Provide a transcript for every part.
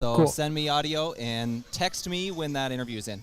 So Cool. Send me audio and text me when that interview is in.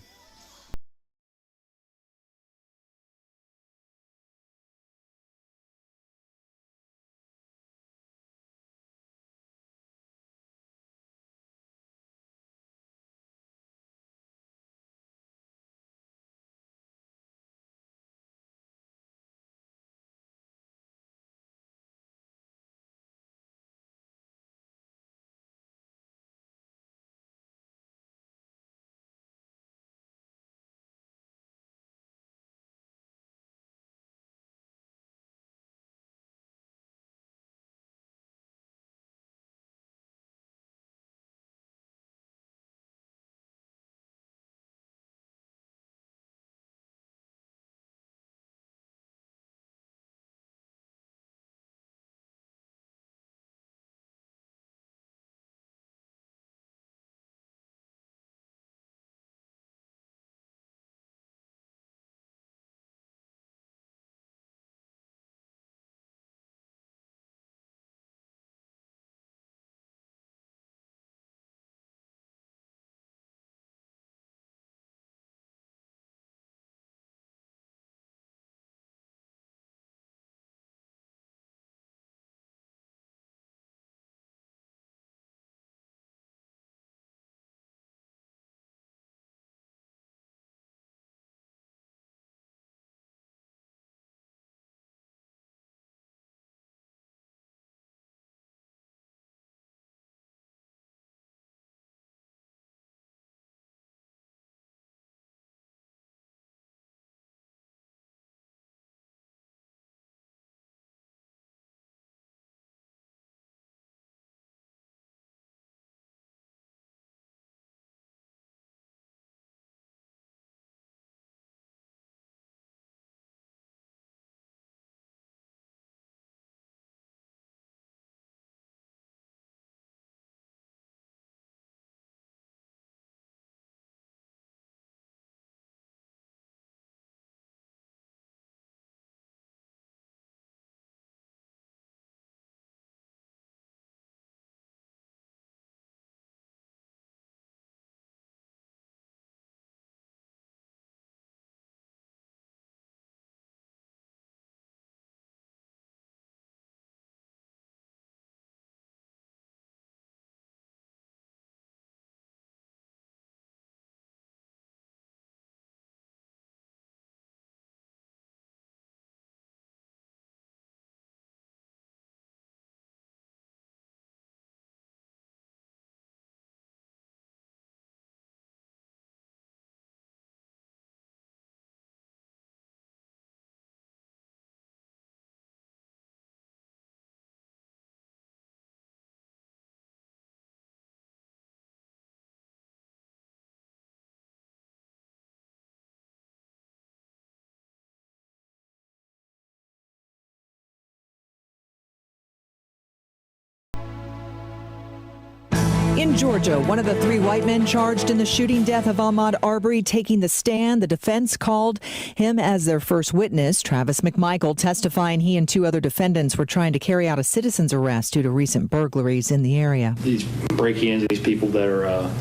In Georgia, one of the three white men charged in the shooting death of Ahmaud Arbery taking the stand. The defense called him as their first witness. Travis McMichael testifying he and two other defendants were trying to carry out a citizen's arrest due to recent burglaries in the area. These break-ins, these people that are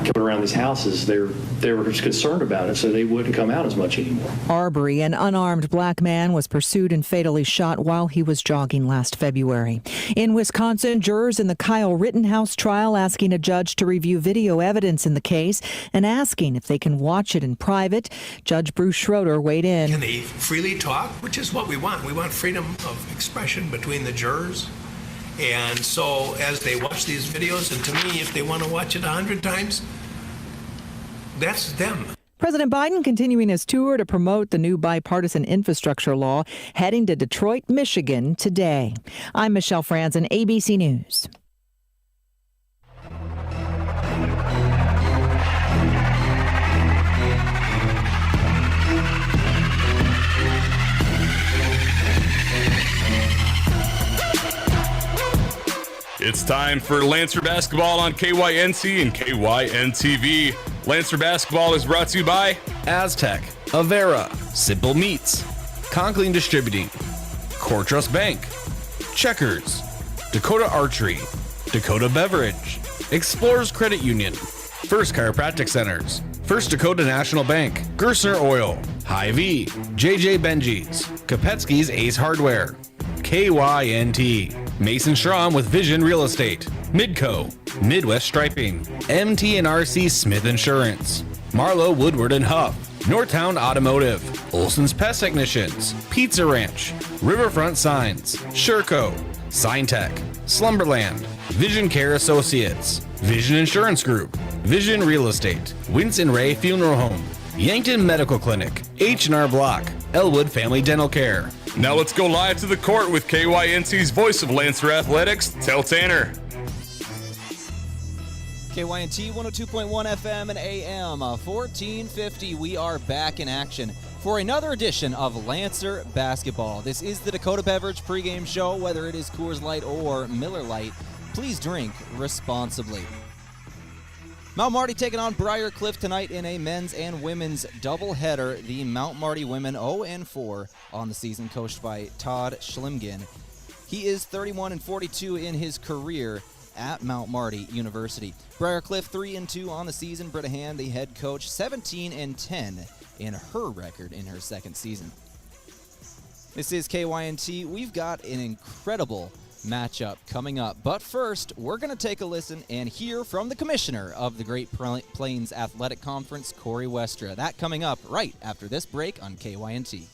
coming around these houses, they were just concerned about it, so they wouldn't come out as much anymore. Arbery, an unarmed black man, was pursued and fatally shot while he was jogging last February. In Wisconsin, jurors in the Kyle Rittenhouse trial asking a judge to review video evidence in the case and asking if they can watch it in private. Judge Bruce Schroeder weighed in. Can they freely talk? Which is what we want. We want freedom of expression between the jurors. And so as they watch these videos, and to me, if they want to watch it 100 times, that's them. President Biden continuing his tour to promote the new bipartisan infrastructure law, heading to Detroit, Michigan today. I'm Michelle Franzen, ABC News. It's time for Lancer Basketball on KYNC and KYN-TV. Lancer Basketball is brought to you by Aztec, Avera, Cimpl Meats, Conklin Distributing, Core Trust Bank, Checkers, Dakota Archery, Dakota Beverage, Explorers Credit Union, First Chiropractic Centers, First Dakota National Bank, Gersner Oil, Hy-Vee, JJ Benji's, Kopetsky's Ace Hardware, KYNT, Mason Schramm with Vision Real Estate, Midco, Midwest Striping, MT&RC Smith Insurance, Marlowe Woodward and Huff, Northtown Automotive, Olson's Pest Technicians, Pizza Ranch, Riverfront Signs, Sherco, Signtech, Slumberland, Vision Care Associates, Vision Insurance Group, Vision Real Estate, Winston Ray Funeral Home, Yankton Medical Clinic, H&R Block, Elwood Family Dental Care. Now let's go live to the court with KYNC's voice of Lancer Athletics, Tell Tanner. KYNT 102.1 FM and AM 1450. We are back in action for another edition of Lancer Basketball. This is the Dakota Beverage pregame show. Whether it is Coors Light or Miller Lite, please drink responsibly. Mount Marty taking on Briar Cliff tonight in a men's and women's doubleheader. The Mount Marty women 0-4 on the season, coached by Todd Schlimgen. He is 31-42 in his career at Mount Marty University. Briar Cliff 3-2 on the season. Britta Hand, the head coach, 17-10 in her record in her second season. This is KYNT. We've got an incredible matchup coming up. But first, we're going to take a listen and hear from the commissioner of the Great Plains Athletic Conference, Corey Westra. That coming up right after this break on KYNT.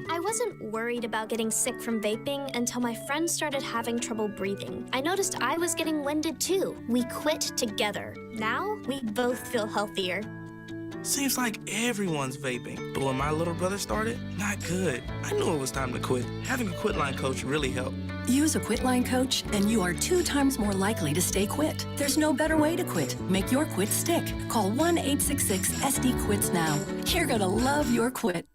I wasn't worried about getting sick from vaping until my friends started having trouble breathing. I noticed I was getting winded too. We quit together. Now, we both feel healthier. Seems like everyone's vaping, but when my little brother started, not good. I knew it was time to quit. Having a quit line coach really helped. Use a quit line coach and you are 2 times more likely to stay quit. There's no better way to quit. Make your quit stick. Call 1-866-SD-QUITS now. You're gonna love your quit.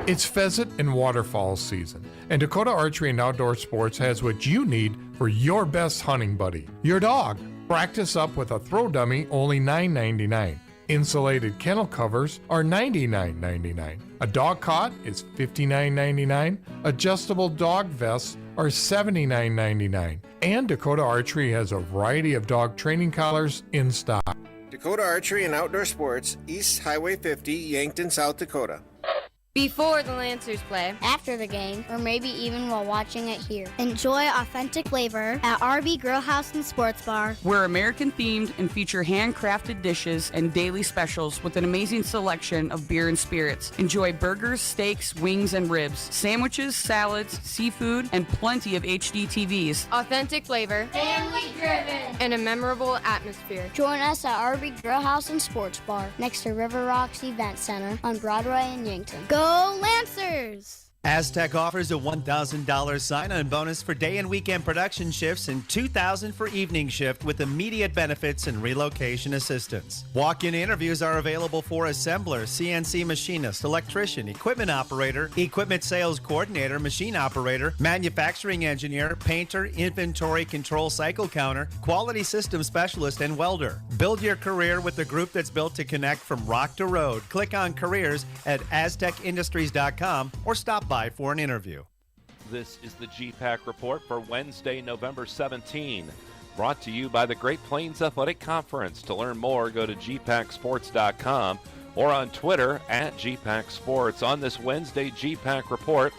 It's pheasant and waterfowl season, and Dakota Archery and Outdoor Sports has what you need for your best hunting buddy, your dog. Practice up with a throw dummy, only $9.99. Insulated kennel covers are $99.99. A dog cot is $59.99. Adjustable dog vests are $79.99. And Dakota Archery has a variety of dog training collars in stock. Dakota Archery and Outdoor Sports, East Highway 50, Yankton, South Dakota. Before the Lancers play, after the game, or maybe even while watching it here. Enjoy authentic flavor at RV Grill House and Sports Bar. We're American themed and feature handcrafted dishes and daily specials with an amazing selection of beer and spirits. Enjoy burgers, steaks, wings, and ribs, sandwiches, salads, seafood, and plenty of HD TVs. Authentic flavor, family driven, and a memorable atmosphere. Join us at RV Grill House and Sports Bar next to River Rocks Event Center on Broadway in Yankton. Go Lancers! Aztec offers a $1,000 sign-on bonus for day and weekend production shifts and $2,000 for evening shift with immediate benefits and relocation assistance. Walk-in interviews are available for assembler, CNC machinist, electrician, equipment operator, equipment sales coordinator, machine operator, manufacturing engineer, painter, inventory control cycle counter, quality system specialist, and welder. Build your career with the group that's built to connect from rock to road. Click on careers at aztecindustries.com or stop by for an interview. This is the GPAC report for Wednesday, November 17. Brought to you by the Great Plains Athletic Conference. To learn more, go to gpacsports.com or on Twitter at GPAC Sports. On this Wednesday GPAC report,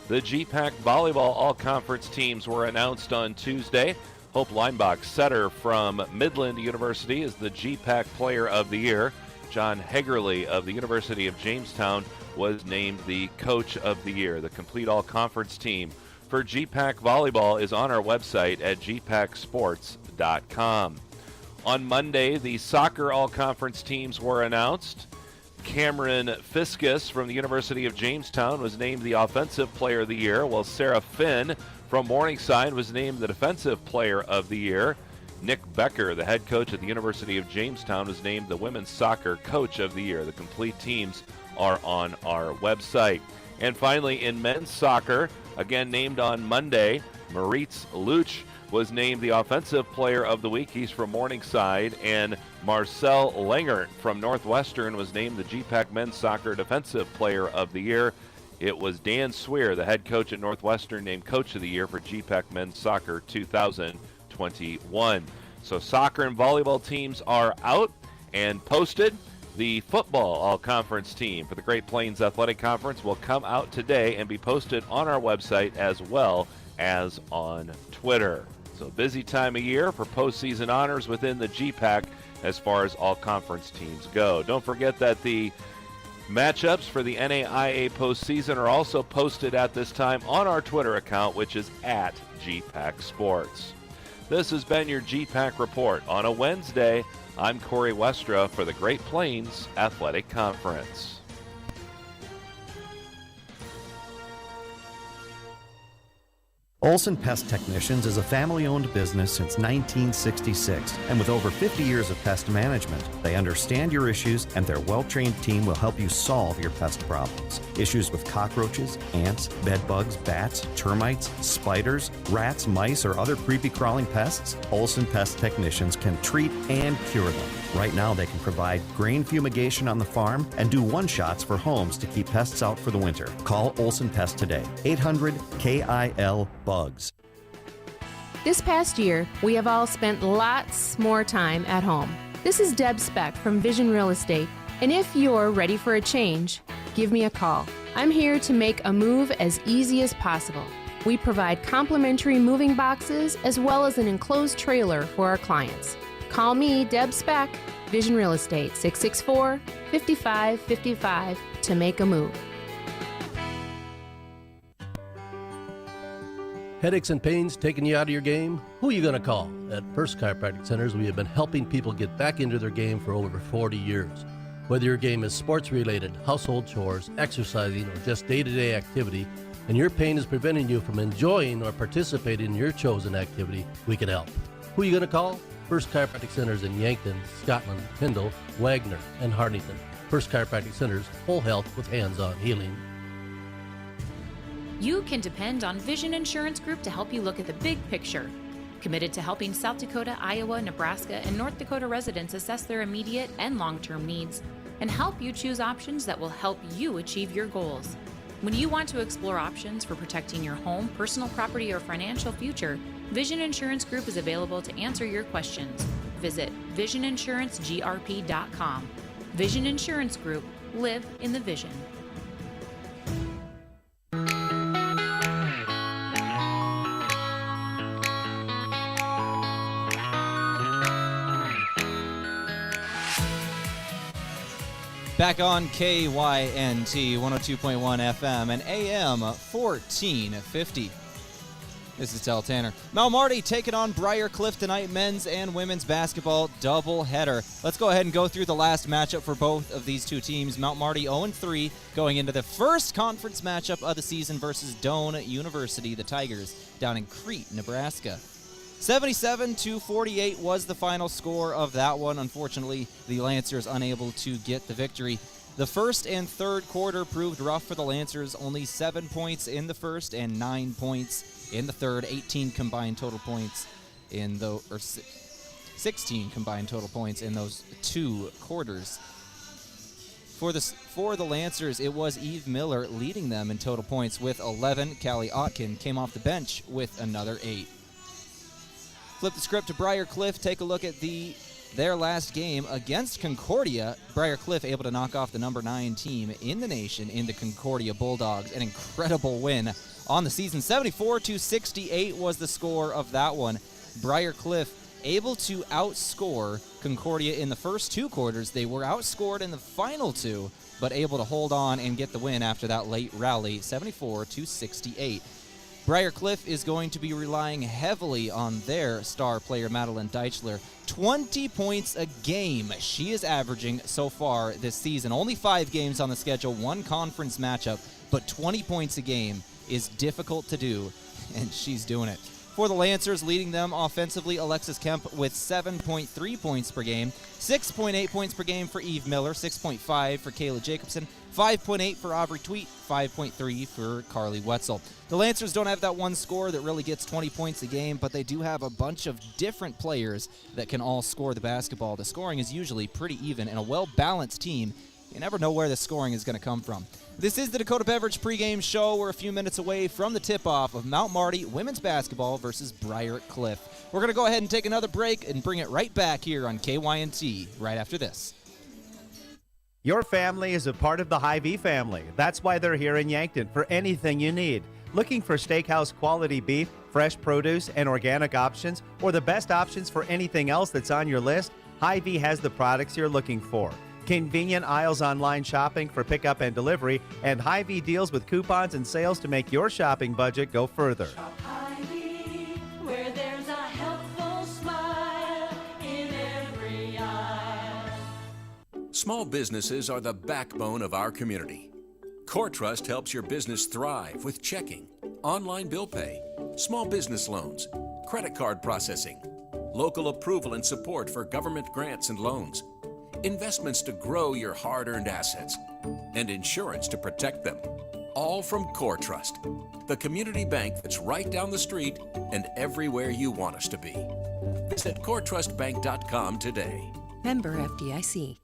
the GPAC volleyball all-conference teams were announced on Tuesday. Hope Leinbach, setter from Midland University, is the GPAC Player of the Year. John Hegerly of the University of Jamestown was named the Coach of the Year. The complete all-conference team for GPAC volleyball is on our website at gpacsports.com. On Monday, the soccer all-conference teams were announced. Cameron Fiskus from the University of Jamestown was named the Offensive Player of the Year, while Sarah Finn from Morningside was named the Defensive Player of the Year. Nick Becker, the head coach at the University of Jamestown, was named the Women's Soccer Coach of the Year. The complete teams are on our website. And finally, in men's soccer, again named on Monday, Moritz Luch was named the Offensive Player of the Week. He's from Morningside. And Marcel Langert from Northwestern was named the GPAC Men's Soccer Defensive Player of the Year. it was Dan Swear, the head coach at Northwestern, named Coach of the Year for GPAC Men's Soccer 2021. So soccer and volleyball teams are out and posted. The football all-conference team for the Great Plains Athletic Conference will come out today and be posted on our website as well as on Twitter. So busy time of year for postseason honors within the GPAC as far as all-conference teams go. Don't forget that the matchups for the NAIA postseason are also posted at this time on our Twitter account, which is at GPAC Sports. This has been your GPAC Report on a Wednesday. I'm Corey Westra for the Great Plains Athletic Conference. Olson Pest Technicians is a family-owned business since 1966, and with over 50 years of pest management, they understand your issues, and their well-trained team will help you solve your pest problems. Issues with cockroaches, ants, bedbugs, bats, termites, spiders, rats, mice, or other creepy crawling pests, Olson Pest Technicians can treat and cure them. Right now, they can provide grain fumigation on the farm and do one-shots for homes to keep pests out for the winter. Call Olson Pest today, 800-KIL-BUGS. This past year, we have all spent lots more time at home. This is Deb Speck from Vision Real Estate, and if you're ready for a change, give me a call. I'm here to make a move as easy as possible. We provide complimentary moving boxes as well as an enclosed trailer for our clients. Call me, Deb Speck, Vision Real Estate, 664-5555 to make a move. Headaches and pains taking you out of your game? Who are you going to call? At First Chiropractic Centers, we have been helping people get back into their game for over 40 years. Whether your game is sports-related, household chores, exercising, or just day-to-day activity, and your pain is preventing you from enjoying or participating in your chosen activity, we can help. Who are you going to call? First Chiropractic Centers in Yankton, Scotland, Tyndall, Wagner, and Hartington. First Chiropractic Centers, whole health with hands-on healing. You can depend on Vision Insurance Group to help you look at the big picture. Committed to helping South Dakota, Iowa, Nebraska, and North Dakota residents assess their immediate and long-term needs and help you choose options that will help you achieve your goals. When you want to explore options for protecting your home, personal property, or financial future, Vision Insurance Group is available to answer your questions. Visit VisionInsuranceGRP.com. Vision Insurance Group. Live in the vision. Back on KYNT 102.1 FM and AM 1450. This is Tel Tanner. Mount Marty taking on Briar Cliff tonight, men's and women's basketball doubleheader. Let's go ahead and go through the last matchup for both of these two teams. Mount Marty 0-3 going into the first conference matchup of the season versus Doane University, the Tigers, down in Crete, Nebraska. 77-48 was the final score of that one. Unfortunately, the Lancers unable to get the victory. The first and third quarter proved rough for the Lancers. Only 7 points in the first and 9 points in the third. 18 combined total points in 16 combined total points in those two quarters. For the Lancers, it was Eve Miller leading them in total points with 11. Callie Otkin came off the bench with another 8. Flip the script to Briar Cliff. Take a look at their last game against Concordia. Briar Cliff able to knock off the number 9 team in the nation in the Concordia Bulldogs. An incredible win on the season. 74-68 was the score of that one. Briar Cliff able to outscore Concordia in the first two quarters. They were outscored in the final two, but able to hold on and get the win after that late rally, 74-68. Briar Cliff is going to be relying heavily on their star player, Madeline Deichler. 20 points a game she is averaging so far this season. Only 5 games on the schedule, 1 conference matchup, but 20 points a game is difficult to do, and she's doing it. For the Lancers, leading them offensively, Alexis Kemp with 7.3 points per game, 6.8 points per game for Eve Miller, 6.5 for Kayla Jacobson, 5.8 for Aubrey Tweet, 5.3 for Carly Wetzel. The Lancers don't have that one scorer that really gets 20 points a game, but they do have a bunch of different players that can all score the basketball. The scoring is usually pretty even, and a well-balanced team You never know where the scoring is going to come from. This is the Dakota Beverage pregame show. We're a few minutes away from the tip-off of Mount Marty women's basketball versus Briar Cliff. We're going to go ahead and take another break and bring it right back here on KYNT right after this. Your family is a part of the Hy-Vee family. That's why they're here in Yankton for anything you need. Looking for steakhouse quality beef, fresh produce, and organic options, or the best options for anything else that's on your list? Hy-Vee has the products you're looking for. Convenient aisles online shopping for pickup and delivery, and Hy-Vee deals with coupons and sales to make your shopping budget go further. Hy-Vee, where there's a helpful smile in every eye. Small businesses are the backbone of our community. CoreTrust helps your business thrive with checking, online bill pay, small business loans, credit card processing, local approval and support for government grants and loans, investments to grow your hard-earned assets, and insurance to protect them. All from CoreTrust, the community bank that's right down the street and everywhere you want us to be. Visit CoreTrustBank.com today. Member FDIC.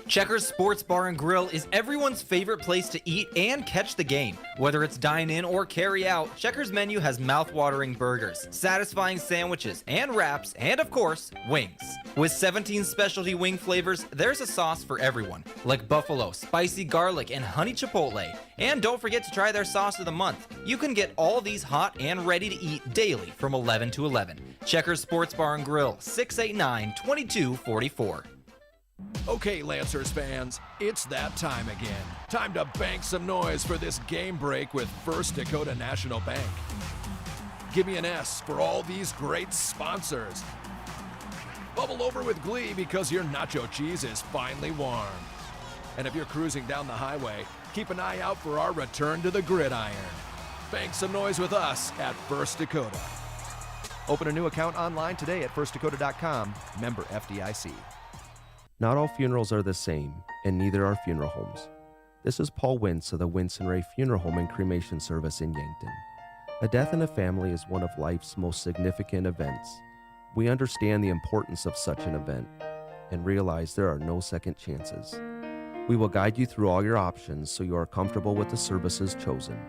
Checkers Sports Bar and Grill is everyone's favorite place to eat and catch the game. Whether it's dine in or carry out, Checkers menu has mouth-watering burgers, satisfying sandwiches and wraps, and of course, wings. With 17 specialty wing flavors, there's a sauce for everyone, like buffalo, spicy garlic, and honey chipotle. And don't forget to try their sauce of the month. You can get all these hot and ready to eat daily from 11 to 11. Checkers Sports Bar and Grill, 689-2244. Okay, Lancers fans, it's that time again. Time to bank some noise for this game break with First Dakota National Bank. Give me an S for all these great sponsors. Bubble over with glee because your nacho cheese is finally warm. And if you're cruising down the highway, keep an eye out for our return to the gridiron. Bank some noise with us at First Dakota. Open a new account online today at firstdakota.com, member FDIC. Not all funerals are the same, and neither are funeral homes. This is Paul Wentz of the Wentz & Ray Funeral Home and Cremation Service in Yankton. A death in a family is one of life's most significant events. We understand the importance of such an event and realize there are no second chances. We will guide you through all your options so you are comfortable with the services chosen.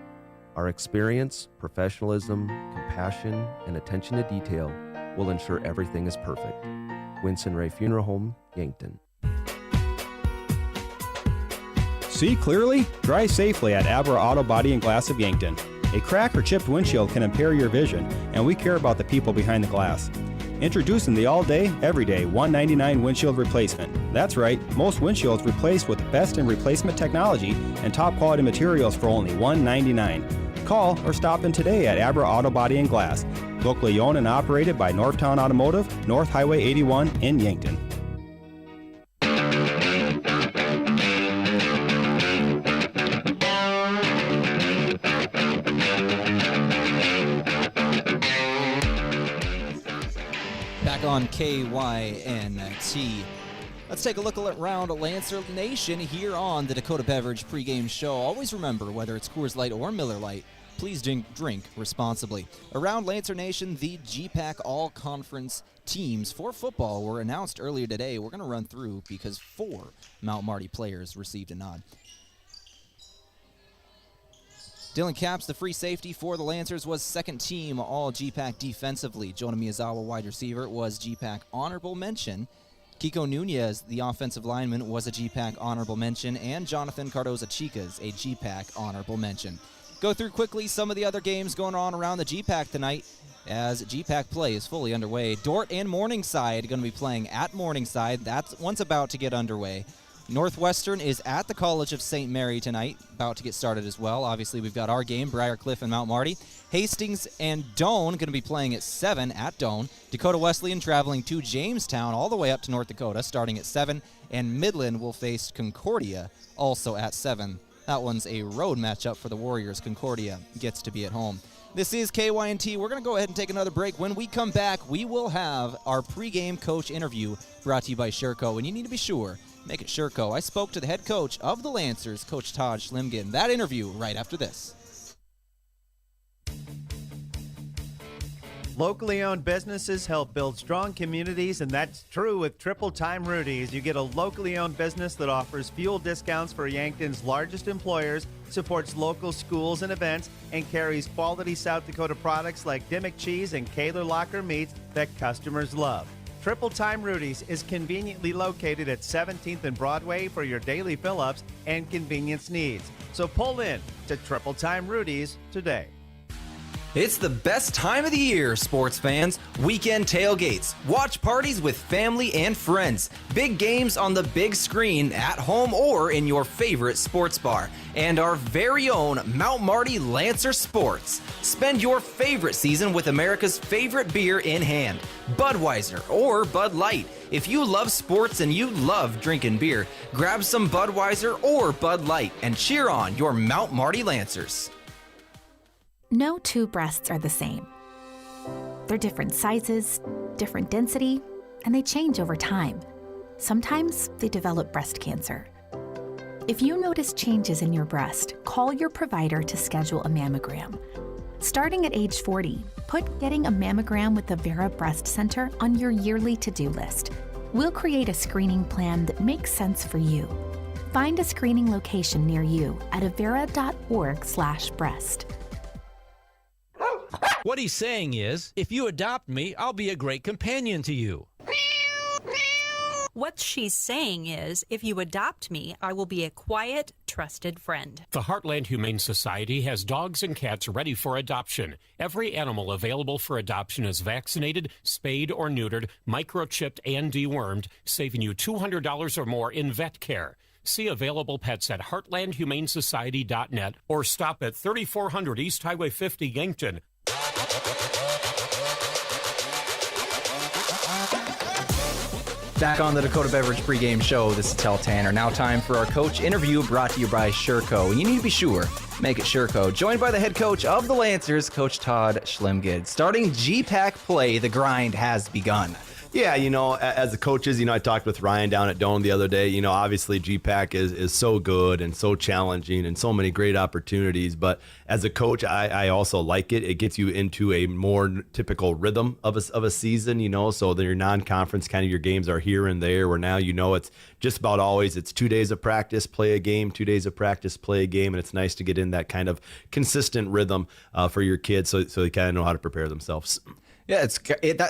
Our experience, professionalism, compassion, and attention to detail will ensure everything is perfect. Wentz & Ray Funeral Home, Yankton. See clearly? Drive safely at Abra Auto Body and Glass of Yankton. A cracked or chipped windshield can impair your vision, and we care about the people behind the glass. Introducing the all-day, everyday $199 windshield replacement. That's right, most windshields replaced with the best in replacement technology and top quality materials for only $199. Call or stop in today at Abra Auto Body and Glass, locally owned and operated by Northtown Automotive, North Highway 81 in Yankton. Back on KYNT. Let's take a look around Lancer Nation here on the Dakota Beverage pregame show. Always remember, whether it's Coors Light or Miller Lite, please drink responsibly. Around Lancer Nation, the GPAC All-Conference teams for football were announced earlier today. We're going to run through because 4 Mount Marty players received a nod. Dylan Capps, the free safety for the Lancers, was second team all GPAC defensively. Jonah Miyazawa, wide receiver, was GPAC honorable mention. Kiko Nunez, the offensive lineman, was a GPAC honorable mention, and Jonathan Cardoza-Chicas, a GPAC honorable mention. Go through quickly some of the other games going on around the GPAC tonight as GPAC play is fully underway. Dort and Morningside going to be playing at Morningside. That's once about to get underway. Northwestern is at the College of St. Mary tonight, about to get started as well. Obviously, we've got our game, Briar Cliff and Mount Marty. Hastings and Doane going to be playing at 7 at Doane. Dakota Wesleyan traveling to Jamestown all the way up to North Dakota, starting at 7. And Midland will face Concordia, also at 7. That one's a road matchup for the Warriors. Concordia gets to be at home. This is KYNT. We're going to go ahead and take another break. When we come back, we will have our pregame coach interview brought to you by Sherco. And you need to be sure, make it Sherco. I spoke to the head coach of the Lancers, Coach Todd Schlimgen. That interview right after this. Locally owned businesses help build strong communities, and that's true with Triple Time Rudy's. You get a locally owned business that offers fuel discounts for Yankton's largest employers, supports local schools and events, and carries quality South Dakota products like Dimmock cheese and Kaler Locker meats that customers love. Triple Time Rudy's is conveniently located at 17th and Broadway for your daily fill-ups and convenience needs. So pull in to Triple Time Rudy's today. It's the best time of the year, sports fans. Weekend tailgates, watch parties with family and friends, big games on the big screen at home or in your favorite sports bar, and our very own Mount Marty Lancer Sports. Spend your favorite season with America's favorite beer in hand, Budweiser or Bud Light. If you love sports and you love drinking beer, grab some Budweiser or Bud Light and cheer on your Mount Marty Lancers. No two breasts are the same. They're different sizes, different density, and they change over time. Sometimes they develop breast cancer. If you notice changes in your breast, call your provider to schedule a mammogram. Starting at age 40, put getting a mammogram with the Vera Breast Center on your yearly to-do list. We'll create a screening plan that makes sense for you. Find a screening location near you at avera.org/breast. What he's saying is, if you adopt me, I'll be a great companion to you. What she's saying is, if you adopt me, I will be a quiet, trusted friend. The Heartland Humane Society has dogs and cats ready for adoption. Every animal available for adoption is vaccinated, spayed or neutered, microchipped, and dewormed, saving you $200 or more in vet care. See available pets at heartlandhumanesociety.net or stop at 3400 East Highway 50, Yankton. Back on the Dakota Beverage pregame show, this is Tell Tanner. Now time for our coach interview brought to you by Sherco. And you need to be sure, make it Sherco. Joined by the head coach of the Lancers, Coach Todd Schlemgid. Starting GPAC play, the grind has begun. Yeah, as the coaches, I talked with Ryan down at Doane the other day. Obviously GPAC is so good and so challenging and so many great opportunities. But as a coach, I also like it. It gets you into a more typical rhythm of a season, so that your non-conference kind of your games are here and there, where now it's just about always it's 2 days of practice, play a game, 2 days of practice, play a game. And it's nice to get in that kind of consistent rhythm for your kids so they kind of know how to prepare themselves. Yeah,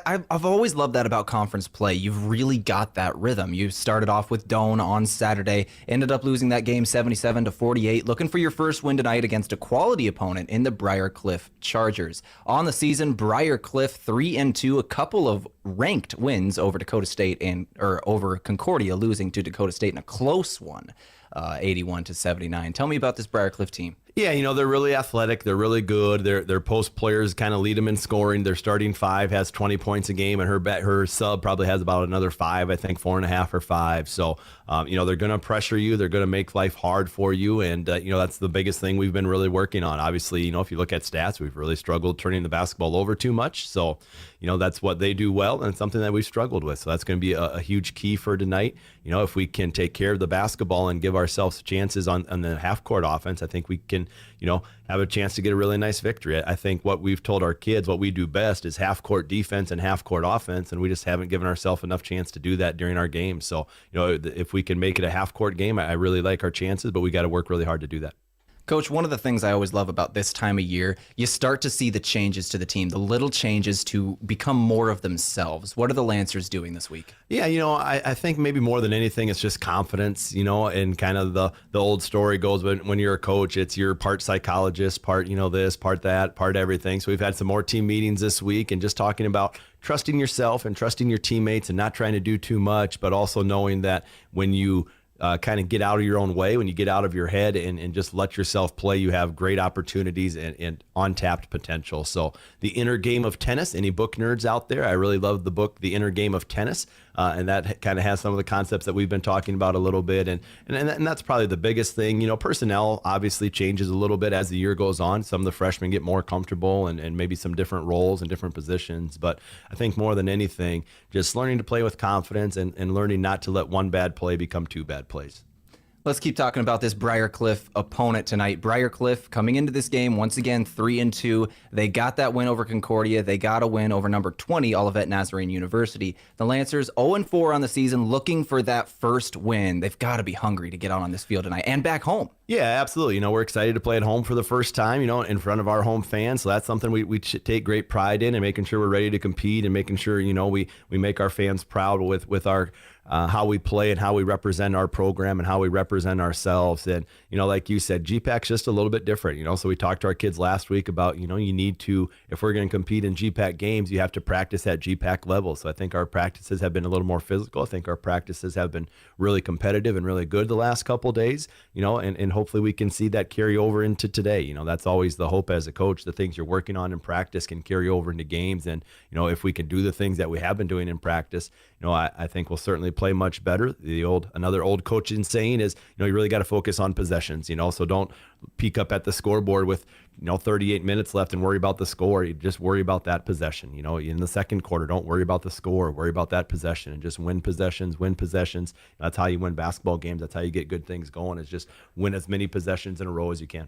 I've always loved that about conference play. You've really got that rhythm. You started off with Doane on Saturday, ended up losing that game 77-48, looking for your first win tonight against a quality opponent in the Briar Cliff Chargers. On the season, Briar Cliff 3-2, a couple of ranked wins over Dakota State or over Concordia, losing to Dakota State in a close one, 81-79. Tell me about this Briar Cliff team. Yeah, they're really athletic. They're really good. Their post players kind of lead them in scoring. Their starting five has 20 points a game, and her sub probably has about another 5, I think 4.5 or 5. So, they're going to pressure you. They're going to make life hard for you, and that's the biggest thing we've been really working on. Obviously, if you look at stats, we've really struggled turning the basketball over too much. So, that's what they do well, and it's something that we've struggled with. So that's going to be a huge key for tonight. If we can take care of the basketball and give ourselves chances on the half-court offense, I think we can, have a chance to get a really nice victory. I think what we've told our kids, what we do best is half-court defense and half-court offense, and we just haven't given ourselves enough chance to do that during our games. So, if we can make it a half-court game, I really like our chances, but we got to work really hard to do that. Coach, one of the things I always love about this time of year, you start to see the changes to the team, the little changes to become more of themselves. What are the Lancers doing this week? Yeah, I think maybe more than anything, it's just confidence, and kind of the old story goes when you're a coach, it's you're part psychologist, part, this, part that, part everything. So we've had some more team meetings this week and just talking about trusting yourself and trusting your teammates and not trying to do too much, but also knowing that when you kind of get out of your own way, when you get out of your head and just let yourself play, you have great opportunities and untapped potential. So The Inner Game of Tennis, any book nerds out there, I really love the book, The Inner Game of Tennis. And that kind of has some of the concepts that we've been talking about a little bit. And that's probably the biggest thing. Personnel obviously changes a little bit as the year goes on. Some of the freshmen get more comfortable and maybe some different roles and different positions. But I think more than anything, just learning to play with confidence and learning not to let one bad play become 2 bad plays. Let's keep talking about this Briar Cliff opponent tonight. Briar Cliff coming into this game, once again, 3-2. They got that win over Concordia. They got a win over number 20, Olivet Nazarene University. The Lancers 0-4 on the season, looking for that first win. They've got to be hungry to get out on this field tonight and back home. Yeah, absolutely. We're excited to play at home for the first time, in front of our home fans. So that's something we take great pride in, and making sure we're ready to compete and making sure, we make our fans proud with our how we play and how we represent our program and how we represent ourselves. And, like you said, GPAC's just a little bit different, so we talked to our kids last week about, you need to, if we're going to compete in GPAC games, you have to practice at GPAC level. So I think our practices have been a little more physical. I think our practices have been really competitive and really good the last couple of days, and hopefully we can see that carry over into today. That's always the hope as a coach. The things you're working on in practice can carry over into games. And, if we can do the things that we have been doing in practice, I think we'll certainly play much better. Another old coaching saying is, you really got to focus on possessions, so don't peek up at the scoreboard with, 38 minutes left and worry about the score. You just worry about that possession. In the second quarter, don't worry about the score, worry about that possession, and just win possessions. That's how you win basketball games. That's how you get good things going, is just win as many possessions in a row as you can.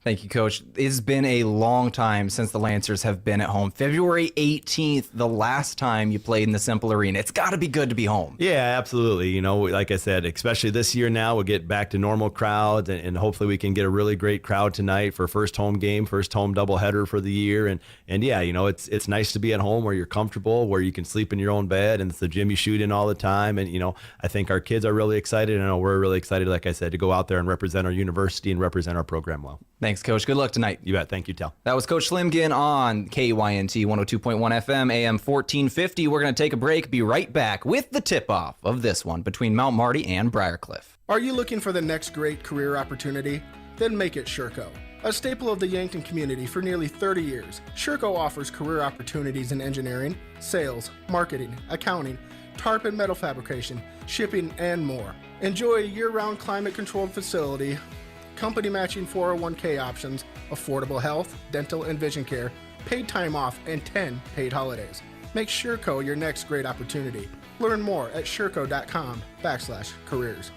Thank you, Coach. It's been a long time since the Lancers have been at home. February 18th, the last time you played in the Cimpl Arena. It's got to be good to be home. Yeah, absolutely. Like I said, especially this year now, we'll get back to normal crowds, and hopefully we can get a really great crowd tonight for first home game, first home doubleheader for the year. And yeah, it's nice to be at home where you're comfortable, where you can sleep in your own bed, and it's the gym you shoot in all the time. And, I think our kids are really excited, and I know we're really excited, like I said, to go out there and represent our university and represent our program well. Thanks, Coach. Good luck tonight. You bet. Thank you, Tal. That was Coach Slimgin on KYNT 102.1 FM, AM 1450. We're going to take a break, be right back with the tip-off of this one between Mount Marty and Briar Cliff. Are you looking for the next great career opportunity? Then make it Sherco. A staple of the Yankton community for nearly 30 years, Sherco offers career opportunities in engineering, sales, marketing, accounting, tarp and metal fabrication, shipping, and more. Enjoy a year-round climate-controlled facility, company matching 401k options, affordable health, dental, and vision care, paid time off, and 10 paid holidays. Make Sherco your next great opportunity. Learn more at sherco.com/careers.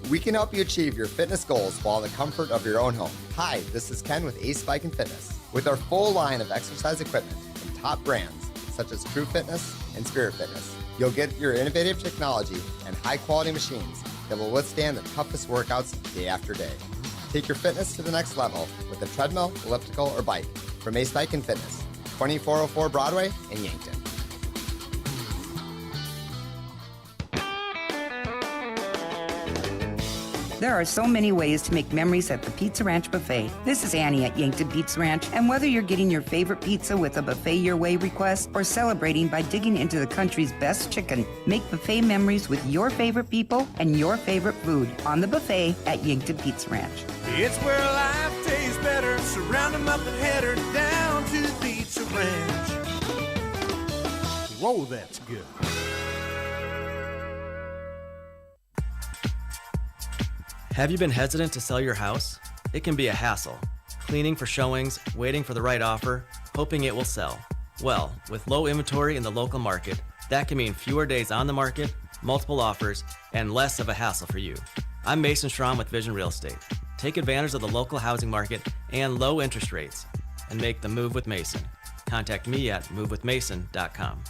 We can help you achieve your fitness goals while in the comfort of your own home. Hi, this is Ken with Ace Bike and Fitness. With our full line of exercise equipment from top brands such as True Fitness and Spirit Fitness, you'll get your innovative technology and high-quality machines that will withstand the toughest workouts day after day. Take your fitness to the next level with a treadmill, elliptical, or bike from Ace Bike and Fitness, 2404 Broadway in Yankton. There are so many ways to make memories at the Pizza Ranch Buffet. This is Annie at Yankton Pizza Ranch, and whether you're getting your favorite pizza with a buffet your way request or celebrating by digging into the country's best chicken, make buffet memories with your favorite people and your favorite food on the buffet at Yankton Pizza Ranch. It's where life tastes better. Surround them up and head her down to the Pizza Ranch. Whoa, that's good. Have you been hesitant to sell your house? It can be a hassle. Cleaning for showings, waiting for the right offer, hoping it will sell. Well, with low inventory in the local market, that can mean fewer days on the market, multiple offers, and less of a hassle for you. I'm Mason Schramm with Vision Real Estate. Take advantage of the local housing market and low interest rates and make the move with Mason. Contact me at movewithmason.com.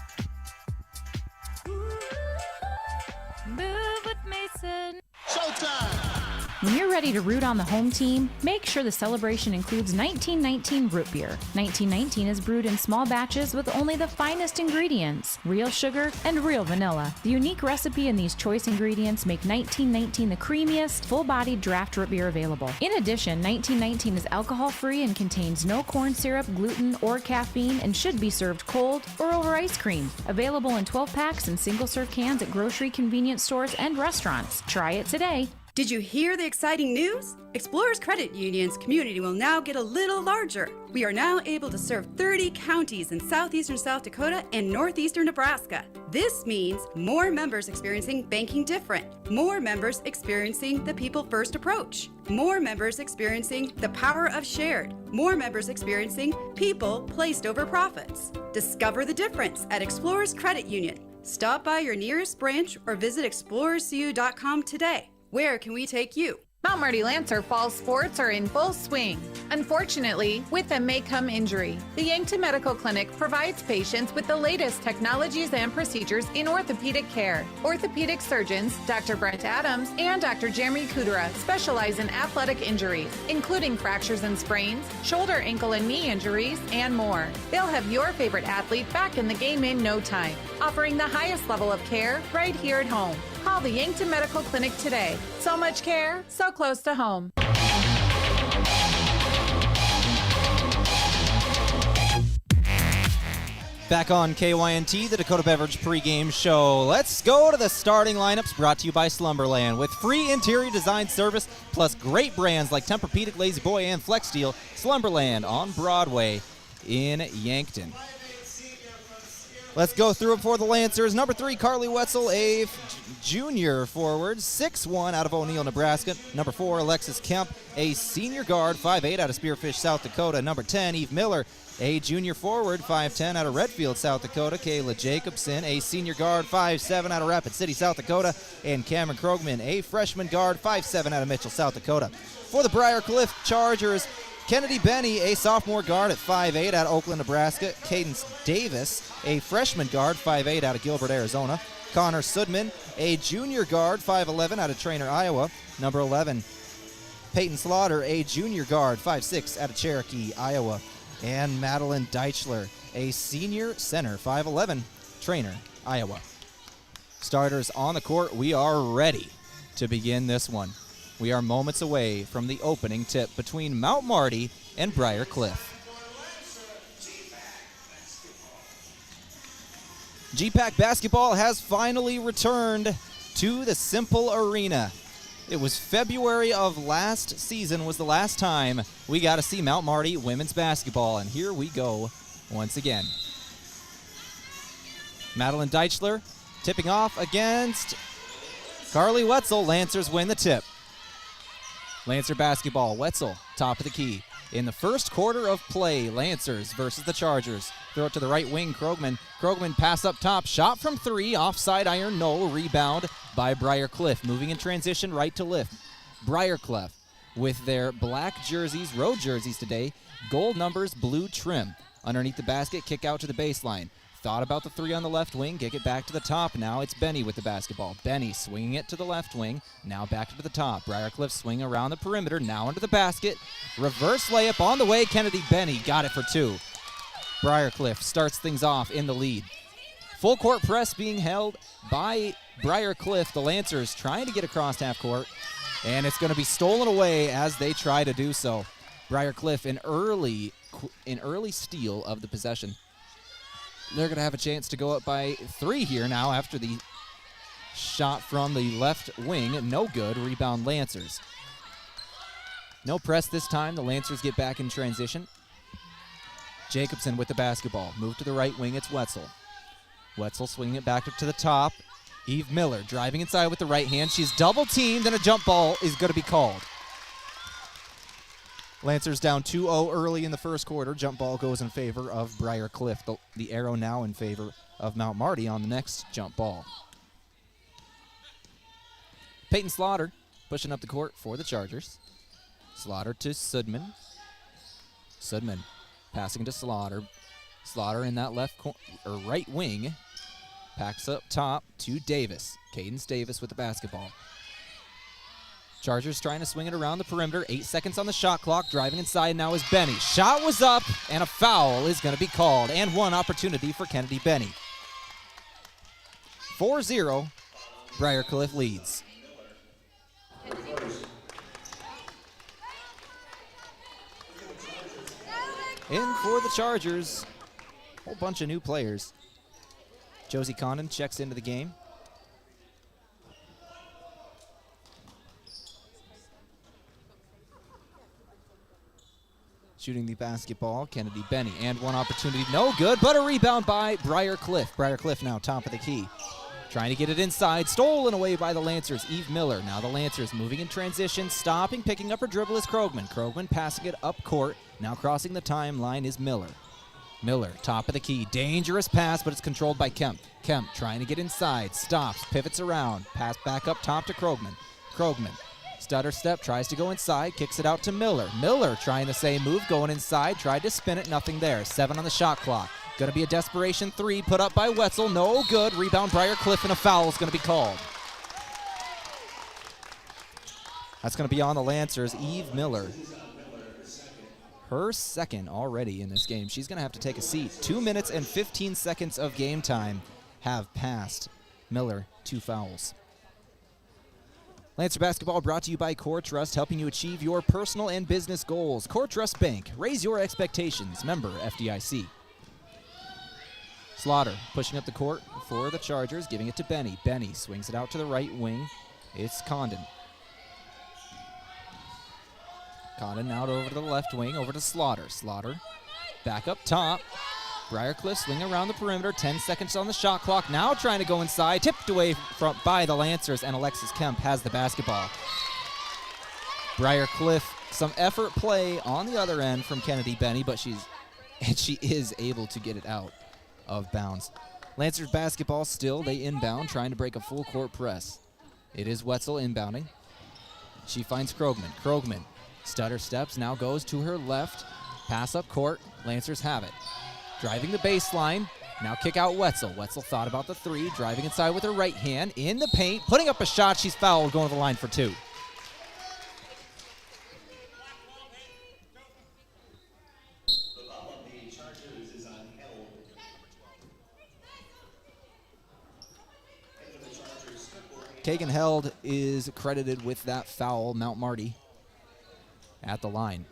Move with Mason. Showtime! When you're ready to root on the home team, make sure the celebration includes 1919 root beer. 1919 is brewed in small batches with only the finest ingredients, real sugar and real vanilla. The unique recipe and these choice ingredients make 1919 the creamiest, full-bodied draft root beer available. In addition, 1919 is alcohol-free and contains no corn syrup, gluten, or caffeine and should be served cold or over ice cream. Available in 12-packs and single-serve cans at grocery, convenience stores, and restaurants. Try it today. Did you hear the exciting news? Explorers Credit Union's community will now get a little larger. We are now able to serve 30 counties in southeastern South Dakota and northeastern Nebraska. This means more members experiencing banking different, more members experiencing the people first approach, more members experiencing the power of shared, more members experiencing people placed over profits. Discover the difference at Explorers Credit Union. Stop by your nearest branch or visit explorerscu.com today. Where can we take you? Mount Marty Lancer fall sports are in full swing. Unfortunately, with them may come injury. The Yankton Medical Clinic provides patients with the latest technologies and procedures in orthopedic care. Orthopedic surgeons, Dr. Brent Adams and Dr. Jeremy Kudera, specialize in athletic injuries, including fractures and sprains, shoulder, ankle, and knee injuries, and more. They'll have your favorite athlete back in the game in no time, offering the highest level of care right here at home. Call the Yankton Medical Clinic today. So much care, so close to home. Back on KYNT, the Dakota Beverage pregame show. Let's go to the starting lineups, brought to you by Slumberland. With free interior design service, plus great brands like Tempur-Pedic, Lazy Boy, and Flex Steel, Slumberland on Broadway in Yankton. Let's go through it for the Lancers. Number 3, Carly Wetzel, a junior forward, 6'1", out of O'Neill, Nebraska. Number 4, Alexis Kemp, a senior guard, 5'8", out of Spearfish, South Dakota. Number 10, Eve Miller, a junior forward, 5'10", out of Redfield, South Dakota. Kayla Jacobson, a senior guard, 5'7", out of Rapid City, South Dakota. And Cameron Krogman, a freshman guard, 5'7", out of Mitchell, South Dakota. For the Briar Cliff Chargers, Kennedy Benny, a sophomore guard at 5'8", out of Oakland, Nebraska. Cadence Davis, a freshman guard, 5'8", out of Gilbert, Arizona. Connor Sudman, a junior guard, 5'11", out of Trainer, Iowa. Number 11, Peyton Slaughter, a junior guard, 5'6", out of Cherokee, Iowa. And Madeline Deichler, a senior center, 5'11", Trainer, Iowa. Starters on the court. We are ready to begin this one. We are moments away from the opening tip between Mount Marty and Briar Cliff. GPAC basketball has finally returned to the Cimpl Arena. It was February of last season was the last time we got to see Mount Marty women's basketball, and here we go once again. Madeline Deichler tipping off against Carly Wetzel. Lancers win the tip. Lancer basketball, Wetzel, top of the key. In the first quarter of play, Lancers versus the Chargers. Throw it to the right wing, Krogman. Krogman pass up top, shot from 3, offside iron, no. Rebound by Briar Cliff. Moving in transition, right to lift. Briar Cliff with their black jerseys, road jerseys today, gold numbers, blue trim. Underneath the basket, kick out to the baseline. Thought about the 3 on the left wing, kick it back to the top. Now it's Benny with the basketball. Benny swinging it to the left wing, now back to the top. Briar Cliff swing around the perimeter, now into the basket. Reverse layup on the way, Kennedy Benny got it for 2. Briar Cliff starts things off in the lead. Full court press being held by Briar Cliff. The Lancers trying to get across half court, and it's going to be stolen away as they try to do so. Briar Cliff an early steal of the possession. They're going to have a chance to go up by 3 here now after the shot from the left wing. No good. Rebound Lancers. No press this time. The Lancers get back in transition. Jacobson with the basketball. Move to the right wing. It's Wetzel. Wetzel swinging it back up to the top. Eve Miller driving inside with the right hand. She's double teamed, and a jump ball is going to be called. Lancers down 2-0 early in the first quarter. Jump ball goes in favor of Briar Cliff. The arrow now in favor of Mount Marty on the next jump ball. Peyton Slaughter pushing up the court for the Chargers. Slaughter to Sudman. Sudman passing to Slaughter. Slaughter in that right wing. Packs up top to Davis. Cadence Davis with the basketball. Chargers trying to swing it around the perimeter. 8 seconds on the shot clock. Driving inside now is Benny. Shot was up, and a foul is going to be called. And one opportunity for Kennedy Benny. 4-0, Briar Cliff leads. In for the Chargers, a whole bunch of new players. Josie Condon checks into the game. Shooting the basketball, Kennedy Benny, and one opportunity, no good, but a rebound by Briar Cliff. Briar Cliff now top of the key. Trying to get it inside, stolen away by the Lancers. Eve Miller, now the Lancers moving in transition, stopping, picking up her dribble is Krogman. Krogman passing it up court, now crossing the timeline is Miller. Miller, top of the key. Dangerous pass, but it's controlled by Kemp. Kemp trying to get inside. Stops, pivots around. Pass back up top to Krogman. Krogman, stutter step, tries to go inside. Kicks it out to Miller. Miller trying the same move, going inside. Tried to spin it, nothing there. 7 on the shot clock. Going to be a desperation 3 put up by Wetzel. No good. Rebound Briar Cliff, and a foul is going to be called. That's going to be on the Lancers. Eve Miller. Her second already in this game. She's going to have to take a seat. 2 minutes and 15 seconds of game time have passed. Miller, 2 fouls. Lancer basketball brought to you by Core Trust, helping you achieve your personal and business goals. Core Trust Bank, raise your expectations. Member FDIC. Slaughter pushing up the court for the Chargers, giving it to Benny. Benny swings it out to the right wing. It's Condon. Condon out over to the left wing, over to Slaughter. Slaughter back up top. Briar Cliff swing around the perimeter. 10 seconds on the shot clock. Now trying to go inside. Tipped away by the Lancers, and Alexis Kemp has the basketball. Briar Cliff, some effort play on the other end from Kennedy Benny, but she is able to get it out of bounds. Lancers basketball still, they inbound, trying to break a full court press. It is Wetzel inbounding. She finds Krogman. Krogman stutter steps, now goes to her left. Pass up court. Lancers have it. Driving the baseline. Now kick out Wetzel. Wetzel thought about the 3. Driving inside with her right hand. In the paint. Putting up a shot. She's fouled. Going to the line for 2. Kagan Held is credited with that foul. Mount Marty at the line.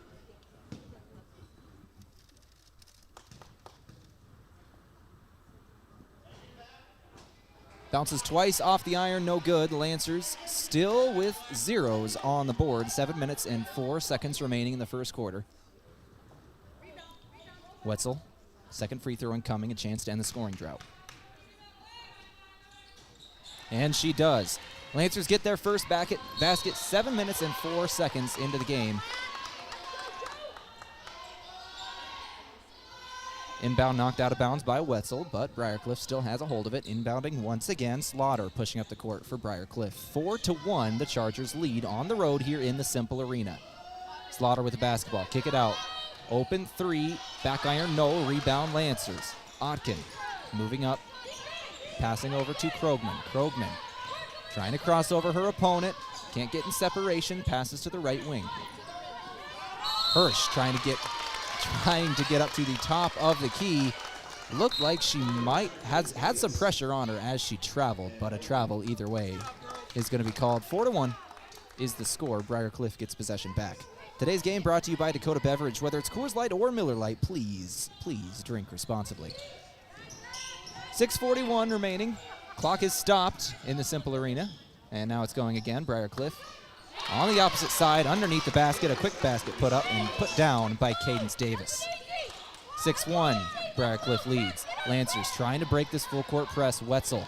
Bounces twice off the iron, no good. Lancers still with zeros on the board. 7 minutes and 4 seconds remaining in the first quarter. Wetzel, second free throw incoming, a chance to end the scoring drought. And she does. Lancers get their first basket 7 minutes and 4 seconds into the game. Inbound knocked out of bounds by Wetzel, but Briar Cliff still has a hold of it. Inbounding once again, Slaughter pushing up the court for Briar Cliff. 4-1, the Chargers lead on the road here in the Cimpl Arena. Slaughter with the basketball, kick it out. Open 3, back iron, no, rebound Lancers. Otkin moving up, passing over to Krogman. Krogman trying to cross over her opponent. Can't get in separation. Passes to the right wing. Hirsch trying to get up to the top of the key. Looked like she might had some pressure on her as she traveled, but a travel either way is going to be called. 4-1 is the score. Briar Cliff gets possession back. Today's game brought to you by Dakota Beverage. Whether it's Coors Light or Miller Lite, please drink responsibly. 6:41 remaining. Clock is stopped in the Cimpl Arena. And now it's going again. Briar Cliff on the opposite side, underneath the basket. A quick basket put up and put down by Cadence Davis. 6-1, Briar Cliff leads. Lancers trying to break this full court press. Wetzel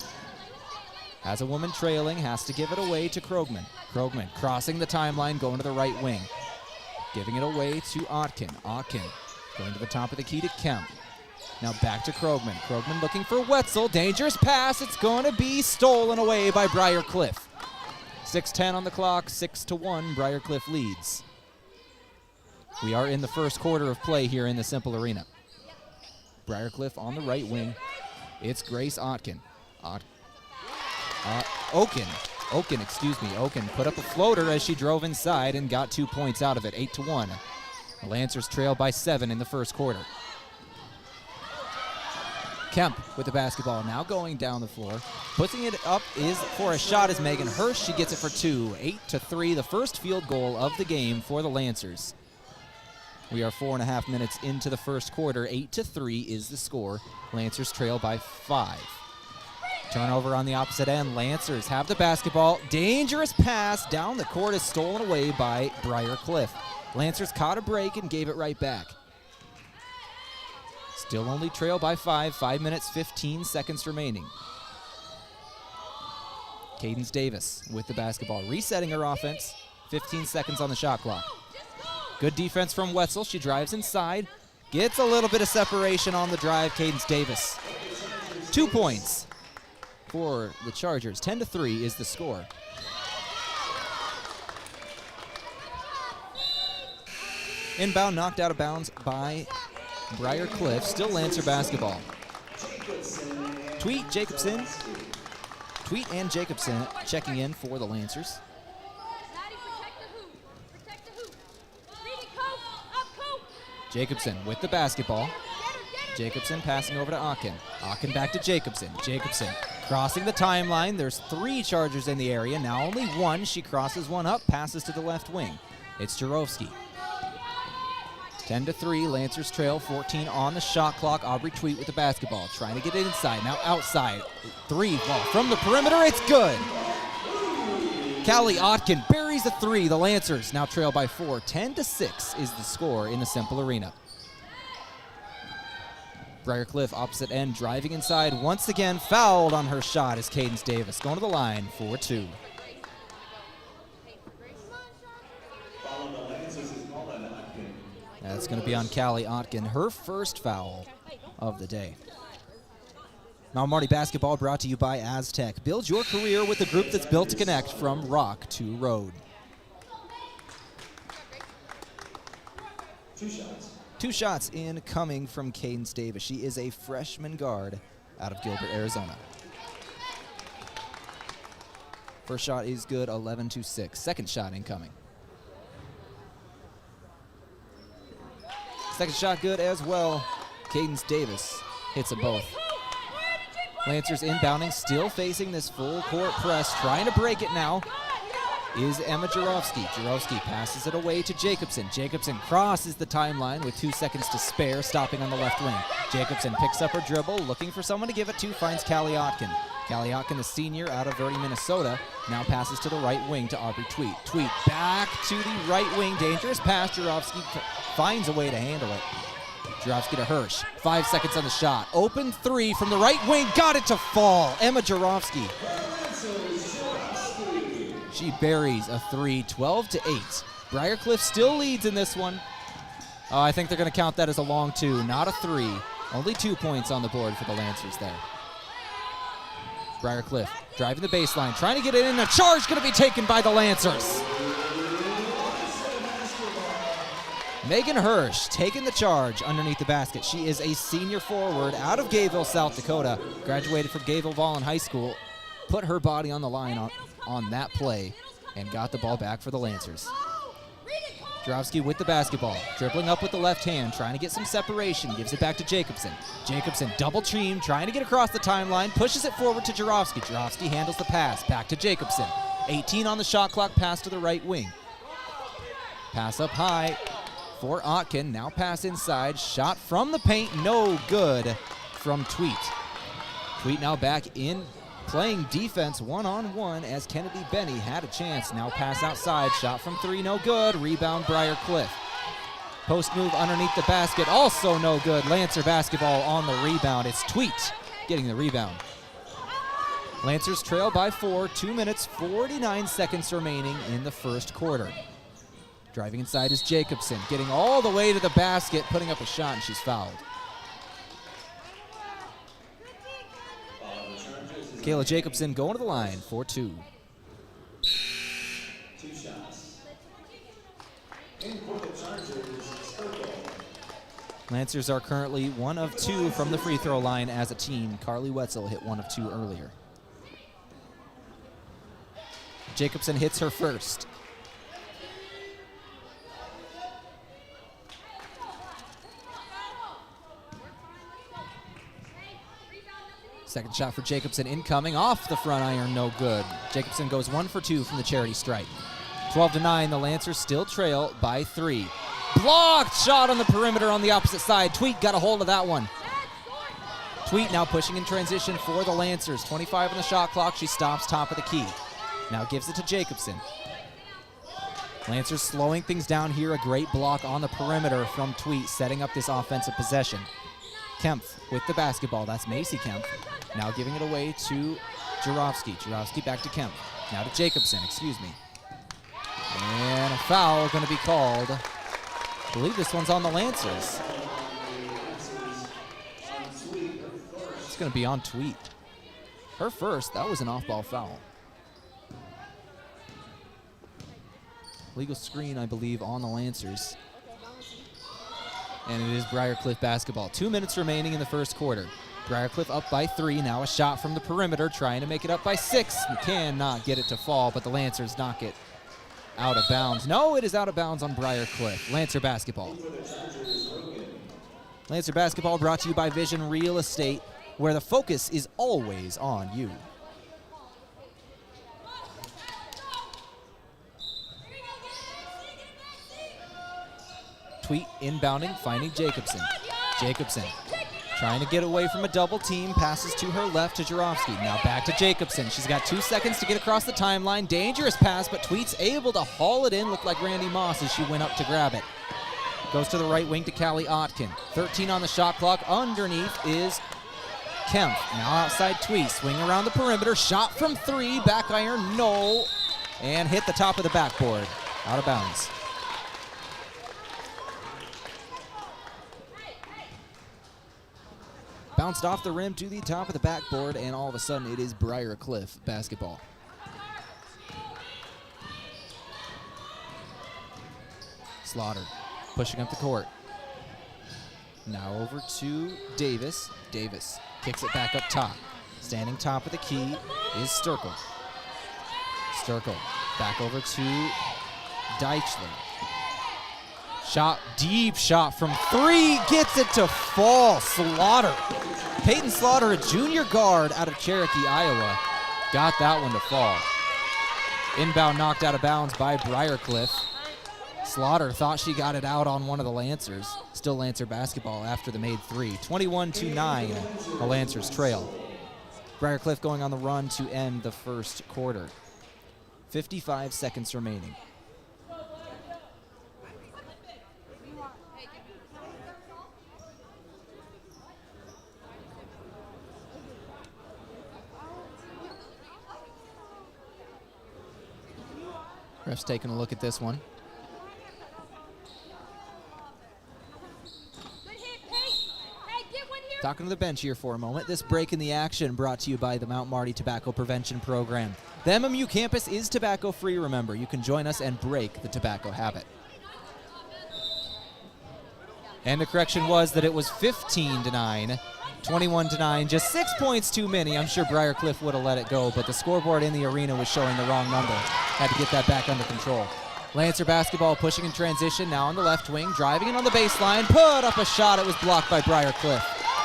has a woman trailing, has to give it away to Krogman. Krogman crossing the timeline, going to the right wing. Giving it away to Otkin. Otkin going to the top of the key to Kemp. Now back to Krogman. Krogman looking for Wetzel. Dangerous pass. It's going to be stolen away by Briar Cliff. 6:10 on the clock. 6-1. Briar Cliff leads. We are in the first quarter of play here in the Cimpl Arena. Briar Cliff on the right wing. It's Grace Otkin. Oken put up a floater as she drove inside and got 2 points out of it. 8-1. The Lancers trail by 7 in the first quarter. Kemp with the basketball, now going down the floor. Putting it up is for a shot is Megan Hirsch. She gets it for 2. 8-3, the first field goal of the game for the Lancers. We are 4.5 minutes into the first quarter. 8-3 is the score. Lancers trail by 5. Turnover on the opposite end. Lancers have the basketball. Dangerous pass down the court is stolen away by Briar Cliff. Lancers caught a break and gave it right back. Still only trail by 5. 5 minutes, 15 seconds remaining. Cadence Davis with the basketball, resetting her offense. 15 seconds on the shot clock. Good defense from Wetzel. She drives inside, Gets a little bit of separation on the drive, Cadence Davis. 2 points for the Chargers. 10-3 is the score. Inbound, knocked out of bounds by Briar Cliff. Still Lancer basketball. Tweet and Jacobson checking in for the Lancers. Jacobson with the basketball. Jacobson passing over to Akin. Akin back to Jacobson. Jacobson crossing the timeline. There's 3 Chargers in the area. Now only 1. She crosses one up, passes to the left wing. It's Jurovsky. 10-3, Lancers trail, 14 on the shot clock. Aubrey Tweet with the basketball, trying to get it inside, now outside. 3 ball from the perimeter, it's good. Callie Otkin buries a 3. The Lancers now trail by 4. 10-6 is the score in the Cimpl Arena. Briar Cliff opposite end, driving inside. Once again, fouled on her shot is Cadence Davis. Going to the line for 2. That's going to be on Callie Otkin, her first foul of the day. Mount Marty basketball brought to you by Aztec. Build your career with a group that's built to connect from rock to road. 2 shots incoming from Cadence Davis. She is a freshman guard out of Gilbert, Arizona. First shot is good, 11-6. Second shot incoming. Second shot good as well. Cadence Davis hits them both. Lancers inbounding, still facing this full court press. Trying to break it now is Emma Jurovsky. Jurovsky passes it away to Jacobson. Jacobson crosses the timeline with 2 seconds to spare, stopping on the left wing. Jacobson picks up her dribble, looking for someone to give it to, finds Callie Otkin. Callie Otkin, the senior out of Verdi, Minnesota, now passes to the right wing to Aubrey Tweet. Tweet back to the right wing, dangerous pass. Jurovsky finds a way to handle it. Jurovsky to Hirsch, 5 seconds on the shot. Open 3 from the right wing, got it to fall. Emma Jurovsky. She buries a 3, 12-8. Briar Cliff still leads in this one. I think they're going to count that as a long 2, not a 3. Only 2 points on the board for the Lancers there. Briar Cliff driving the baseline, trying to get it in. A charge going to be taken by the Lancers. Megan Hirsch taking the charge underneath the basket. She is a senior forward out of Gayville, South Dakota. Graduated from Gayville Volin High School. Put her body on the line on that play and got the ball back for the Lancers. Jurovsky with the basketball, dribbling up with the left hand, trying to get some separation, gives it back to Jacobson. Jacobson double team, trying to get across the timeline, pushes it forward to Jurovsky. Jurovsky handles the pass, back to Jacobson. 18 on the shot clock, pass to the right wing. Pass up high for Otkin, now pass inside, shot from the paint, no good from Tweet. Tweet now back in, playing defense one-on-one as Kennedy Benny had a chance. Now pass outside, shot from 3, no good. Rebound, Briar Cliff. Post move underneath the basket, also no good. Lancer basketball on the rebound. It's Tweet getting the rebound. Lancers trail by 4, 2 minutes, 49 seconds remaining in the first quarter. Driving inside is Jacobson, getting all the way to the basket, putting up a shot, and she's fouled. Kayla Jacobson going to the line for 2. 2 shots. And for the Chargers, Lancers are currently 1 of 2 from the free throw line as a team. Carly Wetzel hit 1 of 2 earlier. Jacobson hits her first. Second shot for Jacobson incoming off the front iron, no good. Jacobson goes 1 for 2 from the charity stripe. 12-9, the Lancers still trail by 3. Blocked shot on the perimeter on the opposite side. Tweet got a hold of that one. Tweet now pushing in transition for the Lancers. 25 on the shot clock, she stops top of the key. Now gives it to Jacobson. Lancers slowing things down here. A great block on the perimeter from Tweet, setting up this offensive possession. Kempf with the basketball. That's Macy Kempf. Now giving it away to Jurovsky. Jurovsky back to Kempf. Now to Jacobson, excuse me. And a foul going to be called. I believe this one's on the Lancers. going to be on Tweet. Her first. That was an off-ball foul. Legal screen, I believe, on the Lancers. And it is Briar Cliff basketball. 2 minutes remaining in the first quarter. Briar Cliff up by 3. Now a shot from the perimeter, trying to make it up by 6. And cannot get it to fall, but the Lancers knock it out of bounds. No, it is out of bounds on Briar Cliff. Lancer basketball. Lancer basketball brought to you by Vision Real Estate, where the focus is always on you. Tweet inbounding, finding Jacobson. Jacobson trying to get away from a double team, passes to her left to Jarofsky. Now back to Jacobson. She's got 2 seconds to get across the timeline. Dangerous pass, but Tweet's able to haul it in. Looked like Randy Moss as she went up to grab it. Goes to the right wing to Callie Otkin. 13 on the shot clock. Underneath is Kemp. Now outside Tweet. Swing around the perimeter. Shot from 3. Back iron, no. And hit the top of the backboard. Out of bounds. Bounced off the rim to the top of the backboard, and all of a sudden it is Briar Cliff basketball. Slaughter pushing up the court. Now over to Davis. Davis kicks it back up top. Standing top of the key is Sturkle. Sturkle back over to Deichler. Shot, deep shot from 3, gets it to fall. Slaughter. Peyton Slaughter, a junior guard out of Cherokee, Iowa, got that one to fall. Inbound knocked out of bounds by Briar Cliff. Slaughter thought she got it out on one of the Lancers. Still Lancer basketball after the made 3. 21-9, the Lancers trail. Briar Cliff going on the run to end the first quarter. 55 seconds remaining. Ref's taking a look at this one. Talking to the bench here for a moment. This break in the action brought to you by the Mount Marty Tobacco Prevention Program. The MMU campus is tobacco-free, remember. You can join us and break the tobacco habit. And the correction was that it was 15-9. 21-9, just 6 points too many. I'm sure Briar Cliff would have let it go, but the scoreboard in the arena was showing the wrong number. Had to get that back under control. Lancer basketball pushing in transition, now on the left wing, driving in on the baseline, put up a shot. It was blocked by Briar Cliff.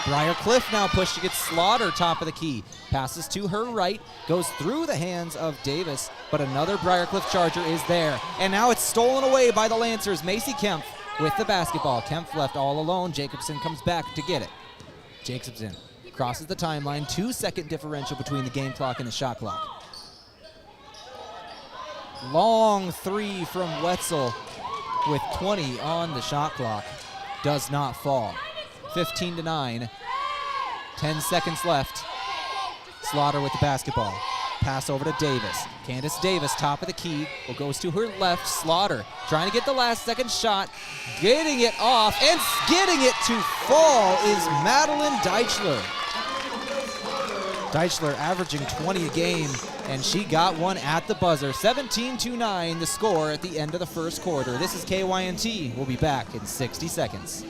Briar Cliff now pushing it. Slaughter top of the key. Passes to her right, goes through the hands of Davis, but another Briar Cliff Charger is there. And now it's stolen away by the Lancers. Macy Kemp with the basketball. Kemp left all alone. Jacobson comes back to get it. Jacobson crosses the timeline. 2-second differential between the game clock and the shot clock. Long 3 from Wetzel with 20 on the shot clock. Does not fall. 15-9. 10 seconds left. Slaughter with the basketball. Pass over to Davis. Candace Davis, top of the key, goes to her left. Slaughter trying to get the last second shot. Getting it off and getting it to fall is Madeline Deichler. Deichler averaging 20 a game, and she got one at the buzzer. 17-9 the score at the end of the first quarter. This is KYNT. We'll be back in 60 seconds.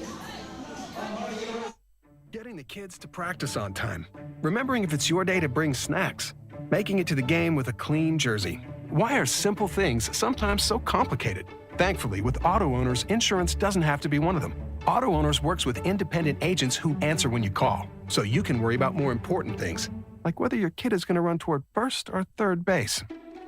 Getting the kids to practice on time. Remembering if it's your day to bring snacks. Making it to the game with a clean jersey. Why are simple things sometimes so complicated? Thankfully, with auto owners, insurance doesn't have to be one of them. Auto Owners works with independent agents who answer when you call, so you can worry about more important things, like whether your kid is going to run toward first or third base.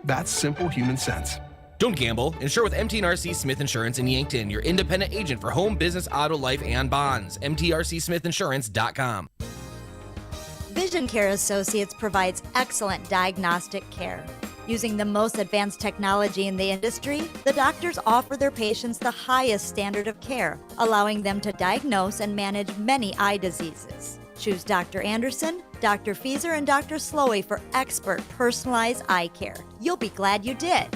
That's simple human sense. Don't gamble. Insure with MTRC Smith Insurance in Yankton, your independent agent for home, business, auto, life, and bonds. MTRCSmithInsurance.com. Vision Care Associates provides excellent diagnostic care. Using the most advanced technology in the industry, the doctors offer their patients the highest standard of care, allowing them to diagnose and manage many eye diseases. Choose Dr. Anderson, Dr. Fieser, and Dr. Slowey for expert personalized eye care. You'll be glad you did.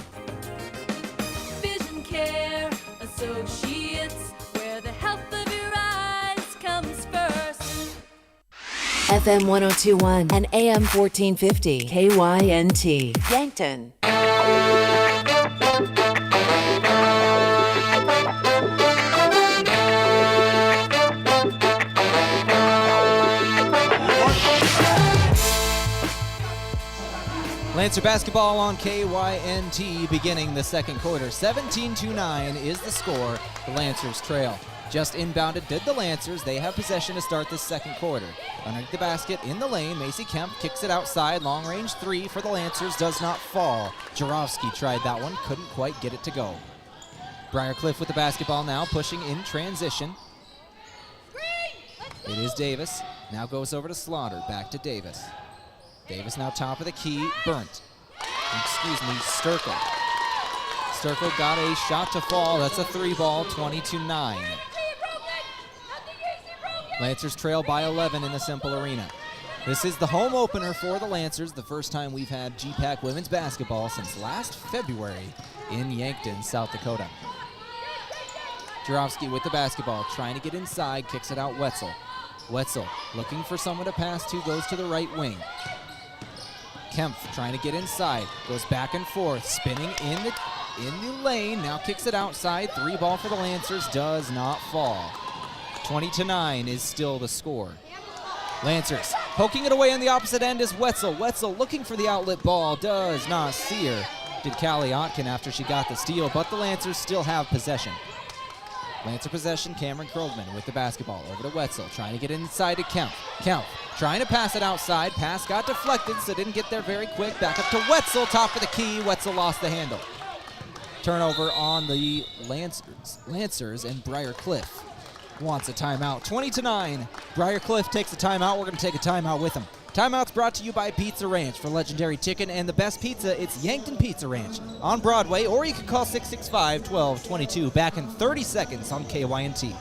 Vision Care Associates, where the health of your eyes comes first. FM 1021 and AM 1450. KYNT. Yankton. Lancer basketball on KYNT beginning the second quarter. 17-9 is the score. The Lancers trail. Just inbounded did the Lancers. They have possession to start this second quarter. Underneath the basket in the lane, Macy Kemp kicks it outside. Long range three for the Lancers does not fall. Jarofsky tried that one, couldn't quite get it to go. Briar Cliff with the basketball now, pushing in transition. It is Davis. Now goes over to Slaughter. Back to Davis. Davis now top of the key. Burnt. Sturkle. Sturkle got a shot to fall. That's a three ball, 22-9. Lancers trail by 11 in the Cimpl Arena. This is the home opener for the Lancers, the first time we've had GPAC women's basketball since last February in Yankton, South Dakota. Jarofsky with the basketball, trying to get inside, kicks it out Wetzel. Wetzel looking for someone to pass to, goes to the right wing. Kempf trying to get inside, goes back and forth, spinning in the lane, now kicks it outside. Three ball for the Lancers, does not fall. 20-9 is still the score. Lancers poking it away on the opposite end is Wetzel. Wetzel looking for the outlet ball, does not see her. Did Callie Otkin after she got the steal, but the Lancers still have possession. Lancer possession, Cameron Krogman with the basketball. Over to Wetzel, trying to get inside to Kemp. Kemp trying to pass it outside. Pass got deflected, so didn't get there very quick. Back up to Wetzel, top of the key. Wetzel lost the handle. Turnover on the Lancers, and Briar Cliff wants a timeout. 20-9. Briar Cliff takes a timeout. We're going to take a timeout with him. Timeout's brought to you by Pizza Ranch. For legendary chicken and the best pizza, it's Yankton Pizza Ranch on Broadway, or you can call 665-1222. Back in 30 seconds on KYNT.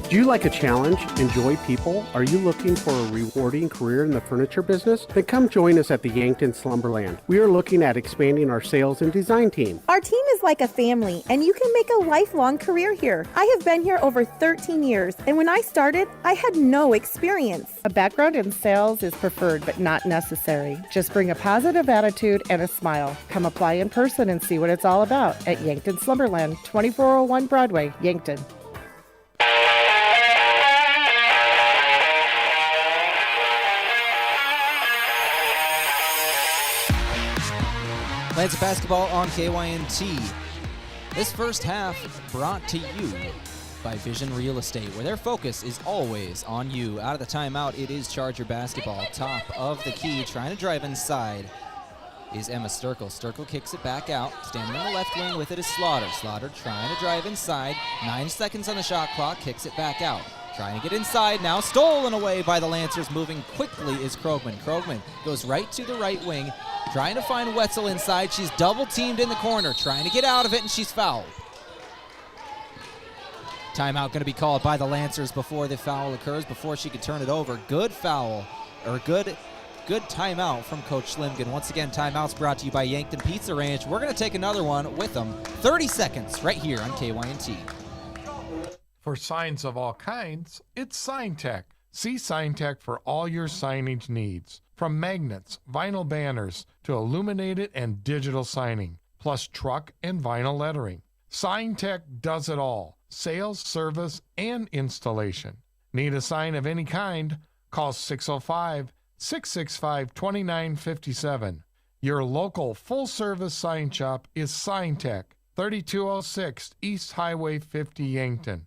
Do you like a challenge? Enjoy people? Are you looking for a rewarding career in the furniture business? Then come join us at the Yankton Slumberland. We are looking at expanding our sales and design team. Our team is like a family, and you can make a lifelong career here. I have been here over 13 years, and when I started, I had no experience. A background in sales is preferred, but not necessary. Just bring a positive attitude and a smile. Come apply in person and see what it's all about at Yankton Slumberland, 2401 Broadway, Yankton. Lancer basketball on KYNT. This first half brought to you by Vision Real Estate, where their focus is always on you. Out of the timeout, it is Charger basketball. Top of the key, trying to drive inside is Emma Sturkle. Sturkle kicks it back out. Standing on the left wing with it is Slaughter. Slaughter trying to drive inside. 9 seconds on the shot clock, kicks it back out. Trying to get inside, now stolen away by the Lancers. Moving quickly is Krogman. Krogman goes right to the right wing, trying to find Wetzel inside. She's double teamed in the corner, trying to get out of it, and she's fouled. Timeout going to be called by the Lancers before the foul occurs, before she could turn it over. Good foul, or good timeout from Coach Schlimgen. Once again, timeout's brought to you by Yankton Pizza Ranch. We're going to take another one with them. 30 seconds right here on KYNT. For signs of all kinds, it's SignTech. See SignTech for all your signage needs. From magnets, vinyl banners, to illuminated and digital signing, plus truck and vinyl lettering. SignTech does it all. Sales, service, and installation. Need a sign of any kind? Call 605-665-2957. Your local full-service sign shop is SignTech, 3206 East Highway 50, Yankton.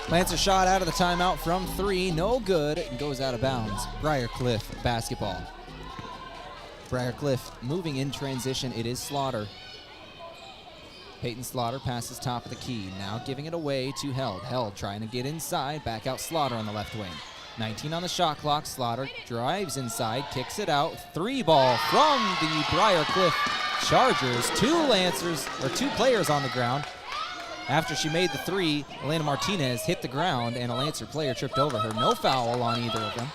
Lancer shot out of the timeout from 3, no good, and goes out of bounds. Briar Cliff basketball. Briar Cliff moving in transition, it is Slaughter. Peyton Slaughter passes top of the key, now giving it away to Held. Held trying to get inside, back out Slaughter on the left wing. 19 on the shot clock, Slaughter drives inside, kicks it out. 3 ball from the Briar Cliff Chargers. 2 players on the ground. After she made the 3, Elena Martinez hit the ground and a Lancer player tripped over her. No foul on either of them.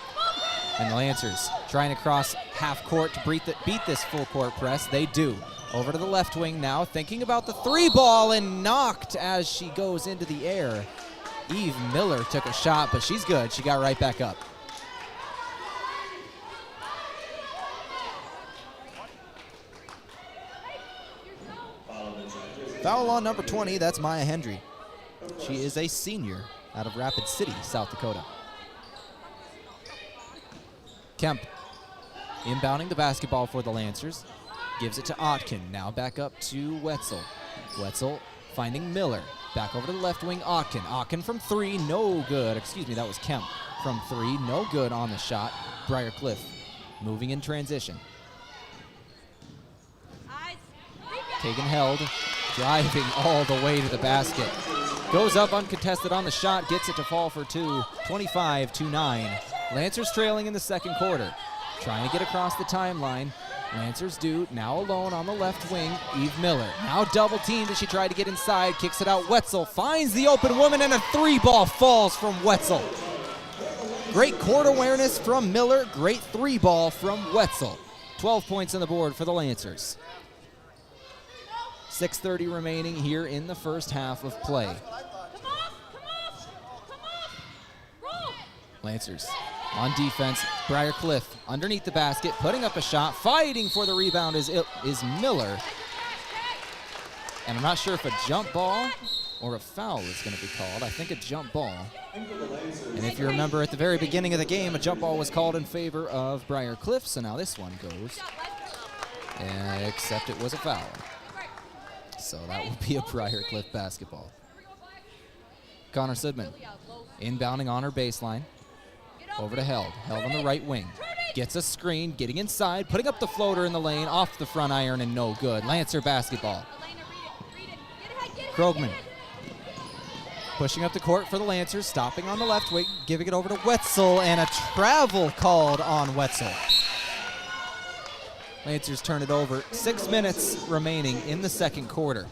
And the Lancers trying to cross half court to beat this full court press. They do. Over to the left wing now, thinking about the three ball and knocked as she goes into the air. Eve Miller took a shot, but she's good. She got right back up. Foul on number 20, that's Maya Hendry. She is a senior out of Rapid City, South Dakota. Kemp inbounding the basketball for the Lancers. Gives it to Otkin, now back up to Wetzel. Wetzel finding Miller. Back over to the left wing, Otkin. Otkin from three, no good. Excuse me, that was Kemp from three, no good on the shot. Briar Cliff moving in transition. Kagan held, driving all the way to the basket. Goes up uncontested on the shot, gets it to fall for two, 25-9. Lancers trailing in the second quarter. Trying to get across the timeline. Lancers do, now alone on the left wing, Eve Miller. Now double teamed as she tried to get inside, kicks it out. Wetzel finds the open woman, and a three ball falls from Wetzel. Great court awareness from Miller, great three ball from Wetzel. 12 points on the board for the Lancers. 6:30 remaining here in the first half of play. Lancers on defense. Briar Cliff underneath the basket, putting up a shot. Fighting for the rebound is Miller. And I'm not sure if a jump ball or a foul is going to be called. I think a jump ball. And if you remember at the very beginning of the game, a jump ball was called in favor of Briar Cliff. So now this one goes. Except it was a foul. So that will be a Briar Cliff basketball. Connor Sidman inbounding on her baseline. Over to Held. Held on the right wing. Gets a screen, getting inside, putting up the floater in the lane, off the front iron, and no good. Lancer basketball. Krogman pushing up the court for the Lancers, stopping on the left wing, giving it over to Wetzel, and a travel called on Wetzel. Lancers turn it over. 6 minutes remaining in the second quarter.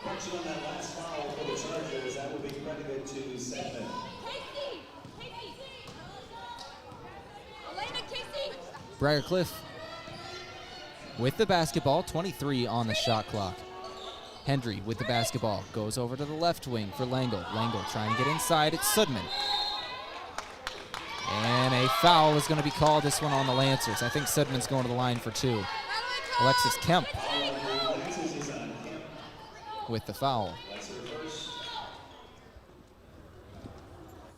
Correction on that last foul for the Chargers, that will be credited to Sedman. Briar Cliff with the basketball, 23 on the shot clock. Hendry with the basketball, goes over to the left wing for Langle. Langle trying to get inside, it's Sudman. And a foul is going to be called, this one on the Lancers. I think Sudman's going to the line for two. Alexis Kemp with the foul.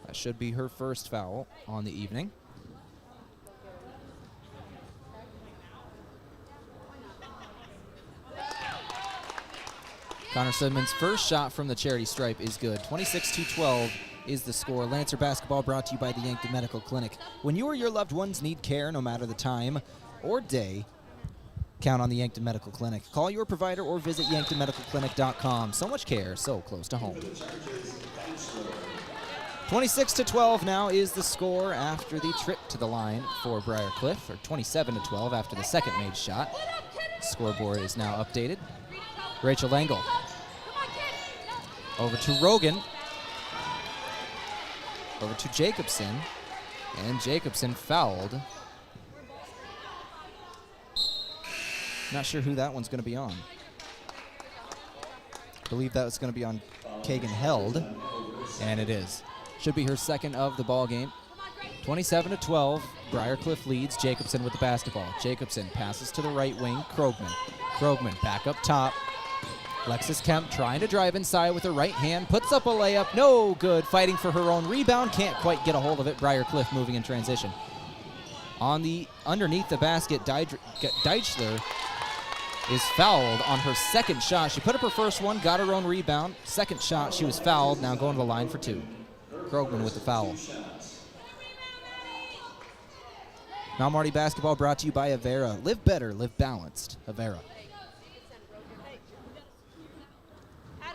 That should be her first foul on the evening. Connor Sidman's first shot from the charity stripe is good. 26-12 is the score. Lancer basketball brought to you by the Yankton Medical Clinic. When you or your loved ones need care, no matter the time or day, count on the Yankton Medical Clinic. Call your provider or visit yanktonmedicalclinic.com. So much care, so close to home. 26-12 now is the score after the trip to the line for Briar Cliff, or 27-12 after the second made shot. Scoreboard is now updated. Rachel Langle over to Rogan, over to Jacobson, and Jacobson fouled. Not sure who that one's going to be on. I believe that was going to be on Kagan Held, and it is. Should be her second of the ball game. 27-12, Briar Cliff leads. Jacobson with the basketball. Jacobson passes to the right wing, Krogman. Krogman back up top. Alexis Kemp trying to drive inside with her right hand, puts up a layup, no good, fighting for her own rebound, can't quite get a hold of it. Briar Cliff moving in transition. Underneath the basket, Deichler is fouled on her second shot. She put up her first one, got her own rebound. Second shot, she was fouled, now going to the line for two. Krogman with the foul. Mount Marty basketball brought to you by Avera. Live better, live balanced. Avera.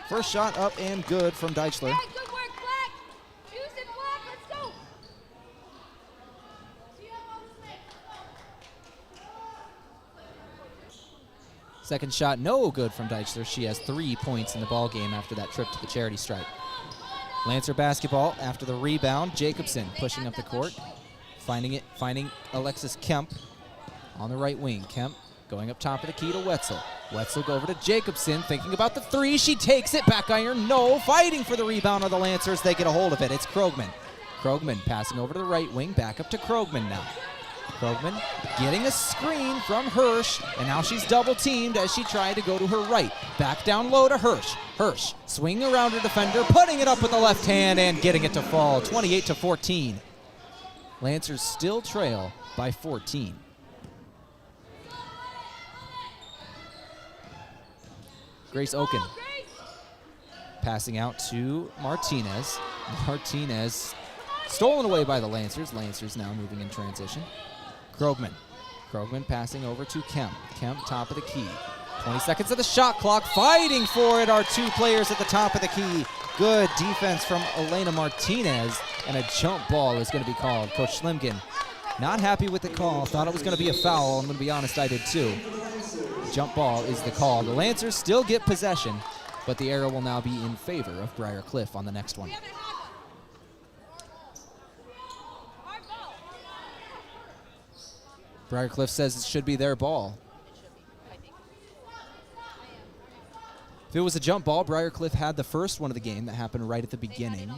First shot up and good from Deichler. Hey, good work, Black. Choose it, Black. Let's go. Second shot, no good from Deichler. She has 3 points in the ball game after that trip to the charity stripe. Lancer basketball after the rebound. Jacobson pushing up the court, finding Alexis Kemp on the right wing. Kemp going up top of the key to Wetzel. Wetzel go over to Jacobson, thinking about the three. She takes it, back iron, no. Fighting for the rebound of the Lancers. They get a hold of it. It's Krogman. Krogman passing over to the right wing, back up to Krogman now. Krogman getting a screen from Hirsch, and now she's double teamed as she tried to go to her right. Back down low to Hirsch. Hirsch swinging around her defender, putting it up with the left hand and getting it to fall. 28-14. Lancers still trail by 14. Grace Oken passing out to Martinez. Martinez stolen away by the Lancers. Lancers now moving in transition. Krogman passing over to Kemp. Kemp, top of the key. 20 seconds of the shot clock. Fighting for it are two players at the top of the key. Good defense from Elena Martinez, and a jump ball is going to be called. Coach Schlimgen not happy with the call. Thought it was going to be a foul. I'm going to be honest, I did too. Jump ball is the call. The Lancers still get possession, but the arrow will now be in favor of Briar Cliff on the next one. Briar Cliff says it should be their ball. If it was a jump ball, Briar Cliff had the first one of the game that happened right at the beginning.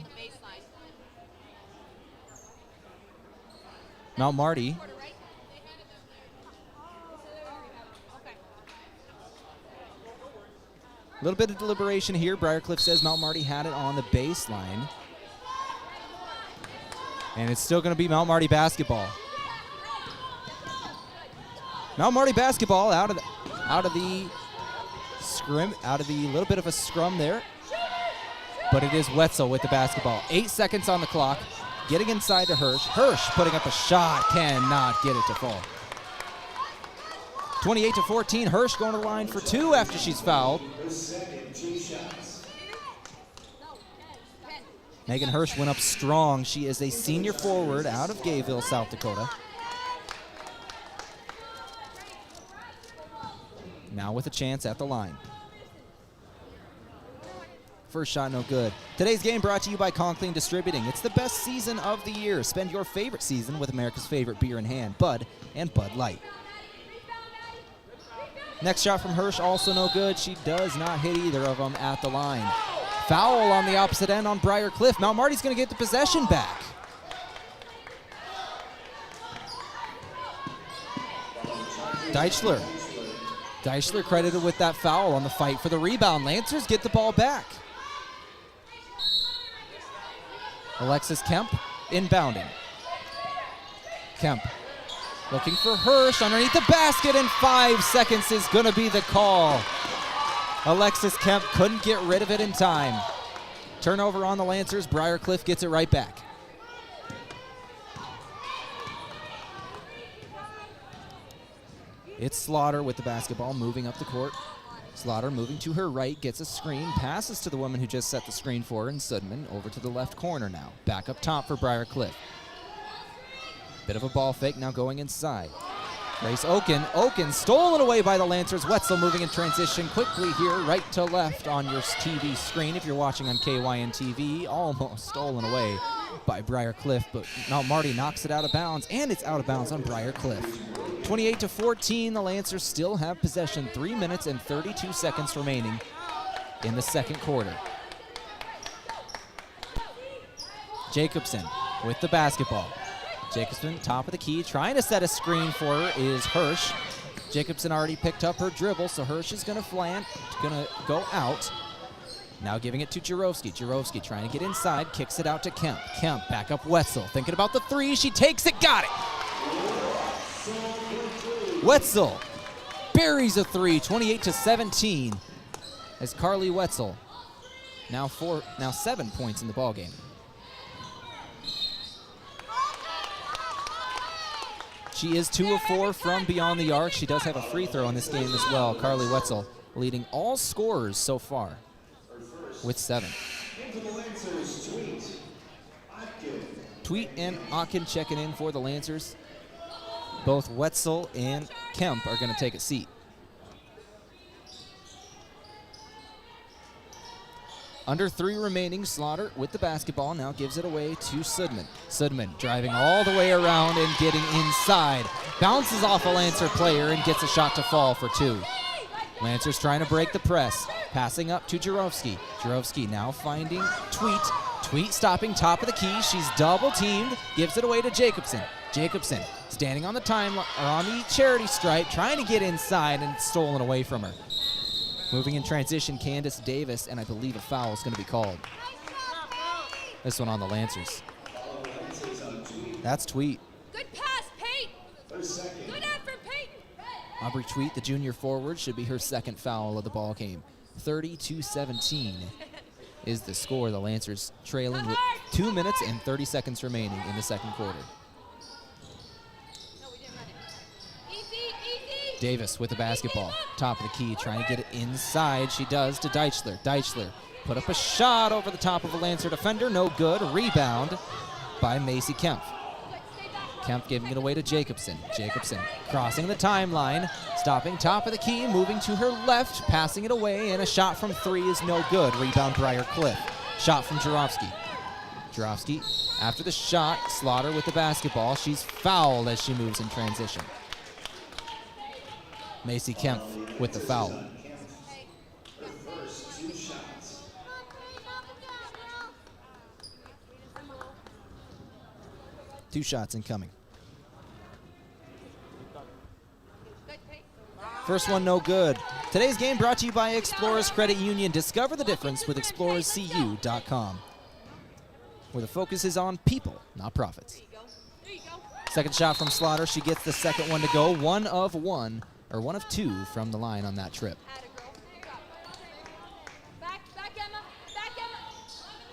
Mount Marty. A little bit of deliberation here. Briar Cliff says Mount Marty had it on the baseline. And it's still going to be Mount Marty basketball. Mount Marty basketball out of the little bit of a scrum there. But it is Wetzel with the basketball. 8 seconds on the clock. Getting inside to Hirsch. Hirsch putting up a shot. Cannot get it to fall. 28-14. Hirsch going to the line for two after she's fouled. Megan Hirsch went up strong. She is a senior forward out of Gayville, South Dakota. Now with a chance at the line. First shot no good. Today's game brought to you by Conkling Distributing. It's the best season of the year. Spend your favorite season with America's favorite beer in hand, Bud and Bud Light. Next shot from Hirsch, also no good. She does not hit either of them at the line. Foul on the opposite end on Briar Cliff. Mount Marty's going to get the possession back. Deichler credited with that foul on the fight for the rebound. Lancers get the ball back. Alexis Kemp inbounding. Kemp looking for Hirsch underneath the basket, and 5 seconds is going to be the call. Alexis Kemp couldn't get rid of it in time. Turnover on the Lancers. Briar Cliff gets it right back. It's Slaughter with the basketball, moving up the court. Slaughter moving to her right, gets a screen, passes to the woman who just set the screen for her, and Sudman over to the left corner now. Back up top for Briar Cliff. Bit of a ball fake, now going inside. Grace Oken stolen away by the Lancers. Wetzel moving in transition quickly here, right to left on your TV screen if you're watching on KYN TV. Almost stolen away by Briar Cliff, but now Marty knocks it out of bounds, and it's out of bounds on Briar Cliff. 28-14, the Lancers still have possession. 3 minutes and 32 seconds remaining in the second quarter. Jacobson with the basketball. Jacobson, top of the key, trying to set a screen for her is Hirsch. Jacobson already picked up her dribble, so Hirsch is going to go out. Now giving it to Jurovsky. Jurovsky trying to get inside, kicks it out to Kemp. Kemp back up Wetzel, thinking about the three. She takes it, got it. Wetzel buries a three, 28-17, as Carly Wetzel now 7 points in the ballgame. She is 2 of 4 from beyond the arc. She does have a free throw in this game as well. Carly Wetzel leading all scorers so far with 7. Tweet and Akin checking in for the Lancers. Both Wetzel and Kemp are going to take a seat. Under 3 remaining, Slaughter with the basketball now gives it away to Sudman. Sudman driving all the way around and getting inside. Bounces off a Lancer player and gets a shot to fall for 2. Lancers trying to break the press. Passing up to Jurovsky. Jurovsky now finding Tweet. Tweet stopping top of the key. She's double teamed. Gives it away to Jacobson. Jacobson standing on the on the charity stripe, trying to get inside, and it's stolen away from her. Moving in transition, Candace Davis, and I believe a foul is going to be called. This one on the Lancers. That's Tweet. Good pass, Peyton. Good effort, Peyton. Aubrey Tweet, the junior forward, should be her second foul of the ball game. 30-17 is the score. The Lancers trailing with 2 minutes and 30 seconds remaining in the second quarter. Davis with the basketball, top of the key, trying to get it inside. She does to Deichler. Deichler put up a shot over the top of a Lancer defender, no good. Rebound by Macy Kempf. Kempf giving it away to Jacobson. Jacobson crossing the timeline, stopping top of the key, moving to her left, passing it away, and a shot from 3 is no good. Rebound Briar Cliff. Shot from Jurovsky. Jurovsky after the shot, Slaughter with the basketball. She's fouled as she moves in transition. Macy Kempf with the foul. Two shots incoming. First one no good. Today's game brought to you by Explorers Credit Union. Discover the difference with explorerscu.com, where the focus is on people, not profits. Second shot from Slaughter. She gets the second one to go. 1 of 2 from the line on that trip.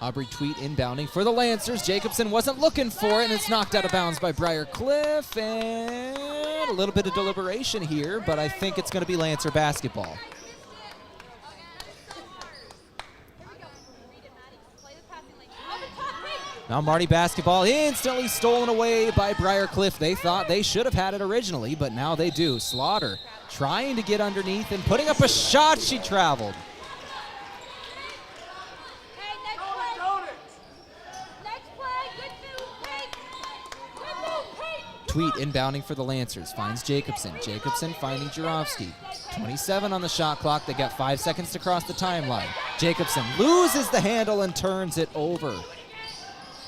Aubrey Tweet inbounding for the Lancers. Jacobson wasn't looking for it, and it's knocked out of bounds by Briar Cliff. And a little bit of deliberation here, but I think it's going to be Lancer basketball. Now Marty basketball instantly stolen away by Briar Cliff. They thought they should have had it originally, but now they do. Slaughter trying to get underneath and putting up a shot. She traveled. Tweet inbounding for the Lancers. Finds Jacobson. Jacobson finding Jurovsky. 27 on the shot clock. They got 5 seconds to cross the timeline. Jacobson loses the handle and turns it over.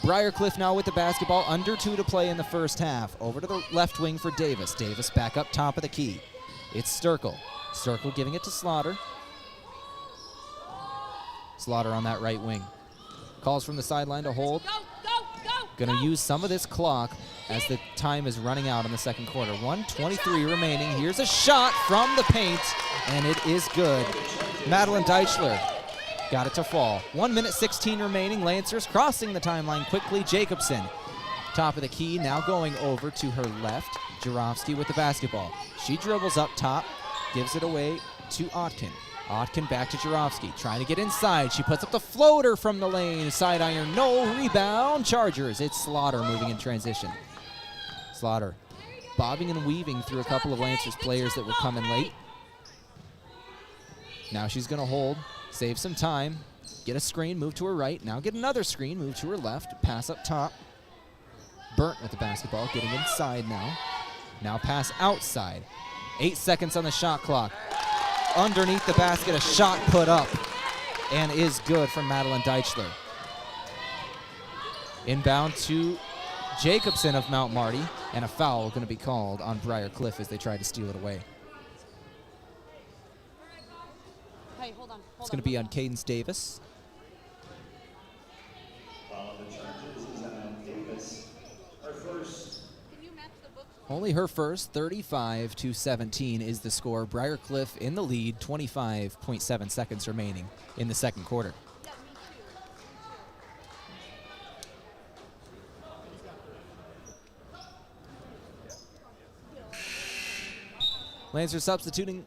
Briar Cliff now with the basketball, under 2 to play in the first half. Over to the left wing for Davis. Davis back up top of the key. It's Sturkle. Sturkle giving it to Slaughter. Slaughter on that right wing. Calls from the sideline to hold. Going to use some of this clock as the time is running out in the second quarter. 1:23 remaining. Here's a shot from the paint, and it is good. Madeline Deichler got it to fall. 1 minute 16 remaining. Lancers crossing the timeline quickly. Jacobson, top of the key, now going over to her left. Jurovsky with the basketball. She dribbles up top, gives it away to Otkin. Otkin back to Jurovsky, trying to get inside. She puts up the floater from the lane. Side iron, no rebound. Chargers. It's Slaughter moving in transition. Slaughter bobbing and weaving through a couple of Lancers players that were coming late. Now she's going to hold. Save some time, get a screen, move to her right, now get another screen, move to her left, pass up top. Burnt with the basketball, getting inside now. Now pass outside. 8 seconds on the shot clock. Underneath the basket, a shot put up, and is good from Madeline Deichler. Inbound to Jacobson of Mount Marty, and a foul going to be called on Briar Cliff as they try to steal it away. It's going to be on Cadence Davis. Only her first. 35-17 is the score. Briar Cliff in the lead. 25.7 seconds remaining in the second quarter. Lancer substituting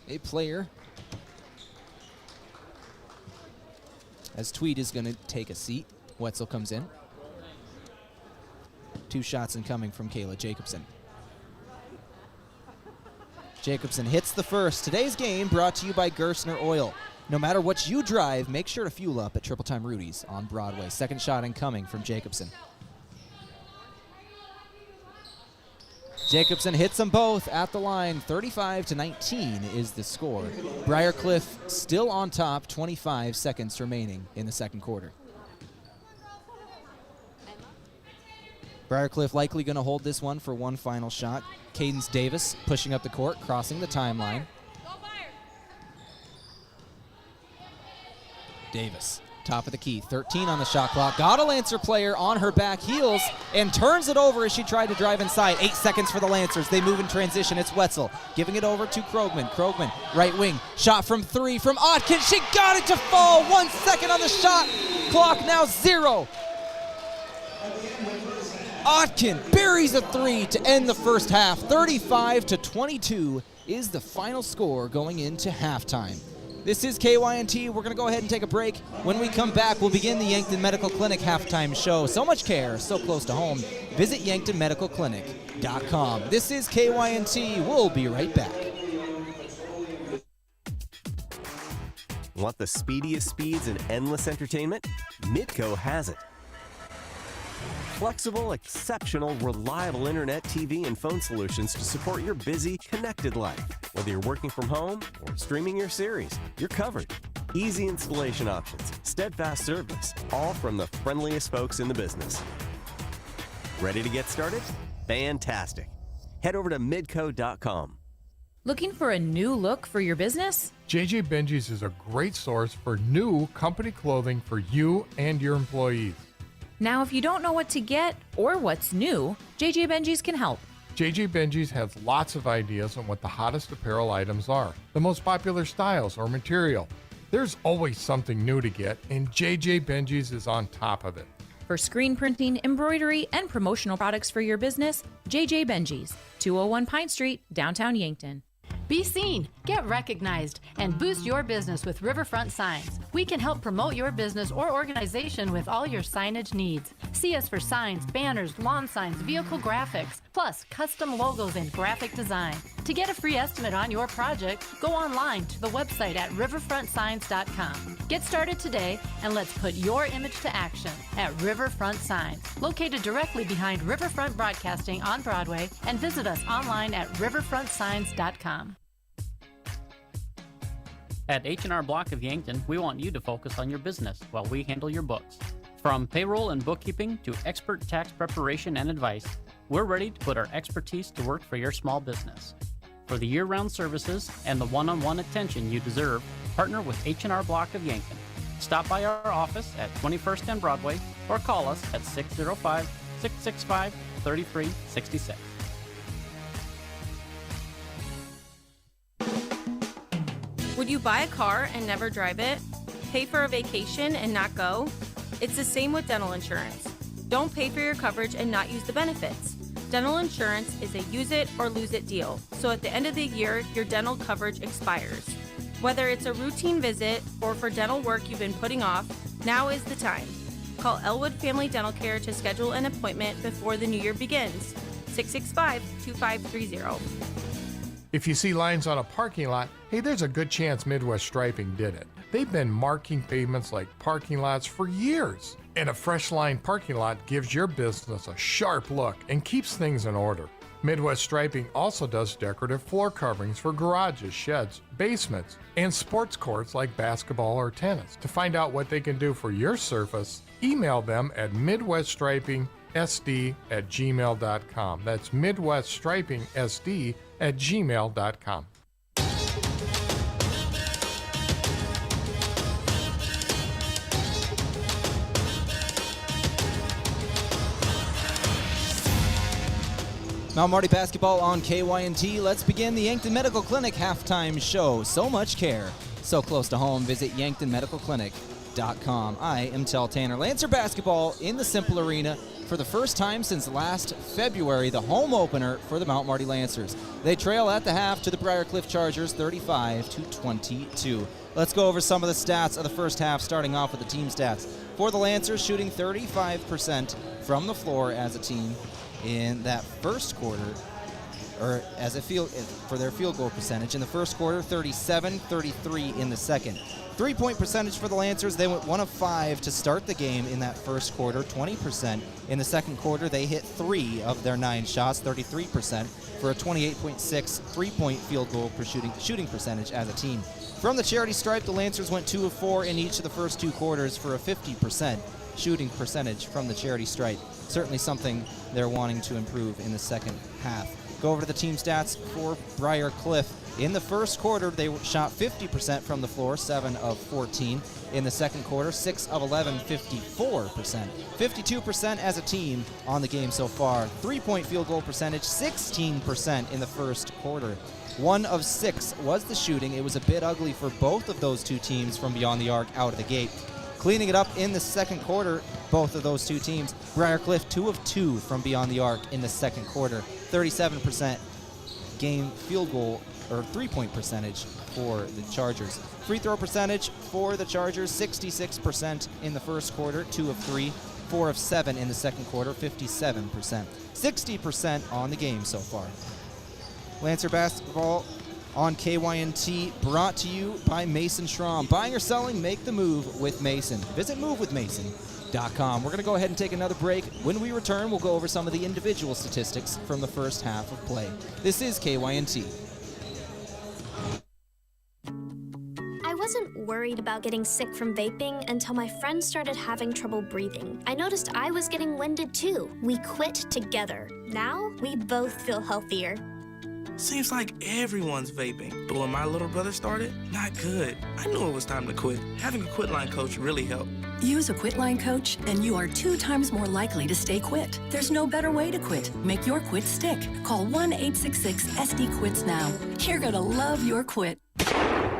a player, as Tweed is going to take a seat. Wetzel comes in. 2 shots incoming from Kayla Jacobson. Jacobson hits the first. Today's game brought to you by Gerstner Oil. No matter what you drive, make sure to fuel up at Triple Time Rudy's on Broadway. Second shot incoming from Jacobson. Jacobson hits them both at the line. 35-19 is the score. Briar Cliff still on top, 25 seconds remaining in the second quarter. Briar Cliff likely going to hold this one for one final shot. Cadence Davis pushing up the court, crossing the timeline. Davis, top of the key, 13 on the shot clock. Got a Lancer player on her back heels and turns it over as she tried to drive inside. 8 seconds for the Lancers. They move in transition. It's Wetzel giving it over to Krogman. Krogman, right wing, shot from 3 from Otkins. She got it to fall. 1 second on the shot clock, now 0. Otkin buries a 3 to end the first half. 35-22 is the final score going into halftime. This is KYNT. We're going to go ahead and take a break. When we come back, we'll begin the Yankton Medical Clinic halftime show. So much care, so close to home. Visit yanktonmedicalclinic.com. This is KYNT. We'll be right back. Want the speediest speeds and endless entertainment? Midco has it. Flexible, exceptional, reliable internet, TV, and phone solutions to support your busy, connected life. Whether you're working from home or streaming your series, you're covered. Easy installation options, steadfast service, all from the friendliest folks in the business. Ready to get started? Fantastic. Head over to midco.com. Looking for a new look for your business? JJ Benji's is a great source for new company clothing for you and your employees. Now, if you don't know what to get or what's new, JJ Benji's can help. JJ Benji's has lots of ideas on what the hottest apparel items are, the most popular styles or material. There's always something new to get, and JJ Benji's is on top of it. For screen printing, embroidery, and promotional products for your business, JJ Benji's, 201 Pine Street, downtown Yankton. Be seen, get recognized, and boost your business with Riverfront Signs. We can help promote your business or organization with all your signage needs. See us for signs, banners, lawn signs, vehicle graphics, plus custom logos and graphic design. To get a free estimate on your project, go online to the website at riverfrontsigns.com. Get started today, and let's put your image to action at Riverfront Signs, located directly behind Riverfront Broadcasting on Broadway, and visit us online at riverfrontsigns.com. At H&R Block of Yankton, we want you to focus on your business while we handle your books. From payroll and bookkeeping to expert tax preparation and advice, we're ready to put our expertise to work for your small business. For the year-round services and the one-on-one attention you deserve, partner with H&R Block of Yankton. Stop by our office at 21st and Broadway or call us at 605-665-3366. Would you buy a car and never drive it? Pay for a vacation and not go? It's the same with dental insurance. Don't pay for your coverage and not use the benefits. Dental insurance is a use it or lose it deal, so at the end of the year, your dental coverage expires. Whether it's a routine visit or for dental work you've been putting off, now is the time. Call Elwood Family Dental Care to schedule an appointment before the new year begins. 665-2530. If you see lines on a parking lot, hey, there's a good chance Midwest Striping did it. They've been marking pavements like parking lots for years. And a fresh line parking lot gives your business a sharp look and keeps things in order. Midwest Striping also does decorative floor coverings for garages, sheds, basements, and sports courts like basketball or tennis. To find out what they can do for your surface, email them at midweststriping.sd@gmail.com. That's midweststriping.sd@gmail.com. Mount Marty basketball on KYNT. Let's begin the Yankton Medical Clinic halftime show. So much care, so close to home. Visit yanktonmedicalclinic.com. I am Tel Tanner. Lancer basketball in the Cimpl Arena for the first time since last February, the home opener for the Mount Marty Lancers. They trail at the half to the Briar Cliff Chargers 35-22. Let's go over some of the stats of the first half, starting off with the team stats. For the Lancers, shooting 35% from the floor as a team in that first quarter. for their field goal percentage. In the first quarter, 37-33 in the second. 3-point percentage for the Lancers. They went 1 of 5 to start the game in that first quarter, 20%. In the second quarter, they hit 3 of their 9 shots, 33%, for a 28.6 3-point field goal per shooting percentage as a team. From the charity stripe, the Lancers went 2 of 4 in each of the first 2 quarters for a 50% shooting percentage from the charity stripe. Certainly something they're wanting to improve in the second half. Go over to the team stats for Briar Cliff. In the first quarter, they shot 50% from the floor, 7 of 14. In the second quarter, 6 of 11, 54%. 52% as a team on the game so far. 3-point field goal percentage, 16% in the first quarter. 1 of 6 was the shooting. It was a bit ugly for both of those two teams from beyond the arc out of the gate. Cleaning it up in the second quarter, both of those two teams. Briar Cliff, 2 of 2 from beyond the arc in the second quarter. 37% game field goal or 3-point percentage for the Chargers. Free throw percentage for the Chargers, 66% in the first quarter, 2 of 3. 4 of 7 in the second quarter, 57%. 60% on the game so far. Lancer basketball on KYNT, brought to you by Mason Schramm. Buying or selling, make the move with Mason. Visit movewithmason.com. We're going to go ahead and take another break. When we return, we'll go over some of the individual statistics from the first half of play. This is KYNT. I wasn't worried about getting sick from vaping until my friend started having trouble breathing. I noticed I was getting winded too. We quit together. Now, we both feel healthier. Seems like everyone's vaping, but when my little brother started, not good. I knew it was time to quit. Having a quit line coach really helped. Use a quit line coach, and you are 2 times more likely to stay quit. There's no better way to quit. Make your quit stick. Call 1-866-SD-QUITS now. You're gonna love your quit.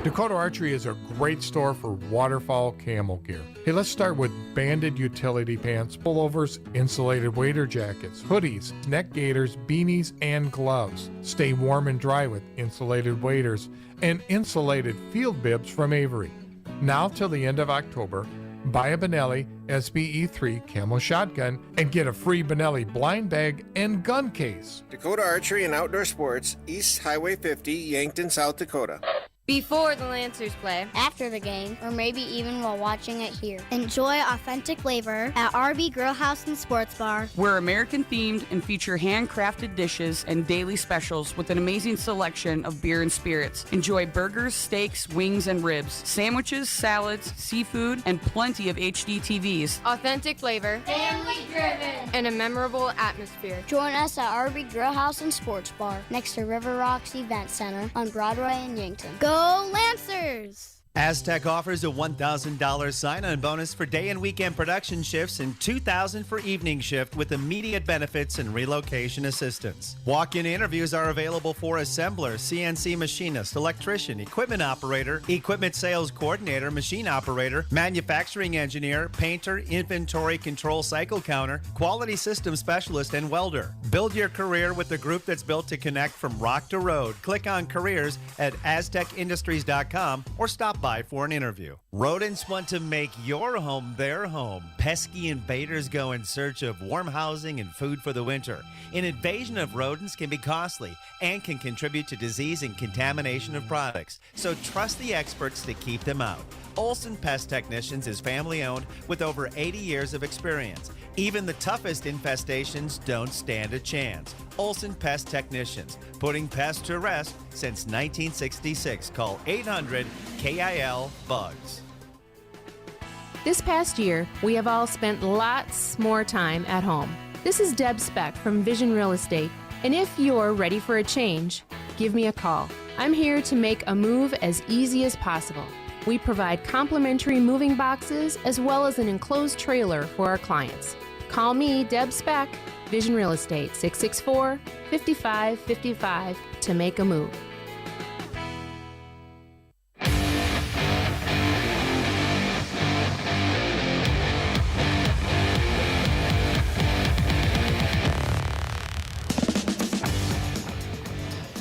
Dakota Archery is a great store for waterfowl camo gear. Hey, let's start with banded utility pants, pullovers, insulated wader jackets, hoodies, neck gaiters, beanies, and gloves. Stay warm and dry with insulated waders and insulated field bibs from Avery. Now till the end of October, buy a Benelli SBE3 camo shotgun and get a free Benelli blind bag and gun case. Dakota Archery and Outdoor Sports, East Highway 50, Yankton, South Dakota. Before the Lancers play, after the game, or maybe even while watching it here. Enjoy authentic flavor at RB Grill House and Sports Bar. We're American themed and feature handcrafted dishes and daily specials with an amazing selection of beer and spirits. Enjoy burgers, steaks, wings, and ribs, sandwiches, salads, seafood, and plenty of HD TVs. Authentic flavor, family driven, and a memorable atmosphere. Join us at RB Grill House and Sports Bar next to River Rocks Event Center on Broadway in Yankton. Go Lancers! Aztec offers a $1,000 sign-on bonus for day and weekend production shifts and $2,000 for evening shift with immediate benefits and relocation assistance. Walk-in interviews are available for assembler, CNC machinist, electrician, equipment operator, equipment sales coordinator, machine operator, manufacturing engineer, painter, inventory control cycle counter, quality system specialist, and welder. Build your career with the group that's built to connect from rock to road. Click on careers at aztecindustries.com or stop by for an interview. Rodents want to make your home their home. Pesky invaders go in search of warm housing and food for the winter. An invasion of rodents can be costly and can contribute to disease and contamination of products. So trust the experts to keep them out. Olson Pest Technicians is family-owned with over 80 years of experience. Even the toughest infestations don't stand a chance. Olson Pest Technicians, putting pests to rest since 1966. Call 800-KIL-BUGS. This past year, we have all spent lots more time at home. This is Deb Speck from Vision Real Estate, and if you're ready for a change, give me a call. I'm here to make a move as easy as possible. We provide complimentary moving boxes as well as an enclosed trailer for our clients. Call me, Deb Speck, Vision Real Estate, 664-5555 to make a move.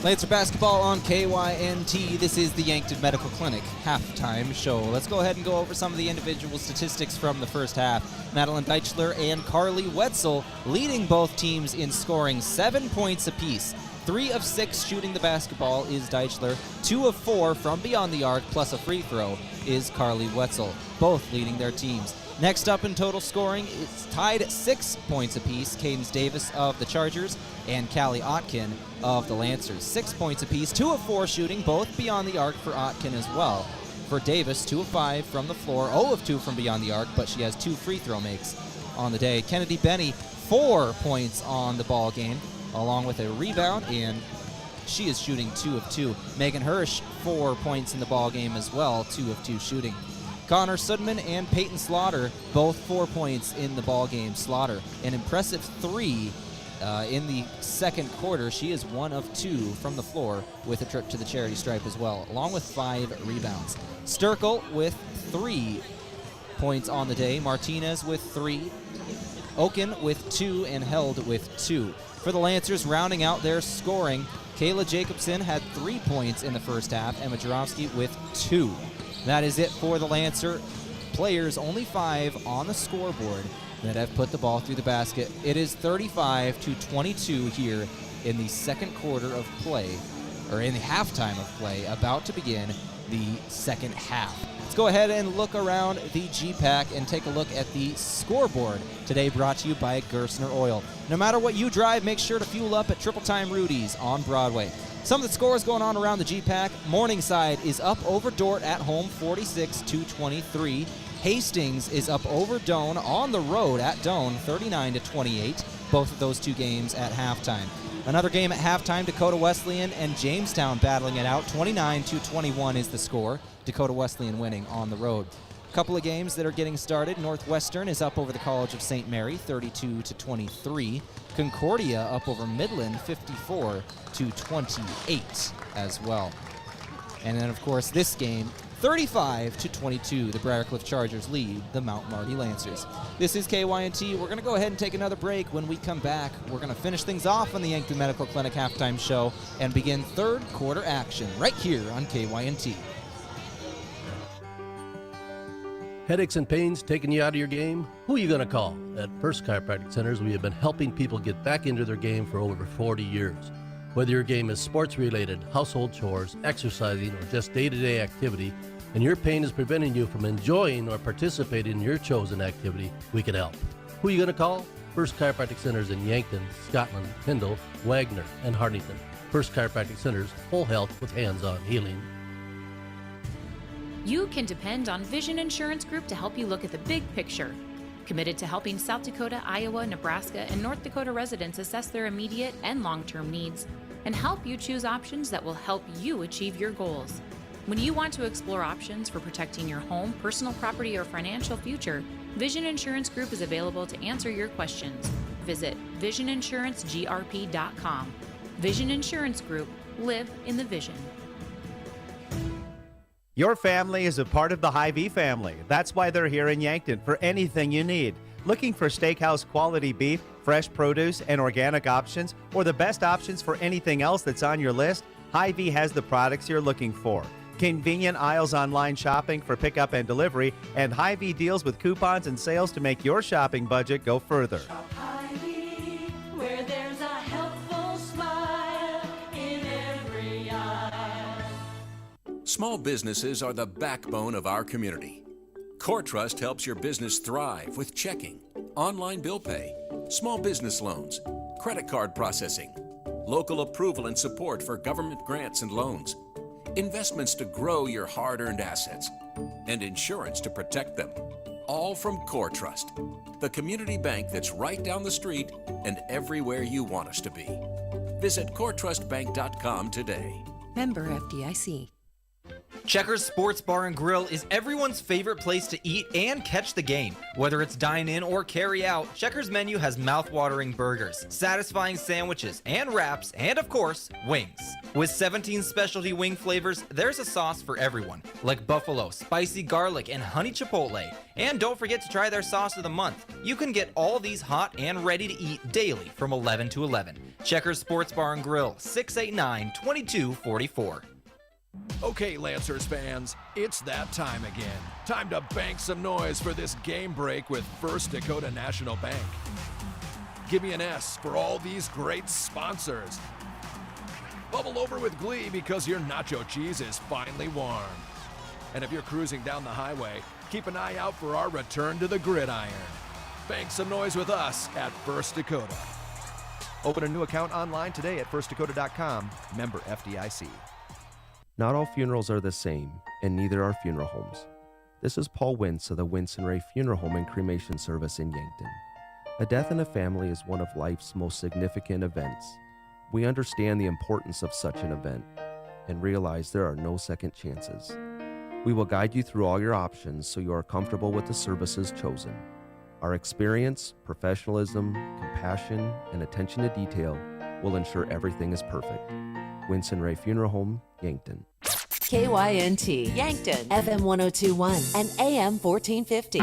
Lancer basketball on KYNT. This is the Yankton Medical Clinic halftime show. Let's go ahead and go over some of the individual statistics from the first half. Madeline Deichler and Carly Wetzel leading both teams in scoring 7 points apiece. 3 of 6 shooting the basketball is Deichler. 2 of 4 from beyond the arc, plus a free throw, is Carly Wetzel, both leading their teams. Next up in total scoring, it's tied at 6 points apiece. Cadence Davis of the Chargers and Callie Otkin of the Lancers. 6 points apiece, 2 of 4 shooting, both beyond the arc for Otkin as well. For Davis, 2 of 5 from the floor, 0 of 2 from beyond the arc, but she has 2 free throw makes on the day. Kennedy Benny, 4 points on the ball game, along with a rebound, and she is shooting 2 of 2. Megan Hirsch, 4 points in the ball game as well, 2 of 2 shooting. Connor Sudman and Peyton Slaughter, both 4 points in the ball game. Slaughter, an impressive 3 in the second quarter. She is 1 of 2 from the floor with a trip to the charity stripe as well, along with 5 rebounds. Sturkle with 3 points on the day. Martinez with 3. Oken with 2 and Held with 2. For the Lancers, rounding out their scoring, Kayla Jacobson had 3 points in the first half. Emma Jarofsky with 2. That is it for the Lancer players. Only 5 on the scoreboard that have put the ball through the basket. It is 35-22 here in the second quarter of play, or in the halftime of play, about to begin the second half. Let's go ahead and look around the GPAC and take a look at the scoreboard. Today brought to you by Gersner Oil. No matter what you drive, make sure to fuel up at Triple Time Rudy's on Broadway. Some of the scores going on around the GPAC. Morningside is up over Dort at home, 46-23. Hastings is up over Doane on the road at Doane, 39-28. Both of those 2 games at halftime. Another game at halftime, Dakota Wesleyan and Jamestown battling it out. 29-21 is the score. Dakota Wesleyan winning on the road. A couple of games that are getting started. Northwestern is up over the College of St. Mary, 32-23. Concordia up over Midland, 54-28 as well. And then, of course, this game, 35-22, the Briar Cliff Chargers lead the Mount Marty Lancers. This is KYNT. We're going to go ahead and take another break. When we come back, we're going to finish things off on the Yankton Medical Clinic halftime show and begin third quarter action right here on KYNT. Headaches and pains taking you out of your game? Who are you going to call? At First Chiropractic Centers, we have been helping people get back into their game for over 40 years. Whether your game is sports-related, household chores, exercising, or just day-to-day activity, and your pain is preventing you from enjoying or participating in your chosen activity, we can help. Who are you going to call? First Chiropractic Centers in Yankton, Scotland, Tyndall, Wagner, and Hartington. First Chiropractic Centers, whole health with hands-on healing. You can depend on Vision Insurance Group to help you look at the big picture. Committed to helping South Dakota, Iowa, Nebraska, and North Dakota residents assess their immediate and long-term needs and help you choose options that will help you achieve your goals. When you want to explore options for protecting your home, personal property, or financial future, Vision Insurance Group is available to answer your questions. Visit VisionInsuranceGRP.com. Vision Insurance Group. Live in the vision. Your family is a part of the Hy-Vee family. That's why they're here in Yankton for anything you need. Looking for steakhouse quality beef, fresh produce, and organic options, or the best options for anything else that's on your list? Hy-Vee has the products you're looking for. Convenient aisles online shopping for pickup and delivery, and Hy-Vee deals with coupons and sales to make your shopping budget go further. Where there's a helpful smile in every eye. Small businesses are the backbone of our community. Core Trust helps your business thrive with checking, online bill pay, small business loans, credit card processing, local approval and support for government grants and loans, investments to grow your hard-earned assets, and insurance to protect them. All from Core Trust, the community bank that's right down the street and everywhere you want us to be. Visit coretrustbank.com today. Member FDIC. Checkers Sports Bar and Grill is everyone's favorite place to eat and catch the game. Whether it's dine-in or carry-out, Checkers menu has mouth-watering burgers, satisfying sandwiches, and wraps, and of course, wings. With 17 specialty wing flavors, there's a sauce for everyone, like buffalo, spicy garlic, and honey chipotle. And don't forget to try their sauce of the month. You can get all these hot and ready to eat daily from 11 to 11. Checkers Sports Bar and Grill, 689-2244. Okay, Lancers fans, it's that time again. Time to bank some noise for this game break with First Dakota National Bank. Give me an S for all these great sponsors. Bubble over with glee because your nacho cheese is finally warm. And if you're cruising down the highway, keep an eye out for our return to the gridiron. Bank some noise with us at First Dakota. Open a new account online today at firstdakota.com. Member FDIC. Not all funerals are the same, and neither are funeral homes. This is Paul Wintz of the Wintz and Ray Funeral Home and Cremation Service in Yankton. A death in a family is one of life's most significant events. We understand the importance of such an event and realize there are no second chances. We will guide you through all your options so you are comfortable with the services chosen. Our experience, professionalism, compassion, and attention to detail will ensure everything is perfect. Wintz and Ray Funeral Home, Yankton. KYNT, Yankton, FM 1021 and AM 1450.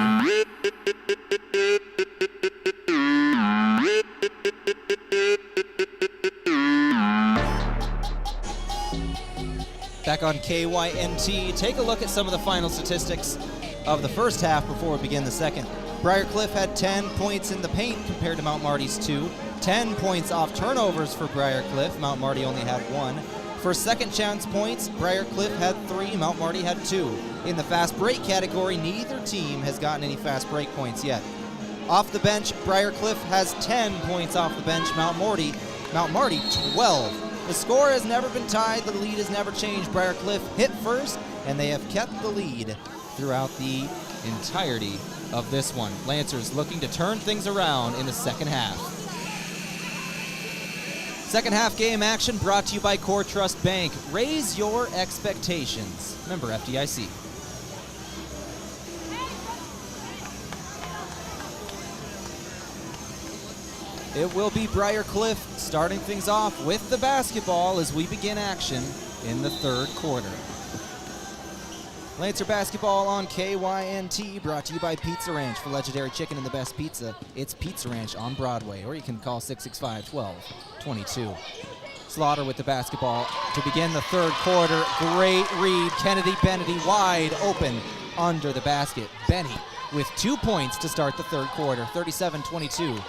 Back on KYNT, take a look at some of the final statistics of the first half before we begin the second. Briar Cliff had 10 points in the paint compared to Mount Marty's 2. 10 points off turnovers for Briar Cliff. Mount Marty only had 1. For second chance points, Briar Cliff had 3, Mount Marty had 2. In the fast break category, neither team has gotten any fast break points yet. Off the bench, Briar Cliff has 10 points off the bench, Mount Marty 12. The score has never been tied, the lead has never changed. Briar Cliff hit first, and they have kept the lead throughout the entirety of this one. Lancers looking to turn things around in the second half. Second half game action brought to you by Core Trust Bank. Raise your expectations. Member FDIC. It will be Briar Cliff starting things off with the basketball as we begin action in the third quarter. Lancer basketball on KYNT, brought to you by Pizza Ranch. For legendary chicken and the best pizza, it's Pizza Ranch on Broadway, or you can call 665-1222. Slaughter with the basketball to begin the third quarter. Great read. Kennedy Bennedy wide open under the basket. Benny with 2 points to start the third quarter, 37-22.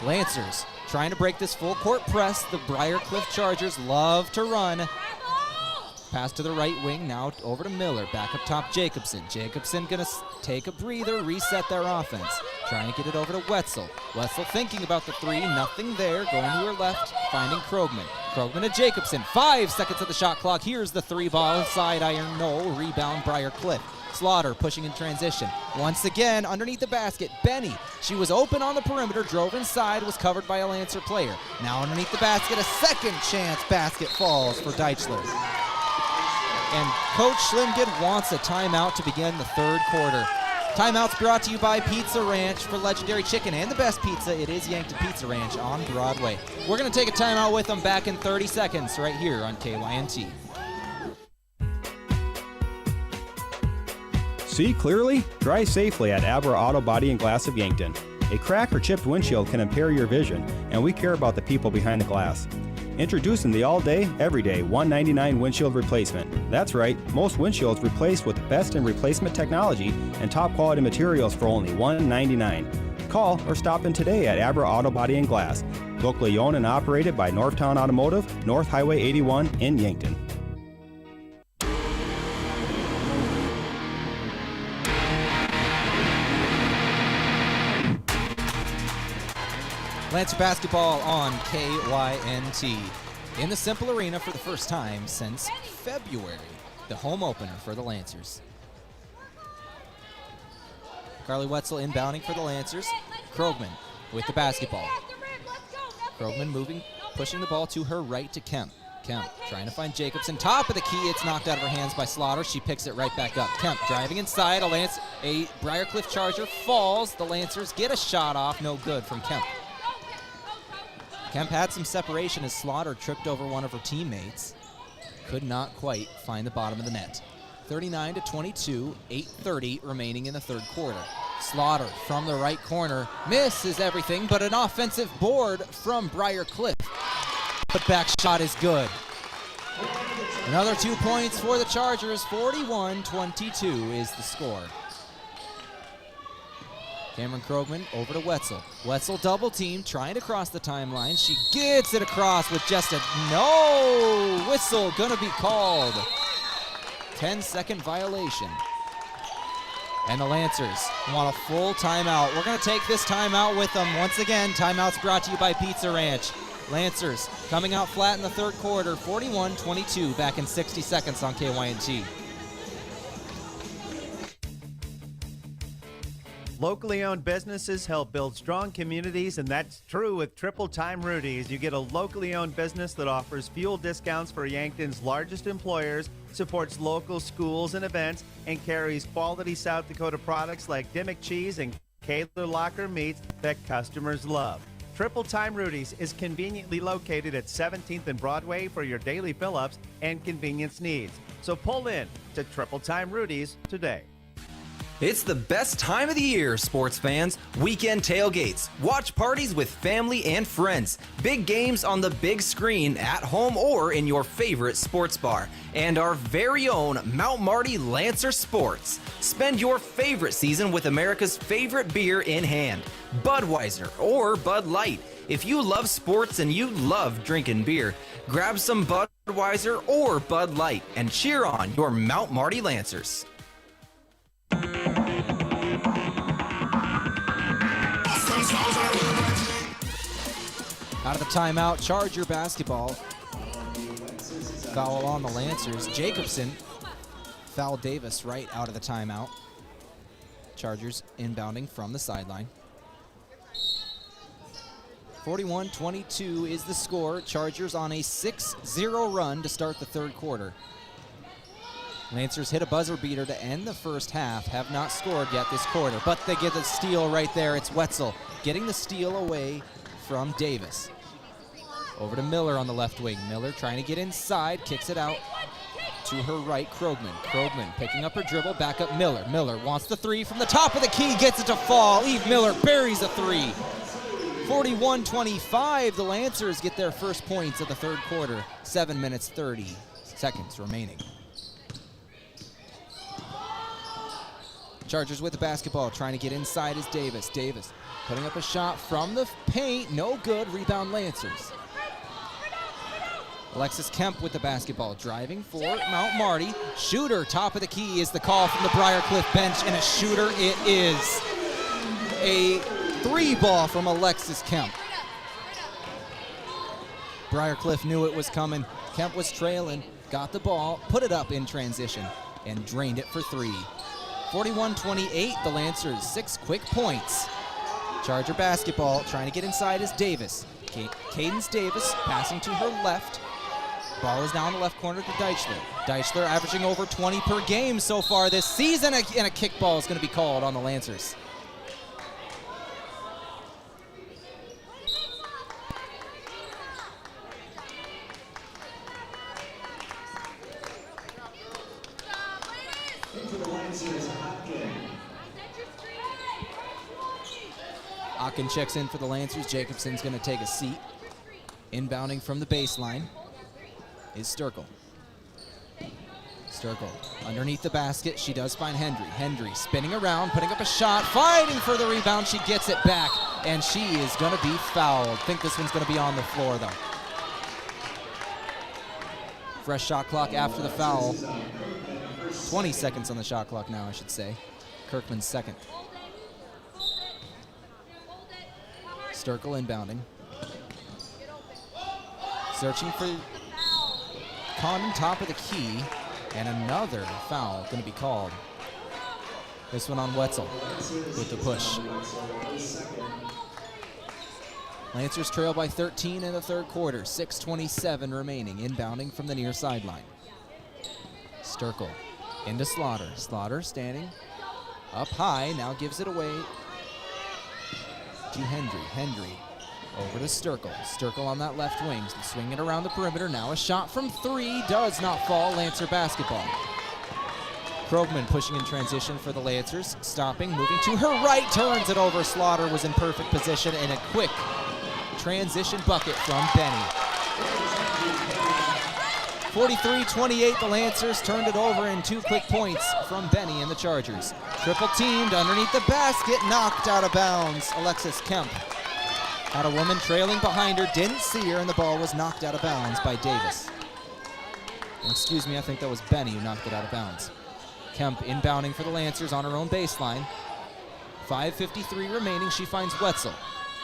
Lancers trying to break this full court press. The Briar Cliff Chargers love to run. Pass to the right wing, now over to Miller. Back up top, Jacobson. Jacobson gonna take a breather, reset their offense. Trying to get it over to Wetzel. Wetzel thinking about the three, nothing there. Going to her left, finding Krogman. Krogman to Jacobson, 5 seconds of the shot clock. Here's the three ball, side iron, no. Rebound, Briar Cliff. Slaughter pushing in transition. Once again, underneath the basket, Benny. She was open on the perimeter, drove inside, was covered by a Lancer player. Now underneath the basket, a second chance basket falls for Deichler. And Coach Schlimgid wants a timeout to begin the third quarter. Timeouts brought to you by Pizza Ranch. For legendary chicken and the best pizza, it is Yankton Pizza Ranch on Broadway. We're going to take a timeout with them back in 30 seconds right here on KYNT. See clearly? Drive safely at Abra Auto Body and Glass of Yankton. A cracked or chipped windshield can impair your vision, and we care about the people behind the glass. Introducing the all-day, everyday $199 windshield replacement. That's right, most windshields replaced with best in replacement technology and top-quality materials for only $199. Call or stop in today at Abra Auto Body and Glass, locally owned and operated by Northtown Automotive, North Highway 81 in Yankton. Lancer basketball on KYNT. In the Cimpl Arena for the first time since February. The home opener for the Lancers. Carly Wetzel inbounding for the Lancers. Krogman with the basketball. Krogman moving, pushing the ball to her right to Kemp. Kemp trying to find Jacobson. Top of the key. It's knocked out of her hands by Slaughter. She picks it right back up. Kemp driving inside. A Briar Cliff Charger falls. The Lancers get a shot off. No good from Kemp. Kemp had some separation as Slaughter tripped over one of her teammates. Could not quite find the bottom of the net. 39-22, 8:30 remaining in the third quarter. Slaughter from the right corner, misses everything, but an offensive board from Briar Cliff. Put back shot is good. Another 2 points for the Chargers, 41-22 is the score. Cameron Krogman over to Wetzel. Wetzel double team, trying to cross the timeline. She gets it across with just a no whistle gonna be called. 10-second violation. And the Lancers want a full timeout. We're gonna take this timeout with them. Once again, timeouts brought to you by Pizza Ranch. Lancers coming out flat in the third quarter, 41-22, back in 60 seconds on KYNT. Locally owned businesses help build strong communities, and that's true with Triple Time Rudy's. You get a locally owned business that offers fuel discounts for Yankton's largest employers, supports local schools and events, and carries quality South Dakota products like Dimmick cheese and Kaler Locker meats that customers love. Triple Time Rudy's is conveniently located at 17th and Broadway for your daily fill-ups and convenience needs. So pull in to Triple Time Rudy's today. It's the best time of the year, sports fans. Weekend tailgates, watch parties with family and friends, big games on the big screen at home or in your favorite sports bar, and our very own Mount Marty Lancer Sports. Spend your favorite season with America's favorite beer in hand, Budweiser or Bud Light. If you love sports and you love drinking beer, grab some Budweiser or Bud Light and cheer on your Mount Marty Lancers. Out of the timeout, Charger basketball. Foul on the Lancers. Jacobson fouled Davis right out of the timeout. Chargers inbounding from the sideline. 41-22 is the score. Chargers on a 6-0 run to start the third quarter. Lancers hit a buzzer beater to end the first half. Have not scored yet this quarter, but they get the steal right there. It's Wetzel getting the steal away from Davis. Over to Miller on the left wing. Miller trying to get inside, kicks it out to her right, Krogman. Krogman picking up her dribble, back up Miller. Miller wants the three from the top of the key, gets it to fall. Eve Miller buries a three. 41-25, the Lancers get their first points of the third quarter. 7 minutes, 30 seconds remaining. Chargers with the basketball, trying to get inside is Davis. Davis putting up a shot from the paint, no good, rebound Lancers. Alexis Kemp with the basketball, driving for Mount Marty. Shooter, top of the key is the call from the Briar Cliff bench, and a shooter it is. A three ball from Alexis Kemp. Briar Cliff knew it was coming. Kemp was trailing, got the ball, put it up in transition, and drained it for three. 41-28, the Lancers, 6 quick points. Charger basketball, trying to get inside is Davis. Cadence Davis passing to her left. Ball is now in the left corner to Deichler. Deichler averaging over 20 per game so far this season, and a kickball is going to be called on the Lancers. Akin checks in for the Lancers. Jacobson's going to take a seat. Inbounding from the baseline is Sturkle. Sturkle underneath the basket. She does find Hendry. Hendry spinning around, putting up a shot, fighting for the rebound. She gets it back, and she is going to be fouled. Think this one's going to be on the floor, though. Fresh shot clock after the foul. 20 seconds on the shot clock now, I should say. Kirkman's second. Sturkle inbounding. Searching for Condon, top of the key, and another foul going to be called. This one on Wetzel with the push. Lancers trail by 13 in the third quarter, 6:27 remaining, inbounding from the near sideline. Sturkle into Slaughter. Slaughter standing up high, now gives it away to Hendry. Hendry over to Sturkle. Sturkle on that left wing, swinging around the perimeter. Now a shot from three, does not fall. Lancer basketball. Krogman pushing in transition for the Lancers. Stopping, moving to her right, turns it over. Slaughter was in perfect position, and a quick transition bucket from Benny. 43-28, the Lancers turned it over in 2 quick points from Benny and the Chargers. Triple teamed underneath the basket, knocked out of bounds. Alexis Kemp had a woman trailing behind her, didn't see her, and the ball was knocked out of bounds by Davis. Excuse me, I think that was Benny who knocked it out of bounds. Kemp inbounding for the Lancers on her own baseline. 5:53 remaining, she finds Wetzel.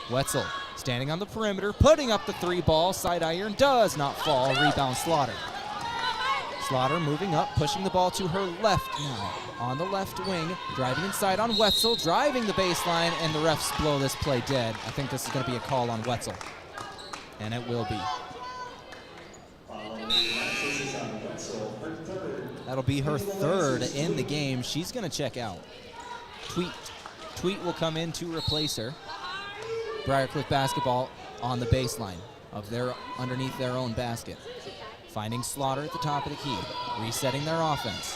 Wetzel standing on the perimeter, putting up the 3 ball, side iron, does not fall, rebound Slaughter. Slaughter moving up, pushing the ball to her left now. On the left wing, driving inside on Wetzel, driving the baseline, and the refs blow this play dead. I think this is going to be a call on Wetzel, and it will be. That'll be her 3rd in the game. She's going to check out. Tweet will come in to replace her. Briar Cliff basketball on the baseline of underneath their own basket. Finding Slaughter at the top of the key, resetting their offense.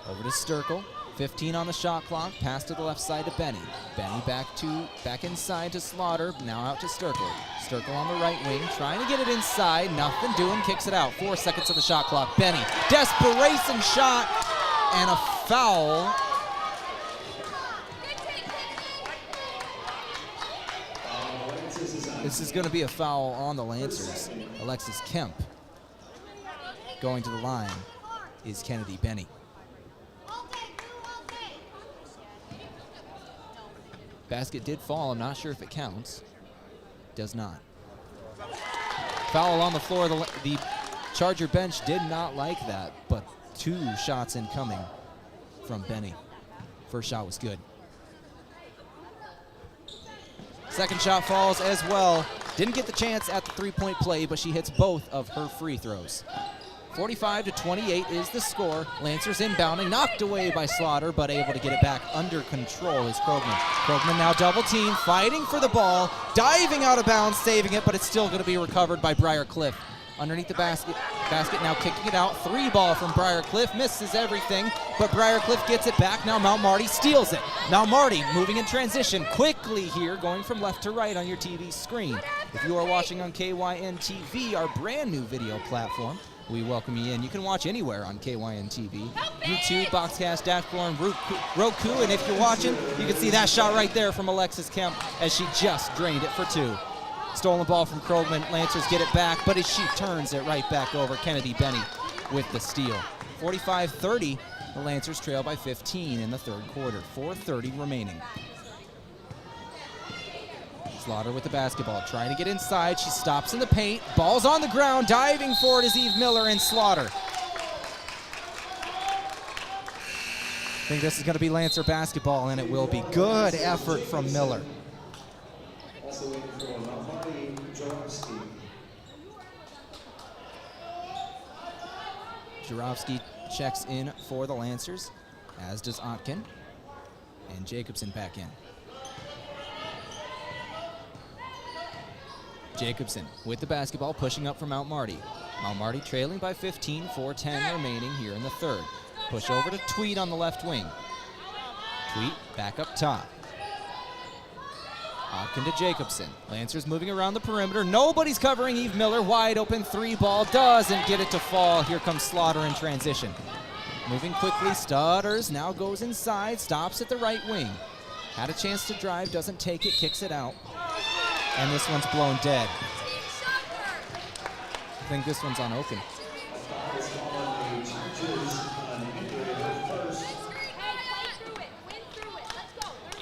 Over to Sturkle, 15 on the shot clock, pass to the left side to Benny. Benny back inside to Slaughter, now out to Sturkle. Sturkle on the right wing, trying to get it inside, nothing doing, kicks it out. 4 seconds on the shot clock. Benny, desperation shot, and a foul. This is going to be a foul on the Lancers. Alexis Kemp. Going to the line is Kennedy Benny. Basket did fall. I'm not sure if it counts. Does not. Foul on the floor. The Charger bench did not like that, but 2 shots incoming from Benny. First shot was good. Second shot falls as well. Didn't get the chance at the 3-point play, but she hits both of her free throws. 45-28 is the score. Lancers inbounding, knocked away by Slaughter, but able to get it back under control is Krogman. Krogman now double team, fighting for the ball, diving out of bounds, saving it, but it's still going to be recovered by Briar Cliff. Underneath the basket now kicking it out. 3 ball from Briar Cliff, misses everything, but Briar Cliff gets it back. Now Mount Marty steals it. Now Marty moving in transition quickly here, going from left to right on your TV screen. If you are watching on KYN TV, our brand new video platform, we welcome you in. You can watch anywhere on KYN TV, YouTube, Boxcast, Dashboard, and Roku. And if you're watching, you can see that shot right there from Alexis Kemp as she just drained it for 2. Stolen ball from Krogman. Lancers get it back, but as she turns it right back over, Kennedy Benny with the steal. 45-30, the Lancers trail by 15 in the 3rd quarter. 4:30 remaining. Slaughter with the basketball, trying to get inside. She stops in the paint. Ball's on the ground. Diving for it is Eve Miller and Slaughter. I think this is going to be Lancer basketball, and it will be. Good effort from Miller. Jurovsky checks in for the Lancers, as does Otkin, and Jacobson back in. Jacobson with the basketball, pushing up for Mount Marty. Mount Marty trailing by 15, 4:10 remaining here in the 3rd. Push over to Tweed on the left wing. Tweed back up top. Otkin to Jacobson. Lancers moving around the perimeter. Nobody's covering Eve Miller. Wide open 3 ball. Doesn't get it to fall. Here comes Slaughter in transition. Moving quickly. Stutters. Now goes inside. Stops at the right wing. Had a chance to drive. Doesn't take it. Kicks it out. And this one's blown dead. I think this one's on Oaken.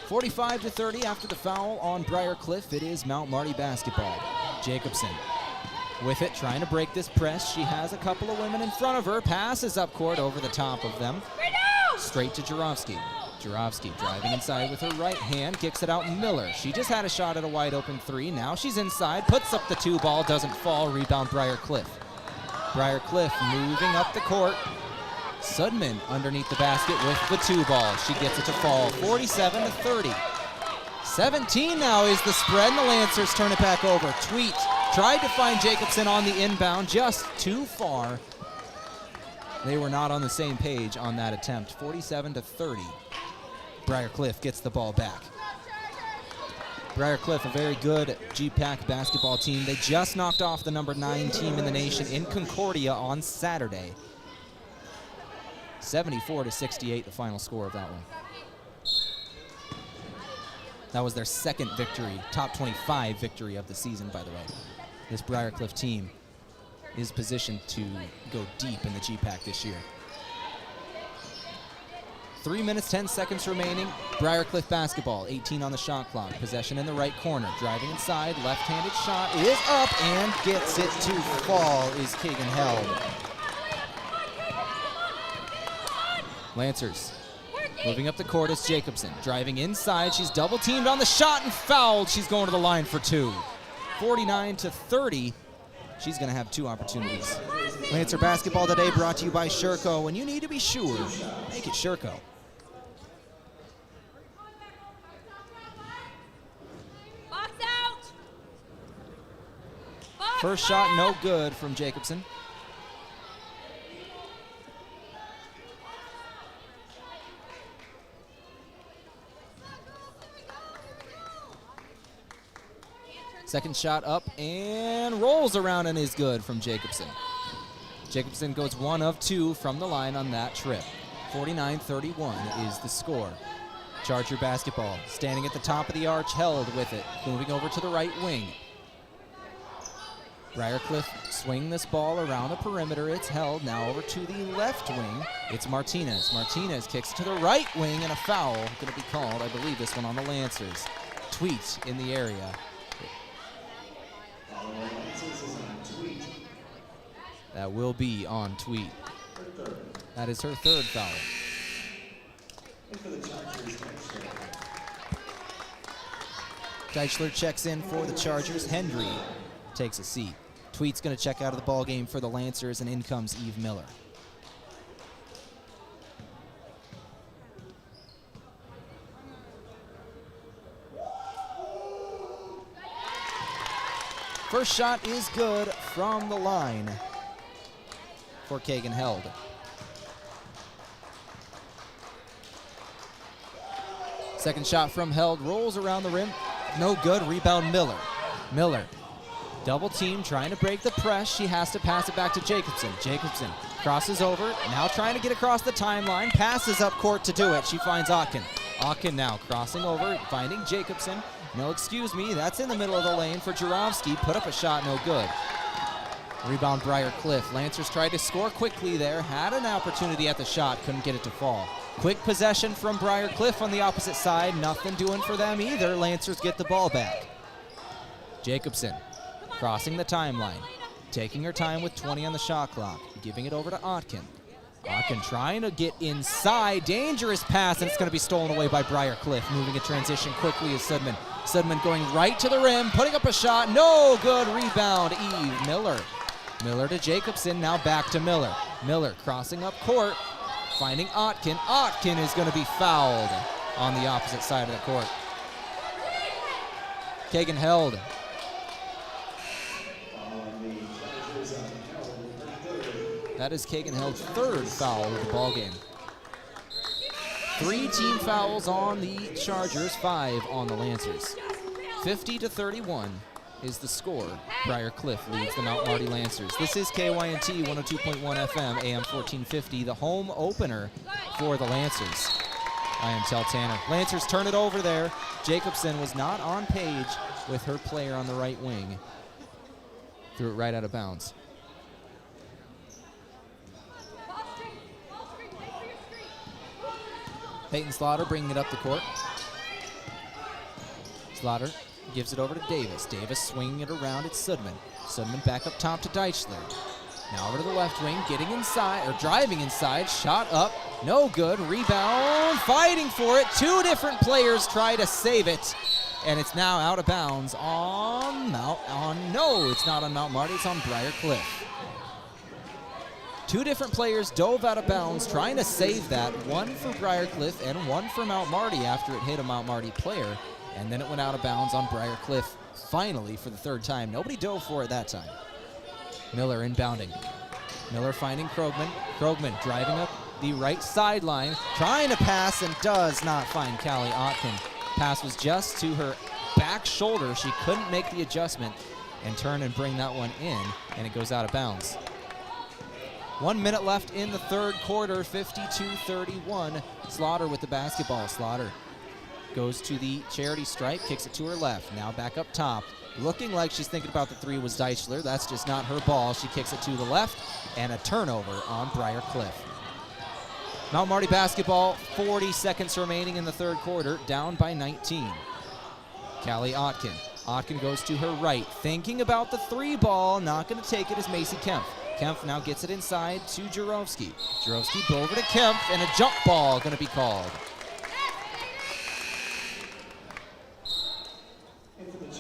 45-30 after the foul on Briar Cliff. It is Mount Marty basketball. Jacobson with it, trying to break this press. She has a couple of women in front of her. Passes up court over the top of them. Straight to Jurovsky. Jurovsky driving inside with her right hand, kicks it out. Miller. She just had a shot at a wide open 3. Now she's inside, puts up the 2 ball, doesn't fall. Rebound Briar Cliff. Briar Cliff moving up the court. Sudman underneath the basket with the 2 ball. She gets it to fall. 47-30. 17 now is the spread, and the Lancers turn it back over. Tweet tried to find Jacobson on the inbound, just too far. They were not on the same page on that attempt. 47-30. Briar Cliff gets the ball back. Briar Cliff, a very good GPAC basketball team. They just knocked off the number 9 team in the nation in Concordia on Saturday. 74-68, the final score of that one. That was their second victory, top 25 victory of the season, by the way. This Briar Cliff team is positioned to go deep in the GPAC this year. 3 minutes, 10 seconds remaining. Briar Cliff basketball, 18 on the shot clock. Possession in the right corner. Driving inside, left-handed shot is up and gets it to fall is Kagan Held. Lancers moving up the court is Jacobson. Driving inside, she's double teamed on the shot and fouled. She's going to the line for 2. 49-30. She's going to have 2 opportunities. Lancer basketball today brought to you by Sherco. When you need to be sure, make it Sherco. First shot, no good from Jacobson. Second shot up and rolls around and is good from Jacobson. Jacobson goes 1 of 2 from the line on that trip. 49-31 is the score. Charger basketball, standing at the top of the arch, Held with it. Moving over to the right wing. Briar Cliff swing this ball around the perimeter. It's Held now over to the left wing. It's Martinez. Martinez kicks to the right wing and a foul going to be called. I believe this one on the Lancers. Tweet in the area. That will be on Tweet. That is her third foul. Deichler checks in for the Chargers. Hendry takes a seat. Tweet's going to check out of the ball game for the Lancers, and in comes Eve Miller. First shot is good from the line for Kagan Held. Second shot from Held, rolls around the rim. No good, rebound Miller. Miller, double team, trying to break the press. She has to pass it back to Jacobson. Jacobson crosses over, now trying to get across the timeline, passes up court to do it. She finds Otkin. Otkin now crossing over, finding Jacobson. No, excuse me, that's in the middle of the lane for Jurovsky. Put up a shot, no good. Rebound Briar Cliff. Lancers tried to score quickly there, had an opportunity at the shot, couldn't get it to fall. Quick possession from Briar Cliff on the opposite side, nothing doing for them either. Lancers get the ball back. Jacobson crossing the timeline, taking her time with 20 on the shot clock, giving it over to Otkin. Otkin trying to get inside, dangerous pass, and it's going to be stolen away by Briar Cliff. Moving a transition quickly is Sudman. Sudman going right to the rim, putting up a shot, no good, rebound, Eve Miller. Miller to Jacobson, now back to Miller. Miller crossing up court, finding Otkin. Otkin is going to be fouled on the opposite side of the court. Kagan Held. That is Kagan Held's third foul of the ball game. 3 team fouls on the Chargers, 5 on the Lancers. 50-31 is the score. Briar Cliff leads the Mount Marty Lancers. This is KYNT 102.1 FM, AM 1450, the home opener for the Lancers. I am Tel Tanner. Lancers turn it over there. Jacobson was not on page with her player on the right wing. Threw it right out of bounds. Peyton Slaughter bringing it up the court. Slaughter gives it over to Davis. Davis swinging it around. It's Sudman. Sudman back up top to Deichler. Now over to the left wing, getting inside, or driving inside. Shot up, no good. Rebound, fighting for it. 2 different players try to save it. And it's now out of bounds no, it's not on Mount Marty, it's on Briar Cliff. 2 different players dove out of bounds trying to save that. 1 for Briar Cliff and 1 for Mount Marty after it hit a Mount Marty player. And then it went out of bounds on Briar Cliff finally for the 3rd time. Nobody dove for it that time. Miller inbounding. Miller finding Krogman. Krogman driving up the right sideline, trying to pass and does not find Callie Otkin. Pass was just to her back shoulder. She couldn't make the adjustment and turn and bring that one in, and it goes out of bounds. 1 minute left in the third quarter, 52-31. Slaughter with the basketball. Slaughter goes to the charity stripe, kicks it to her left. Now back up top. Looking like she's thinking about the three was Deichler. That's just not her ball. She kicks it to the left, and a turnover on Briar Cliff. Mount Marty basketball, 40 seconds remaining in the third quarter, down by 19. Callie Otkin. Otkin goes to her right, thinking about the three ball. Not going to take it as Macy Kempf. Kempf now gets it inside to Jurovsky. Jurovsky over to Kempf, and a jump ball going to be called.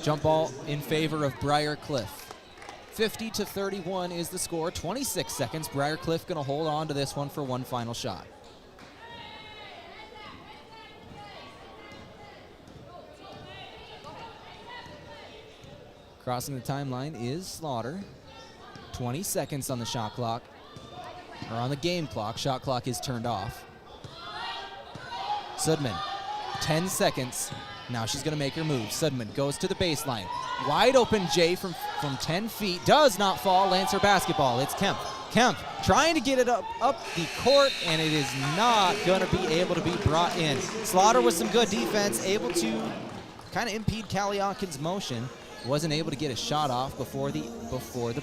Jump ball in favor of Briar Cliff. 50-31 is the score. 26 seconds. Briar Cliff going to hold on to this one for one final shot. Crossing the timeline is Slaughter. 20 seconds on the shot clock, or on the game clock. Shot clock is turned off. Sudman, 10 seconds. Now she's going to make her move. Sudman goes to the baseline. Wide open Jay from 10 feet. Does not fall. Lancer basketball. It's Kempf. Kempf trying to get it up the court, and it is not going to be able to be brought in. Slaughter with some good defense, able to kind of impede Callie Otkin's motion. Wasn't able to get a shot off before the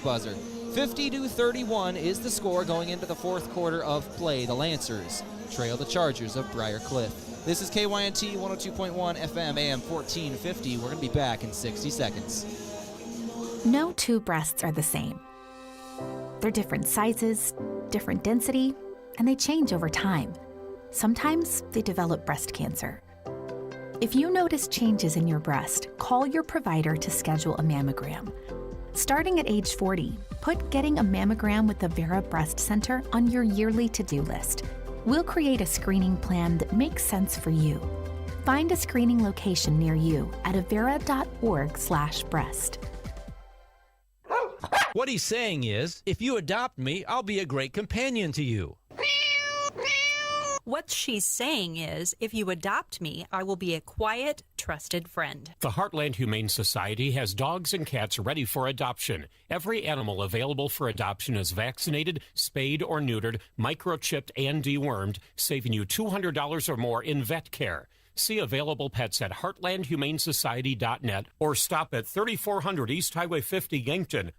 buzzer. 50-31 is the score going into the fourth quarter of play. The Lancers trail the Chargers of Briar Cliff. This is KYNT 102.1 FM AM 1450. We're going to be back in 60 seconds. No two breasts are the same. They're different sizes, different density, and they change over time. Sometimes they develop breast cancer. If you notice changes in your breast, call your provider to schedule a mammogram. Starting at age 40, put getting a mammogram with the Vera Breast Center on your yearly to-do list. We'll create a screening plan that makes sense for you. Find a screening location near you at avera.org/breast. What he's saying is, if you adopt me, I'll be a great companion to you. What she's saying is, if you adopt me, I will be a quiet, trusted friend. The Heartland Humane Society has dogs and cats ready for adoption. Every animal available for adoption is vaccinated, spayed or neutered, microchipped, and dewormed, saving you $200 or more in vet care. See available pets at heartlandhumanesociety.net or stop at 3400 East Highway 50, Yankton.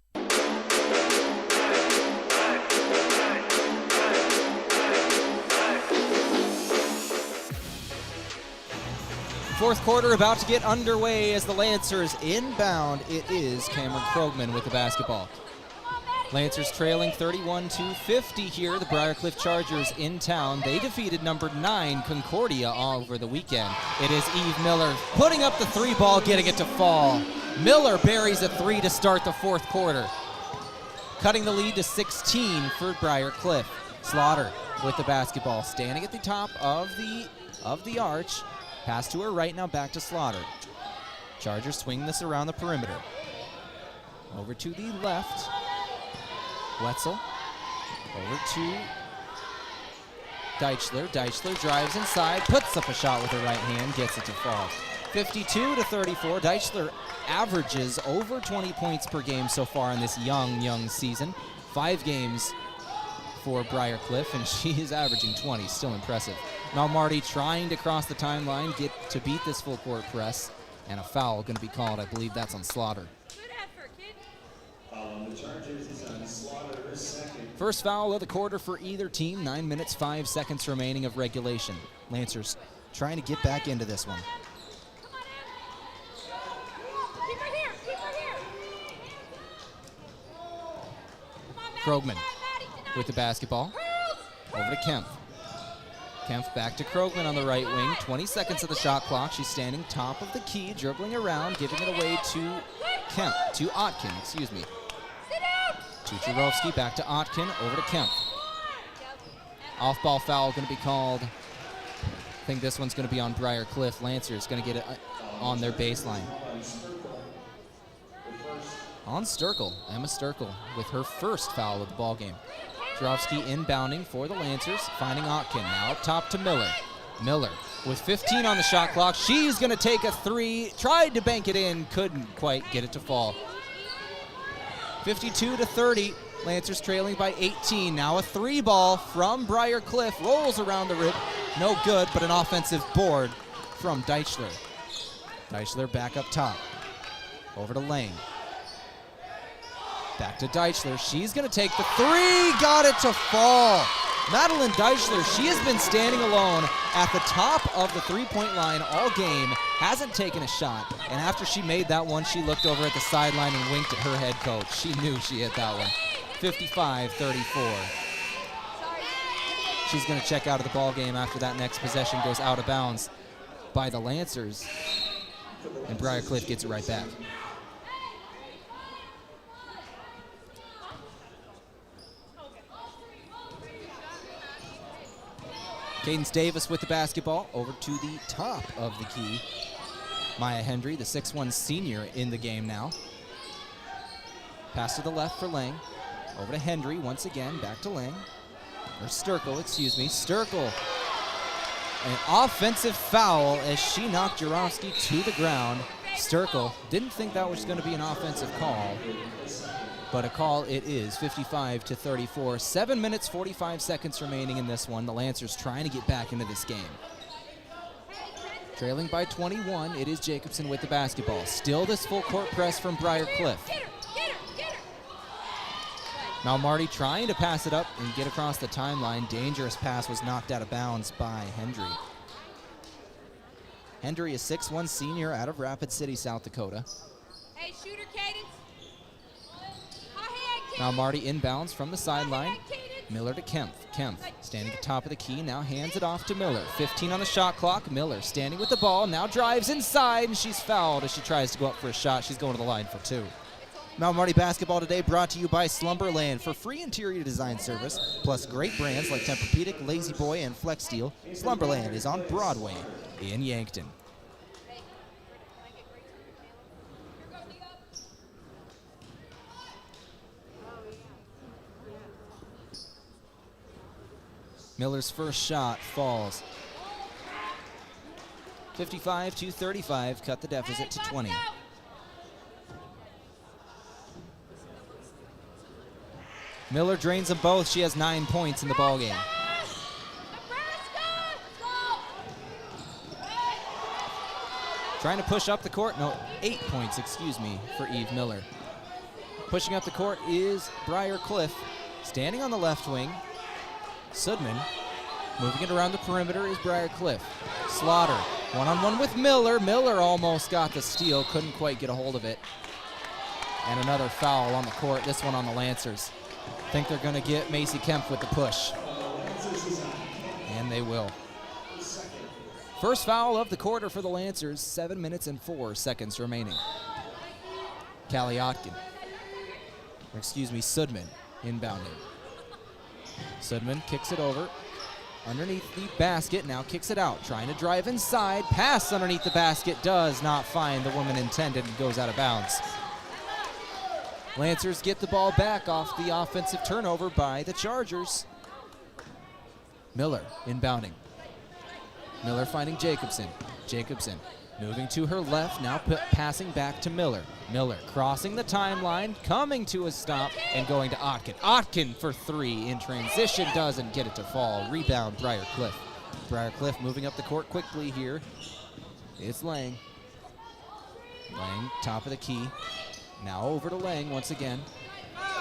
Fourth quarter about to get underway as the Lancers inbound. It is Cameron Krogman with the basketball. Lancers trailing 31-50 here. The Briar Cliff Chargers in town. They defeated number 9 Concordia over the weekend. It is Eve Miller putting up the three ball, getting it to fall. Miller buries a three to start the fourth quarter, cutting the lead to 16 for Briar Cliff. Slaughter with the basketball, standing at the top of the arch. Pass to her right, now back to Slaughter. Chargers swing this around the perimeter. Over to the left. Wetzel. Over to Deichler. Deichler drives inside, puts up a shot with her right hand, gets it to fall. 52-34. Deichler averages over 20 points per game so far in this young season. 5 games for Briar Cliff, and she is averaging 20. Still impressive. Now Marty trying to cross the timeline, get to beat this full court press, and a foul going to be called. I believe that's on Slaughter. First foul of the quarter for either team. 9 minutes, 5 seconds remaining of regulation. Lancers trying to get back into this one. Krogman with the basketball. Over to Kempf. Kempf back to Krogman on the right wing. 20 seconds of the shot clock. She's standing top of the key, dribbling around, giving it away to Otkin, excuse me. To Jurovsky, back to Otkin, over to Kempf. Off-ball foul going to be called. I think this one's going to be on Briar Cliff. Lancers going to get it on their baseline. On Sturkle, Emma Sturkle with her first foul of the ball game. Jurovsky inbounding for the Lancers, finding Otkin. Now up top to Miller. Miller with 15 on the shot clock. She's going to take a three. Tried to bank it in. Couldn't quite get it to fall. 52-30. Lancers trailing by 18. Now a three ball from Briar Cliff. Rolls around the rim. No good, but an offensive board from Deichler. Deichler back up top. Over to Lang. Back to Deichler. She's going to take the three. Got it to fall. Madeline Deichler, she has been standing alone at the top of the three-point line all game, hasn't taken a shot, and after she made that one, she looked over at the sideline and winked at her head coach. She knew she hit that one. 55-34. She's going to check out of the ball game after that next possession goes out of bounds by the Lancers, and Briar Cliff gets it right back. Cadence Davis with the basketball over to the top of the key. Maya Hendry, the 6'1 senior, in the game now. Pass to the left for Lang. Over to Hendry once again, back to Lang. Or Sturkle, excuse me. Sturkle. An offensive foul as she knocked Jaromski to the ground. Sturkle didn't think that was going to be an offensive call, but a call it is. 55-34. 7 minutes, 45 seconds remaining in this one. The Lancers trying to get back into this game. Trailing by 21, it is Jacobson with the basketball. Still this full court press from Briar Cliff. Now Marty trying to pass it up and get across the timeline. Dangerous pass was knocked out of bounds by Hendry. Hendry, a 6'1 senior out of Rapid City, South Dakota. Hey, shooter Cadence. Now Marty inbounds from the sideline. Miller to Kempf. Kempf standing at the top of the key, now hands it off to Miller. 15 on the shot clock. Miller standing with the ball, now drives inside, and she's fouled as she tries to go up for a shot. She's going to the line for two. Mount Marty basketball today brought to you by Slumberland. For free interior design service, plus great brands like Tempur-Pedic, Lazy Boy, and Flex Steel, Slumberland is on Broadway in Yankton. Miller's first shot falls. 55-35, cut the deficit to 20. Miller drains them both. She has 9 points in the ballgame. Trying to push up the court. No, 8 points, excuse me, for Eve Miller. Pushing up the court is Briar Cliff. Standing on the left wing, Sudman. Moving it around the perimeter is Briar Cliff. Slaughter, one-on-one with Miller. Miller almost got the steal, couldn't quite get a hold of it. And another foul on the court, this one on the Lancers. Think they're going to get Macy Kempf with the push. And they will. First foul of the quarter for the Lancers, 7 minutes and 4 seconds remaining. Callie Otkin. Sudman inbounding. Sudman kicks it over underneath the basket, now kicks it out, trying to drive inside. Pass underneath the basket, does not find the woman intended and goes out of bounds. Lancers get the ball back off the offensive turnover by the Chargers. Miller inbounding. Miller finding Jacobson. Jacobson moving to her left, now passing back to Miller. Miller crossing the timeline, coming to a stop, and going to Otkin. Otkin for three in transition, doesn't get it to fall. Rebound, Briar Cliff. Briar Cliff moving up the court quickly here. It's Lang. Lang, top of the key. Now over to Lang once again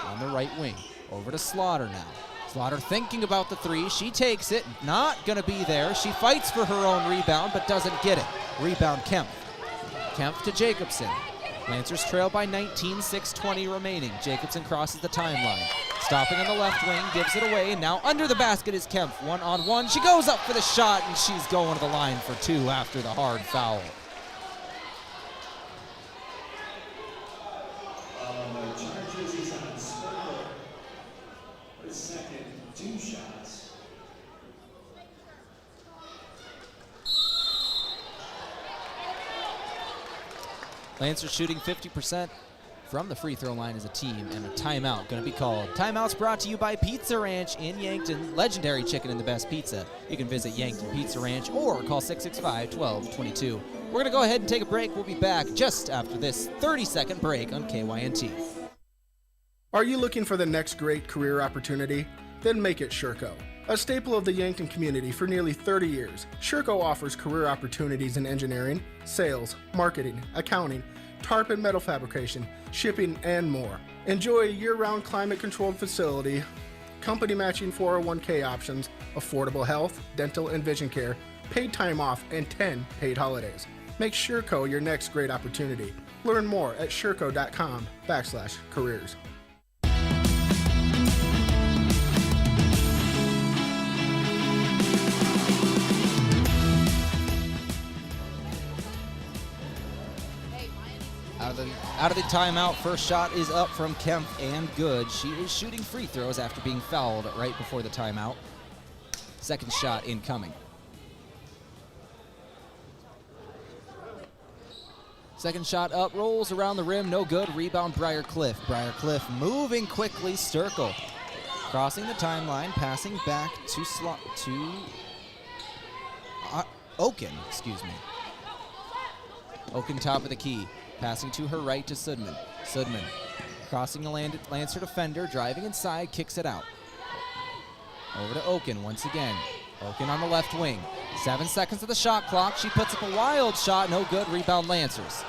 on the right wing. Over to Slaughter now. Slaughter thinking about the three. She takes it. Not going to be there. She fights for her own rebound, but doesn't get it. Rebound, Kempf. Kempf to Jacobson. Lancers trail by 19, 6:20 remaining. Jacobson crosses the timeline. Stopping on the left wing, gives it away. Now under the basket is Kempf. One-on-one. She goes up for the shot, and she's going to the line for two after the hard foul. Lancers shooting 50%, from the free throw line as a team, and a timeout going to be called. Timeout's brought to you by Pizza Ranch in Yankton. Legendary chicken and the best pizza. You can visit Yankton Pizza Ranch or call 665-1222. We're going to go ahead and take a break. We'll be back just after this 30-second break on KYNT. Are you looking for the next great career opportunity? Then make it Sherco. A staple of the Yankton community for nearly 30 years, Sherco offers career opportunities in engineering, sales, marketing, accounting, tarp and metal fabrication, shipping, and more. Enjoy a year-round climate-controlled facility, company matching 401k options, affordable health, dental, and vision care, paid time off, and 10 paid holidays. Make Sherco your next great opportunity. Learn more at sherco.com/careers. Out of the timeout, first shot is up from Kemp and good. She is shooting free throws after being fouled right before the timeout. Second shot incoming. Second shot up, rolls around the rim, no good. Rebound Briar Cliff. Briar Cliff moving quickly, Sturkle. Crossing the timeline, passing back to Oken, excuse me. Oken top of the key. Passing to her right to Sudman. Sudman crossing the Lancer defender, driving inside, kicks it out. Over to Oken once again. Oken on the left wing. 7 seconds of the shot clock. She puts up a wild shot, no good. Rebound Lancers.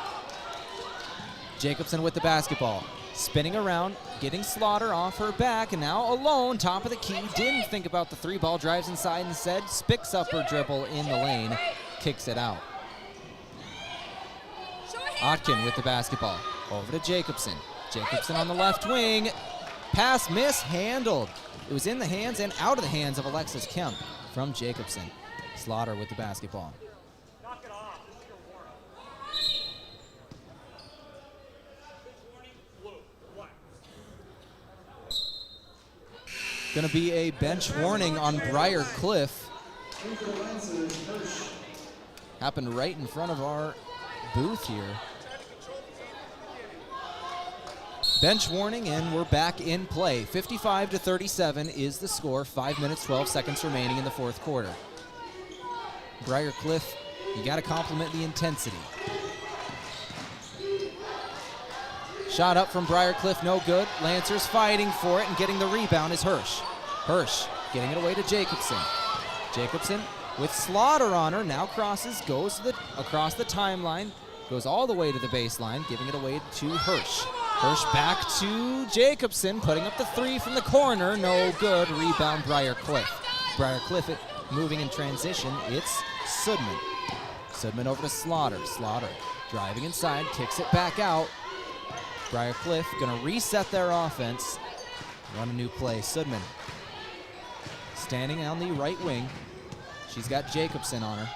Jacobson with the basketball. Spinning around, getting Slaughter off her back, and now alone, top of the key. Didn't think about the three ball, drives inside instead, picks up her dribble in the lane, kicks it out. Otkin with the basketball. Over to Jacobson. Jacobson on the left wing. Pass mishandled. It was in the hands and out of the hands of Alexis Kemp from Jacobson. Slaughter with the basketball. Going to be a bench warning on Briar Cliff. Happened right in front of our booth here. Bench warning, and we're back in play. 55-37 is the score. 5 minutes, 12 seconds remaining in the fourth quarter. Briar Cliff, you got to compliment the intensity. Shot up from Briar Cliff, no good. Lancers fighting for it, and getting the rebound is Hirsch. Hirsch getting it away to Jacobson. Jacobson with Slaughter on her, now crosses, goes across the timeline, goes all the way to the baseline, giving it away to Hirsch. Hirsch back to Jacobson, putting up the three from the corner, no good. Rebound Briar Cliff. Briar Cliff moving in transition, it's Sudman. Sudman over to Slaughter. Slaughter driving inside, kicks it back out. Briar Cliff gonna reset their offense, run a new play. Sudman standing on the right wing. She's got Jacobson on her.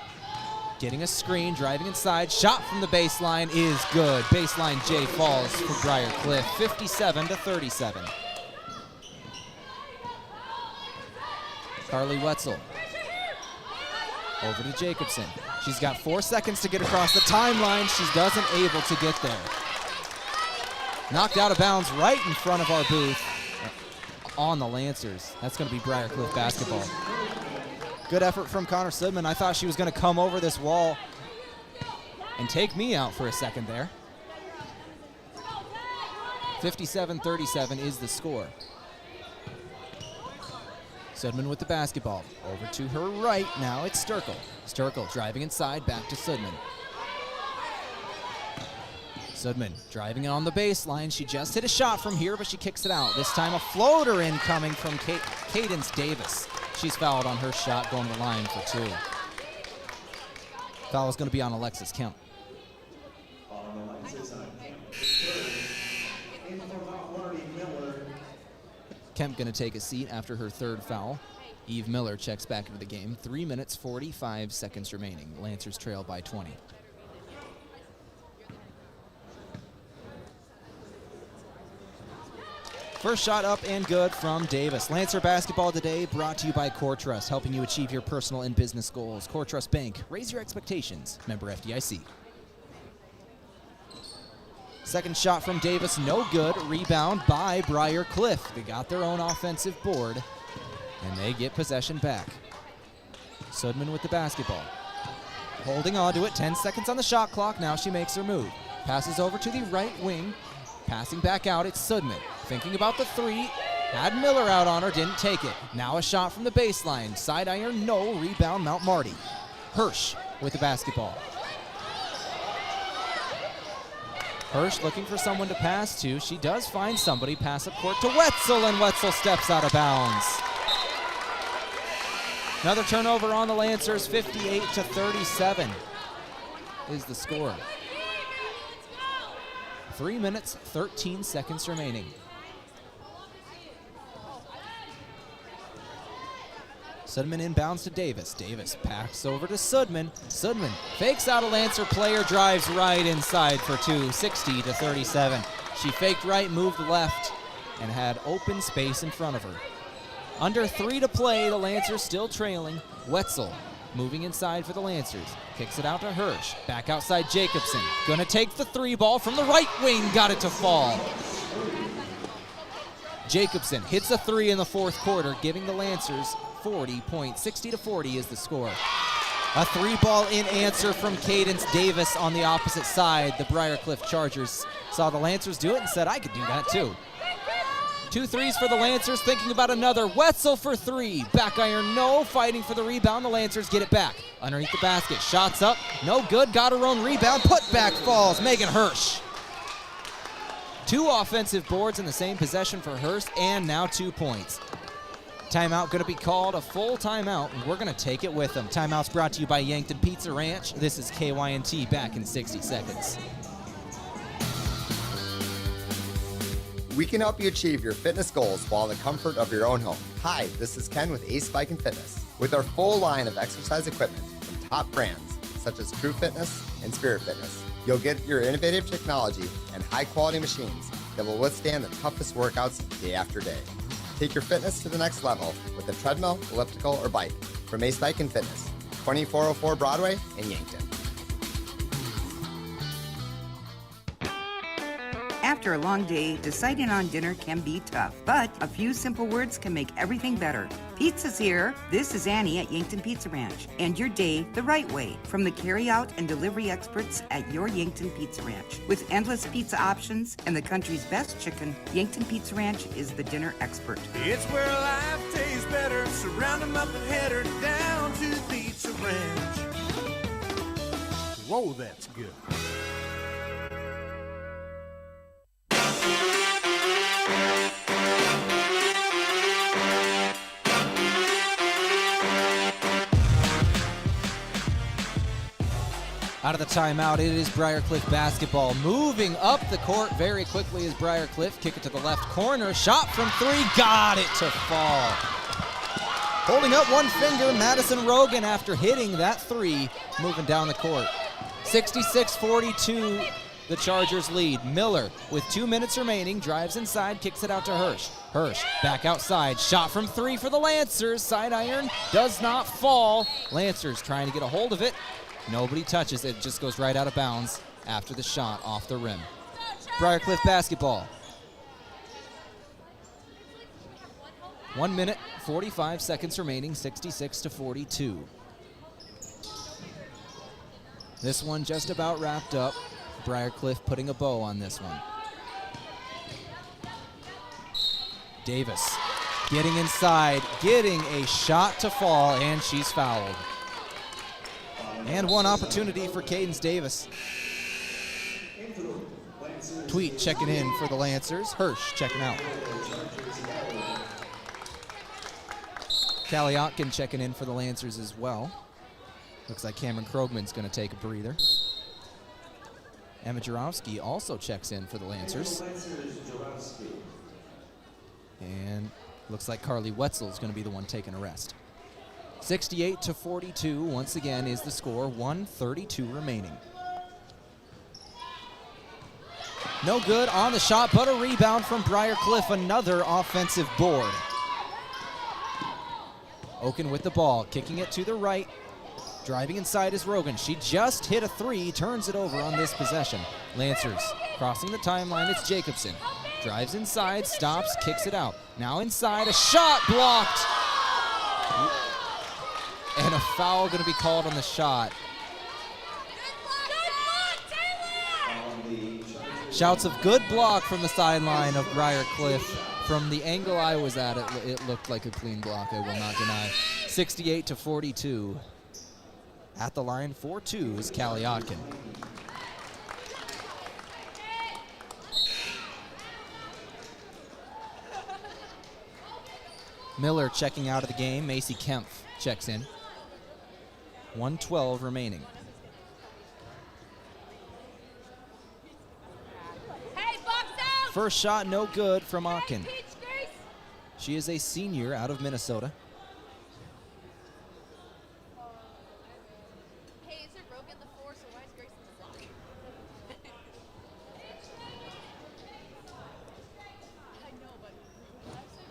Getting a screen, driving inside. Shot from the baseline is good. Baseline J falls for Briar Cliff, 57-37. Carly Wetzel over to Jacobson. She's got 4 seconds to get across the timeline. She doesn't able to get there. Knocked out of bounds right in front of our booth on the Lancers. That's going to be Briar Cliff basketball. Good effort from Connor Sudman. I thought she was going to come over this wall and take me out for a second there. 57-37 is the score. Sudman with the basketball. Over to her right. Now it's Sturkle. Sturkle driving inside, back to Sudman. Sudman driving it on the baseline. She just hit a shot from here, but she kicks it out. This time a floater incoming from Cadence Davis. She's fouled on her shot, going to the line for two. Foul is going to be on Alexis Kemp. Kemp going to take a seat after her third foul. Eve Miller checks back into the game. 3 minutes, 45 seconds remaining. Lancers trail by 20. First shot up and good from Davis. Lancer basketball today brought to you by Core Trust, helping you achieve your personal and business goals. Core Trust Bank, raise your expectations. Member FDIC. Second shot from Davis, no good. Rebound by Briar Cliff. They got their own offensive board, and they get possession back. Sudman with the basketball. Holding on to it, 10 seconds on the shot clock. Now she makes her move. Passes over to the right wing. Passing back out, it's Sudman. Thinking about the three. Had Miller out on her, didn't take it. Now a shot from the baseline. Side iron, no. Rebound, Mount Marty. Hirsch with the basketball. Hirsch looking for someone to pass to. She does find somebody. Pass up court to Wetzel, and Wetzel steps out of bounds. Another turnover on the Lancers, 58-37 is the score. 3 minutes, 13 seconds remaining. Sudman inbounds to Davis. Davis packs over to Sudman. Sudman fakes out a Lancer player, drives right inside for two, 60-37. She faked right, moved left, and had open space in front of her. Under 3 to play, the Lancers still trailing. Wetzel moving inside for the Lancers. Kicks it out to Hirsch. Back outside Jacobson. Gonna take the three ball from the right wing. Got it to fall. Jacobson hits a three in the fourth quarter, giving the Lancers 40 points. 60-40 is the score. A three ball in answer from Cadence Davis on the opposite side. The Briar Cliff Chargers saw the Lancers do it and said, I could do that too. 2 threes for the Lancers, thinking about another. Wetzel for three. Back iron, no. Fighting for the rebound. The Lancers get it back. Underneath the basket. Shots up. No good. Got her own rebound. Put back falls. Megan Hirsch. 2 offensive boards in the same possession for Hirsch, and now 2 points. Timeout going to be called, a full timeout, and we're going to take it with them. Timeout's brought to you by Yankton Pizza Ranch. This is KYNT, back in 60 seconds. We can help you achieve your fitness goals while in the comfort of your own home. Hi, this is Ken with Ace Bike and Fitness. With our full line of exercise equipment from top brands such as True Fitness and Spirit Fitness, you'll get your innovative technology and high-quality machines that will withstand the toughest workouts day after day. Take your fitness to the next level with a treadmill, elliptical, or bike from Ace Bike and Fitness, 2404 Broadway in Yankton. After a long day, deciding on dinner can be tough, but a few simple words can make everything better. Pizza's here. This is Annie at Yankton Pizza Ranch. And your day the right way. From the carry-out and delivery experts at your Yankton Pizza Ranch. With endless pizza options and the country's best chicken, Yankton Pizza Ranch is the dinner expert. It's where life tastes better. Surround them up and head her down to the Pizza Ranch. Whoa, that's good. Out of the timeout, it is Briar Cliff basketball. Moving up the court very quickly is Briar Cliff. Kick it to the left corner. Shot from three. Got it to fall. Holding up one finger, Madison Rogan after hitting that three. Moving down the court. 66-42, the Chargers lead. Miller, with 2 minutes remaining, drives inside, kicks it out to Hirsch. Hirsch back outside. Shot from three for the Lancers. Side iron does not fall. Lancers trying to get a hold of it. Nobody touches it, just goes right out of bounds after the shot off the rim. Briar Cliff basketball. 1 minute, 45 seconds remaining, 66-42. This one just about wrapped up. Briar Cliff putting a bow on this one. Davis getting inside, getting a shot to fall, and she's fouled. And one opportunity for Cadence Davis. Tweet checking in for the Lancers. Hirsch checking out. Kaliotkin checking in for the Lancers as well. Looks like Cameron Krogman's going to take a breather. Emma Jarowski also checks in for the Lancers. And looks like Carly Wetzel is going to be the one taking a rest. 68-42, once again, is the score. 1:32 remaining. No good on the shot, but a rebound from Briar Cliff. Another offensive board. Oken with the ball, kicking it to the right. Driving inside is Rogan. She just hit a three, turns it over on this possession. Lancers Crossing the timeline, it's Jacobson. Drives inside, stops, kicks it out. Now inside, a shot blocked. And a foul going to be called on the shot. Shouts of good block from the sideline of Briar Cliff. From the angle I was at, it looked like a clean block, I will not deny. 68-42. At the line, 4-2 is Callie Otkin. Miller checking out of the game. Macy Kempf checks in. 1:12 remaining. First shot, no good from Otkin. She is a senior out of Minnesota.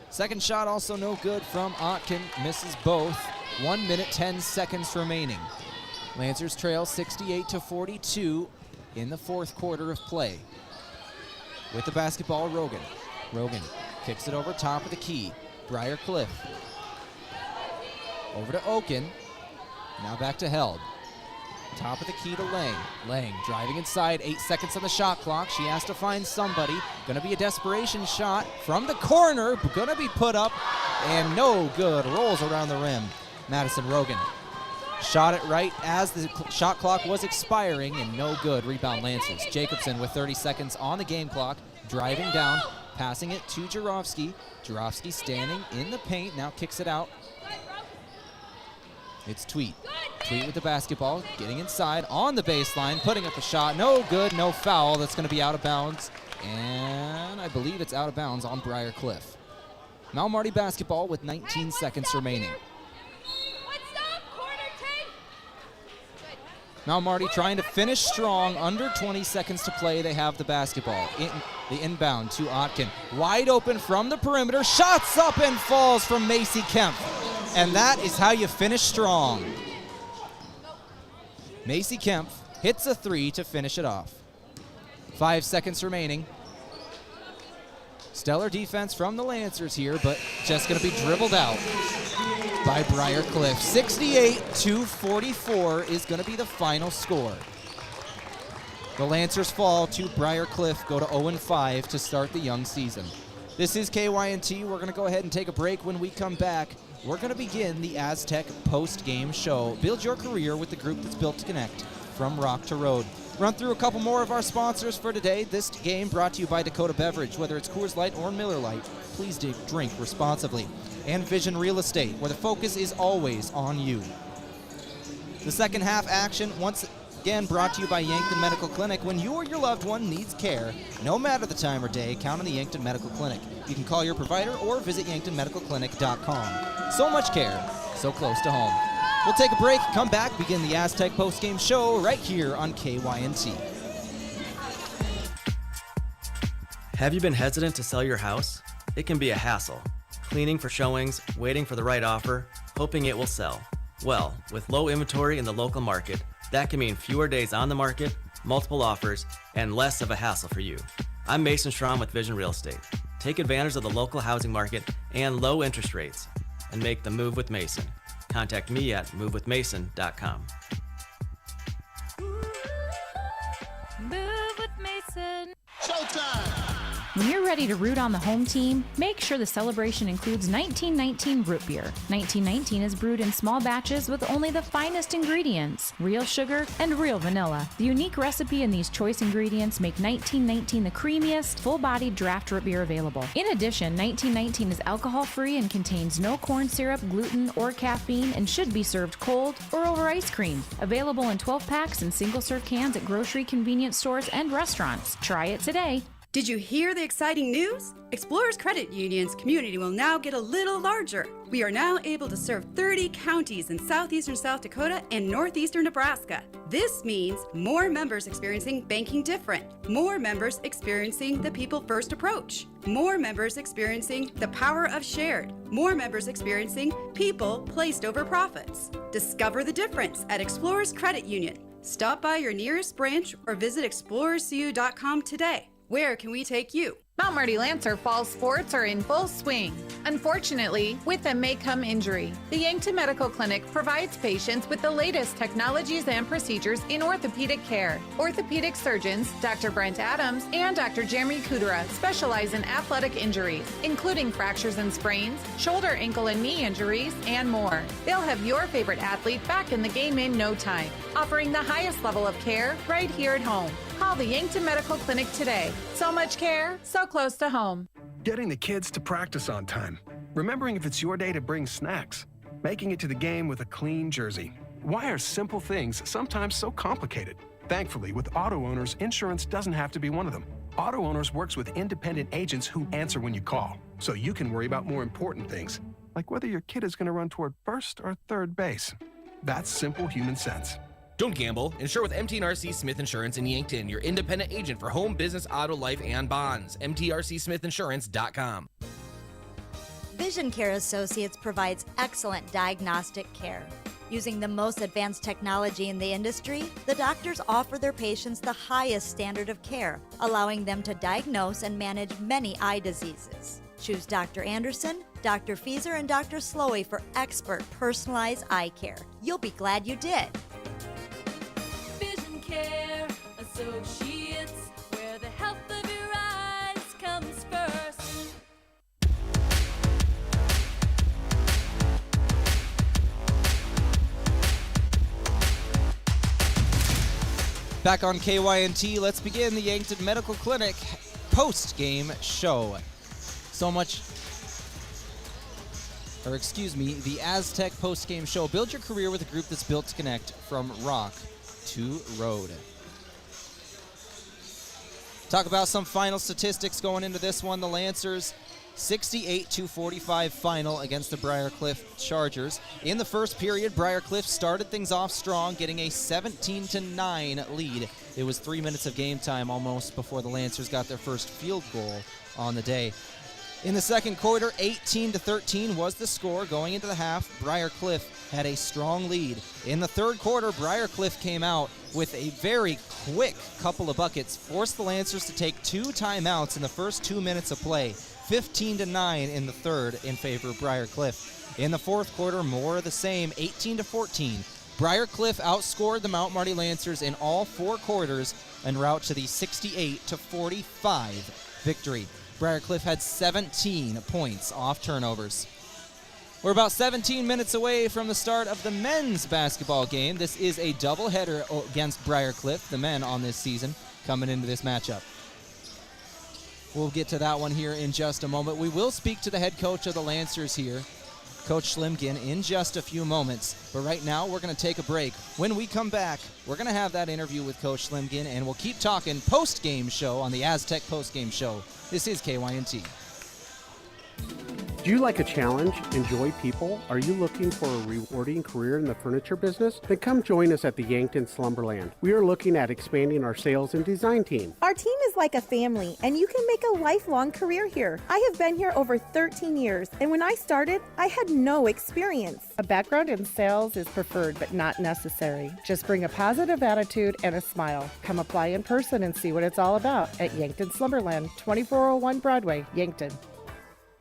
Second shot also no good from Otkin, misses both. 1 minute, 10 seconds remaining. Lancers trail 68-42 in the fourth quarter of play. With the basketball, Rogan. Rogan kicks it over top of the key. Briar Cliff. Over to Oken. Now back to Held. Top of the key to Lang. Lang driving inside, 8 seconds on the shot clock. She has to find somebody. Gonna be a desperation shot from the corner. Gonna be put up and no good. Rolls around the rim. Madison Rogan shot it right as the shot clock was expiring and no good. Rebound Lancers. Jacobson with 30 seconds on the game clock. Driving down, passing it to Jarofsky. Jarofsky standing in the paint, now kicks it out. It's Tweet. Tweet with the basketball, getting inside on the baseline, putting up a shot. No good, no foul. That's going to be out of bounds. And I believe it's out of bounds on Briar Cliff. Mount Marty basketball with 19 seconds remaining. Mount Marty trying to finish strong. Under 20 seconds to play. They have the basketball. The inbound to Otkin. Wide open from the perimeter. Shots up and falls from Macy Kemp. And that is how you finish strong. Macy Kemp hits a three to finish it off. 5 seconds remaining. Stellar defense from the Lancers here, but just going to be dribbled out by Briar Cliff. 68-44 is going to be the final score. The Lancers fall to Briar Cliff, go to 0-5 to start the young season. This is KYNT. We're going to go ahead and take a break. When we come back, we're going to begin the Aztec post-game show. Build your career with the group that's built to connect, from rock to road. Run through a couple more of our sponsors for today. This game brought to you by Dakota Beverage. Whether it's Coors Light or Miller Lite, please drink responsibly. And Vision Real Estate, where the focus is always on you. The second half action, once again, brought to you by Yankton Medical Clinic. When you or your loved one needs care, no matter the time or day, count on the Yankton Medical Clinic. You can call your provider or visit yanktonmedicalclinic.com. So much care, so close to home. We'll take a break, come back, begin the Aztec postgame show right here on KYNT. Have you been hesitant to sell your house? It can be a hassle. Cleaning for showings, waiting for the right offer, hoping it will sell. Well, with low inventory in the local market, that can mean fewer days on the market, multiple offers, and less of a hassle for you. I'm Mason Strom with Vision Real Estate. Take advantage of the local housing market and low interest rates, and make the move with Mason. Contact me at movewithmason.com. Move with Mason. Showtime! When you're ready to root on the home team, make sure the celebration includes 1919 root beer. 1919 is brewed in small batches with only the finest ingredients, real sugar and real vanilla. The unique recipe and these choice ingredients make 1919 the creamiest, full-bodied draft root beer available. In addition, 1919 is alcohol-free and contains no corn syrup, gluten, or caffeine and should be served cold or over ice cream. Available in 12-packs and single-serve cans at grocery, convenience stores, and restaurants. Try it today. Did you hear the exciting news? Explorers Credit Union's community will now get a little larger. We are now able to serve 30 counties in southeastern South Dakota and northeastern Nebraska. This means more members experiencing banking different, more members experiencing the people first approach, more members experiencing the power of shared, more members experiencing people placed over profits. Discover the difference at Explorers Credit Union. Stop by your nearest branch or visit explorerscu.com today. Where can we take you? Mount Marty Lancer fall sports are in full swing. Unfortunately, with them may come injury. The Yankton Medical Clinic provides patients with the latest technologies and procedures in orthopedic care. Orthopedic surgeons, Dr. Brent Adams and Dr. Jeremy Kudera, specialize in athletic injuries, including fractures and sprains, shoulder, ankle, and knee injuries, and more. They'll have your favorite athlete back in the game in no time, offering the highest level of care right here at home. Call the Yankton Medical Clinic today. So much care, so close to home. Getting the kids to practice on time. Remembering if it's your day to bring snacks. Making it to the game with a clean jersey. Why are simple things sometimes so complicated? Thankfully, with auto owners, insurance doesn't have to be one of them. Auto Owners works with independent agents who answer when you call, so you can worry about more important things, like whether your kid is going to run toward first or third base. That's simple human sense. Don't gamble. Insure with MTRC Smith Insurance in Yankton, your independent agent for home, business, auto, life, and bonds. MTRCSmithInsurance.com. Vision Care Associates provides excellent diagnostic care. Using the most advanced technology in the industry, the doctors offer their patients the highest standard of care, allowing them to diagnose and manage many eye diseases. Choose Dr. Anderson, Dr. Fieser, and Dr. Slowey for expert personalized eye care. You'll be glad you did. Vision Care Associates, where the health of your eyes comes first. Back on KYNT, let's begin the Yankton Medical Clinic post-game show. The Aztec post-game show. Build your career with a group that's built to connect from rock to road. Talk about some final statistics going into this one. The Lancers 68-45 final against the Briar Cliff Chargers. In the first period, Briar Cliff started things off strong, getting a 17-9 lead. It was 3 minutes of game time almost before the Lancers got their first field goal on the day. In the second quarter, 18-13 was the score. Going into the half, Briar Cliff had a strong lead. In the third quarter, Briar Cliff came out with a very quick couple of buckets, forced the Lancers to take 2 timeouts in the first 2 minutes of play. 15-9 in the third in favor of Briar Cliff. In the fourth quarter, more of the same, 18-14. Briar Cliff outscored the Mount Marty Lancers in all 4 quarters en route to the 68-45 victory. Briar Cliff had 17 points off turnovers. We're about 17 minutes away from the start of the men's basketball game. This is a doubleheader against Briar Cliff, the men on this season, coming into this matchup. We'll get to that one here in just a moment. We will speak to the head coach of the Lancers here, Coach Schlimgen, in just a few moments. But right now, we're going to take a break. When we come back, we're going to have that interview with Coach Schlimgen, and we'll keep talking post-game show on the Aztec post-game show. This is KYNT. Do you like a challenge? Enjoy people? Are you looking for a rewarding career in the furniture business? Then come join us at the Yankton Slumberland. We are looking at expanding our sales and design team. Our team is like a family, and you can make a lifelong career here. I have been here over 13 years, and when I started, I had no experience. A background in sales is preferred, but not necessary. Just bring a positive attitude and a smile. Come apply in person and see what it's all about at Yankton Slumberland, 2401 Broadway, Yankton.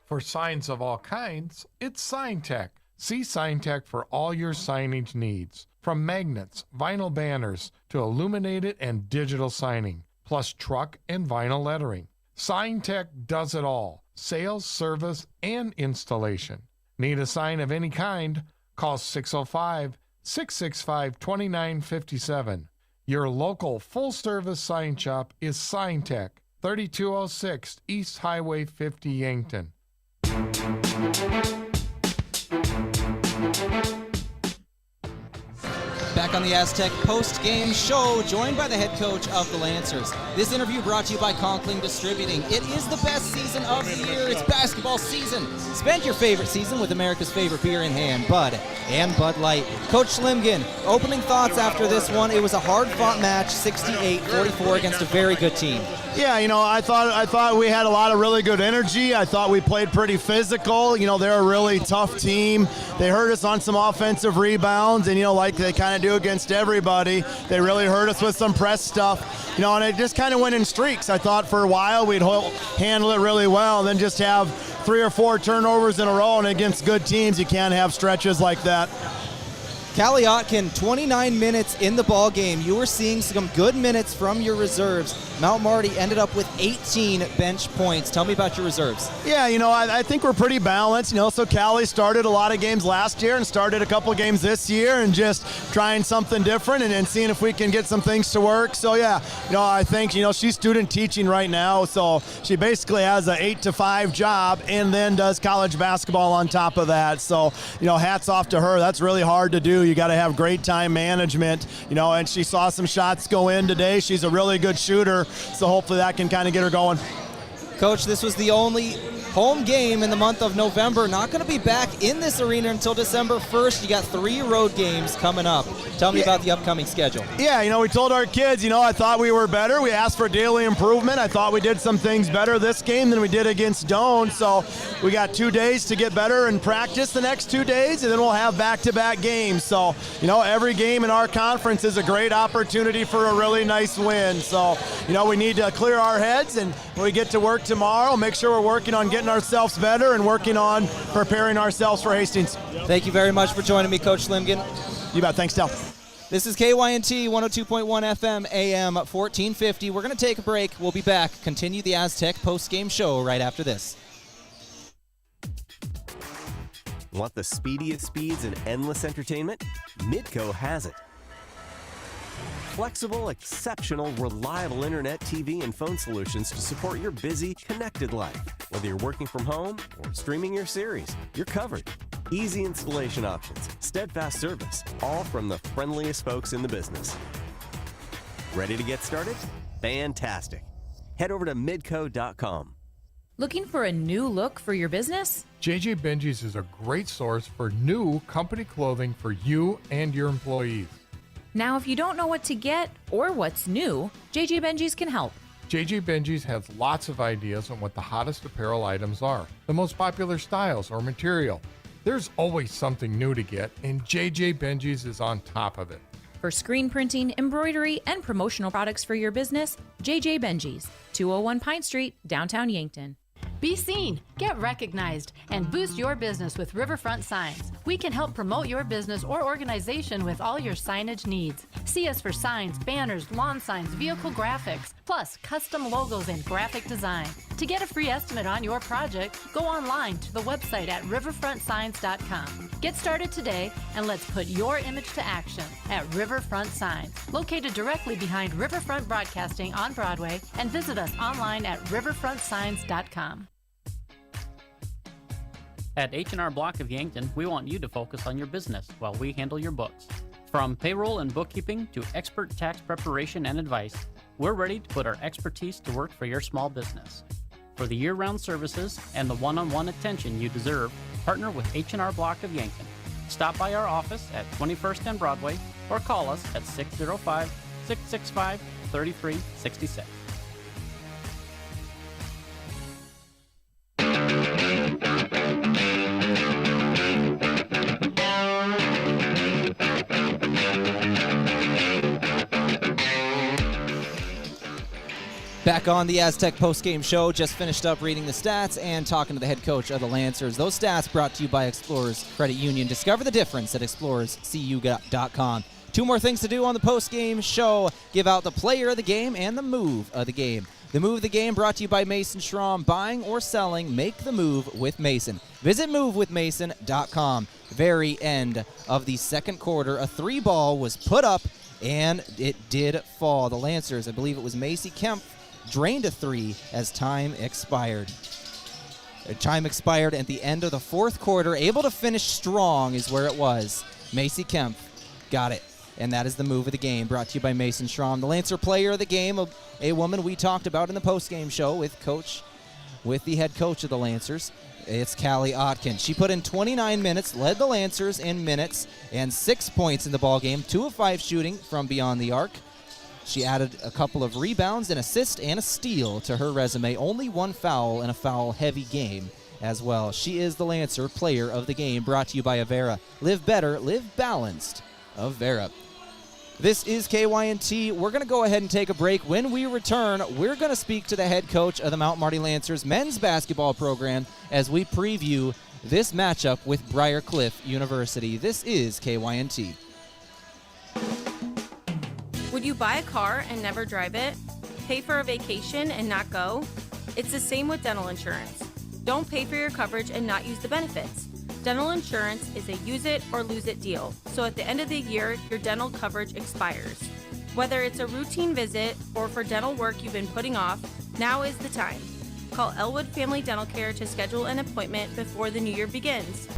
For signs of all kinds, it's SignTech. See SignTech for all your signage needs, from magnets, vinyl banners, to illuminated and digital signing, plus truck and vinyl lettering. SignTech does it all: sales, service, and installation. Need a sign of any kind? Call 605-665-2957. Your local full-service sign shop is SignTech, 3206 East Highway 50, Yankton. Back on the Aztec post-game show, joined by the head coach of the Lancers. This interview brought to you by Conkling Distributing. It is the best season of the year. It's basketball season. Spend your favorite season with America's favorite beer in hand, Bud and Bud Light. Coach Schlimgen, opening thoughts after this one. It was a hard-fought match, 68-44 against a very good team. Yeah, I thought we had a lot of really good energy. I thought we played pretty physical. They're a really tough team. They hurt us on some offensive rebounds, and like they kind of do do against everybody. They really hurt us with some press stuff, and it just kind of went in streaks. I thought for a while we'd handle it really well, and then just have 3 or 4 turnovers in a row, and against good teams, you can't have stretches like that. Callie Otkin, 29 minutes in the ball game. You were seeing some good minutes from your reserves. Mount Marty ended up with 18 bench points. Tell me about your reserves. Yeah, I think we're pretty balanced. So Callie started a lot of games last year and started a couple games this year, and just trying something different and seeing if we can get some things to work. So yeah, I think she's student teaching right now, so she basically has an 8 to 5 job and then does college basketball on top of that. So hats off to her. That's really hard to do. You got to have great time management, and she saw some shots go in today. She's a really good shooter, so hopefully that can kind of get her going. Coach, this was the only home game in the month of November. Not going to be back in this arena until December 1st. You got 3 road games coming up. Tell me about the upcoming schedule. Yeah, we told our kids, I thought we were better. We asked for daily improvement. I thought we did some things better this game than we did against Doane. So we got 2 days to get better and practice the next 2 days, and then we'll have back-to-back games. So, every game in our conference is a great opportunity for a really nice win. So, we need to clear our heads, and when we get to work tomorrow, make sure we're working on getting ourselves better and working on preparing ourselves for Hastings. Thank you very much for joining me, Coach Limgen. You bet. Thanks, Del. This is KYNT 102.1 FM AM 1450. We're going to take a break. We'll be back. Continue the Aztec post-game show right after this. Want the speediest speeds and endless entertainment? Midco has it. Flexible, exceptional, reliable internet, TV, and phone solutions to support your busy, connected life. Whether you're working from home or streaming your series, you're covered. Easy installation options, steadfast service, all from the friendliest folks in the business. Ready to get started? Fantastic. Head over to midco.com. Looking for a new look for your business? JJ Benji's is a great source for new company clothing for you and your employees. Now, if you don't know what to get or what's new, JJ Benji's can help. JJ Benji's has lots of ideas on what the hottest apparel items are, the most popular styles or material. There's always something new to get, and JJ Benji's is on top of it. For screen printing, embroidery, and promotional products for your business, JJ Benji's, 201 Pine Street, downtown Yankton. Be seen, get recognized, and boost your business with Riverfront Signs. We can help promote your business or organization with all your signage needs. See us for signs, banners, lawn signs, vehicle graphics, plus custom logos and graphic design. To get a free estimate on your project, go online to the website at riverfrontsigns.com. Get started today, and let's put your image to action at Riverfront Signs, located directly behind Riverfront Broadcasting on Broadway, and visit us online at riverfrontsigns.com. At H&R Block of Yankton, we want you to focus on your business while we handle your books. From payroll and bookkeeping to expert tax preparation and advice, we're ready to put our expertise to work for your small business. For the year-round services and the one-on-one attention you deserve, partner with H&R Block of Yankton. Stop by our office at 21st and Broadway or call us at 605-665-3366. Back on the Aztec postgame show, just finished up reading the stats and talking to the head coach of the Lancers. Those stats brought to you by Explorers Credit Union. Discover the difference at explorerscu.com. 2 more things to do on the postgame show. Give out the player of the game and the move of the game. The move of the game brought to you by Mason Schramm. Buying or selling, make the move with Mason. Visit movewithmason.com. Very end of the second quarter, a 3-ball was put up and it did fall. The Lancers, I believe it was Macy Kemp, drained a 3 as time expired. Time expired at the end of the fourth quarter. Able to finish strong is where it was. Macy Kemp got it. And that is the move of the game, brought to you by Mason Schramm. The Lancer player of the game, a woman we talked about in the postgame show with the head coach of the Lancers. It's Callie Otkin. She put in 29 minutes, led the Lancers in minutes, and 6 points in the ballgame, 2 of 5 shooting from beyond the arc. She added a couple of rebounds, an assist, and a steal to her resume. Only 1 foul in a foul-heavy game as well. She is the Lancer player of the game, brought to you by Avera. Live better, live balanced. Avera. This is KYNT. We're going to go ahead and take a break. When we return, we're going to speak to the head coach of the Mount Marty Lancers men's basketball program as we preview this matchup with Briar Cliff University. This is KYNT. Would you buy a car and never drive it? Pay for a vacation and not go? It's the same with dental insurance. Don't pay for your coverage and not use the benefits. Dental insurance is a use it or lose it deal, so at the end of the year, your dental coverage expires. Whether it's a routine visit or for dental work you've been putting off, now is the time. Call Elwood Family Dental Care to schedule an appointment before the new year begins.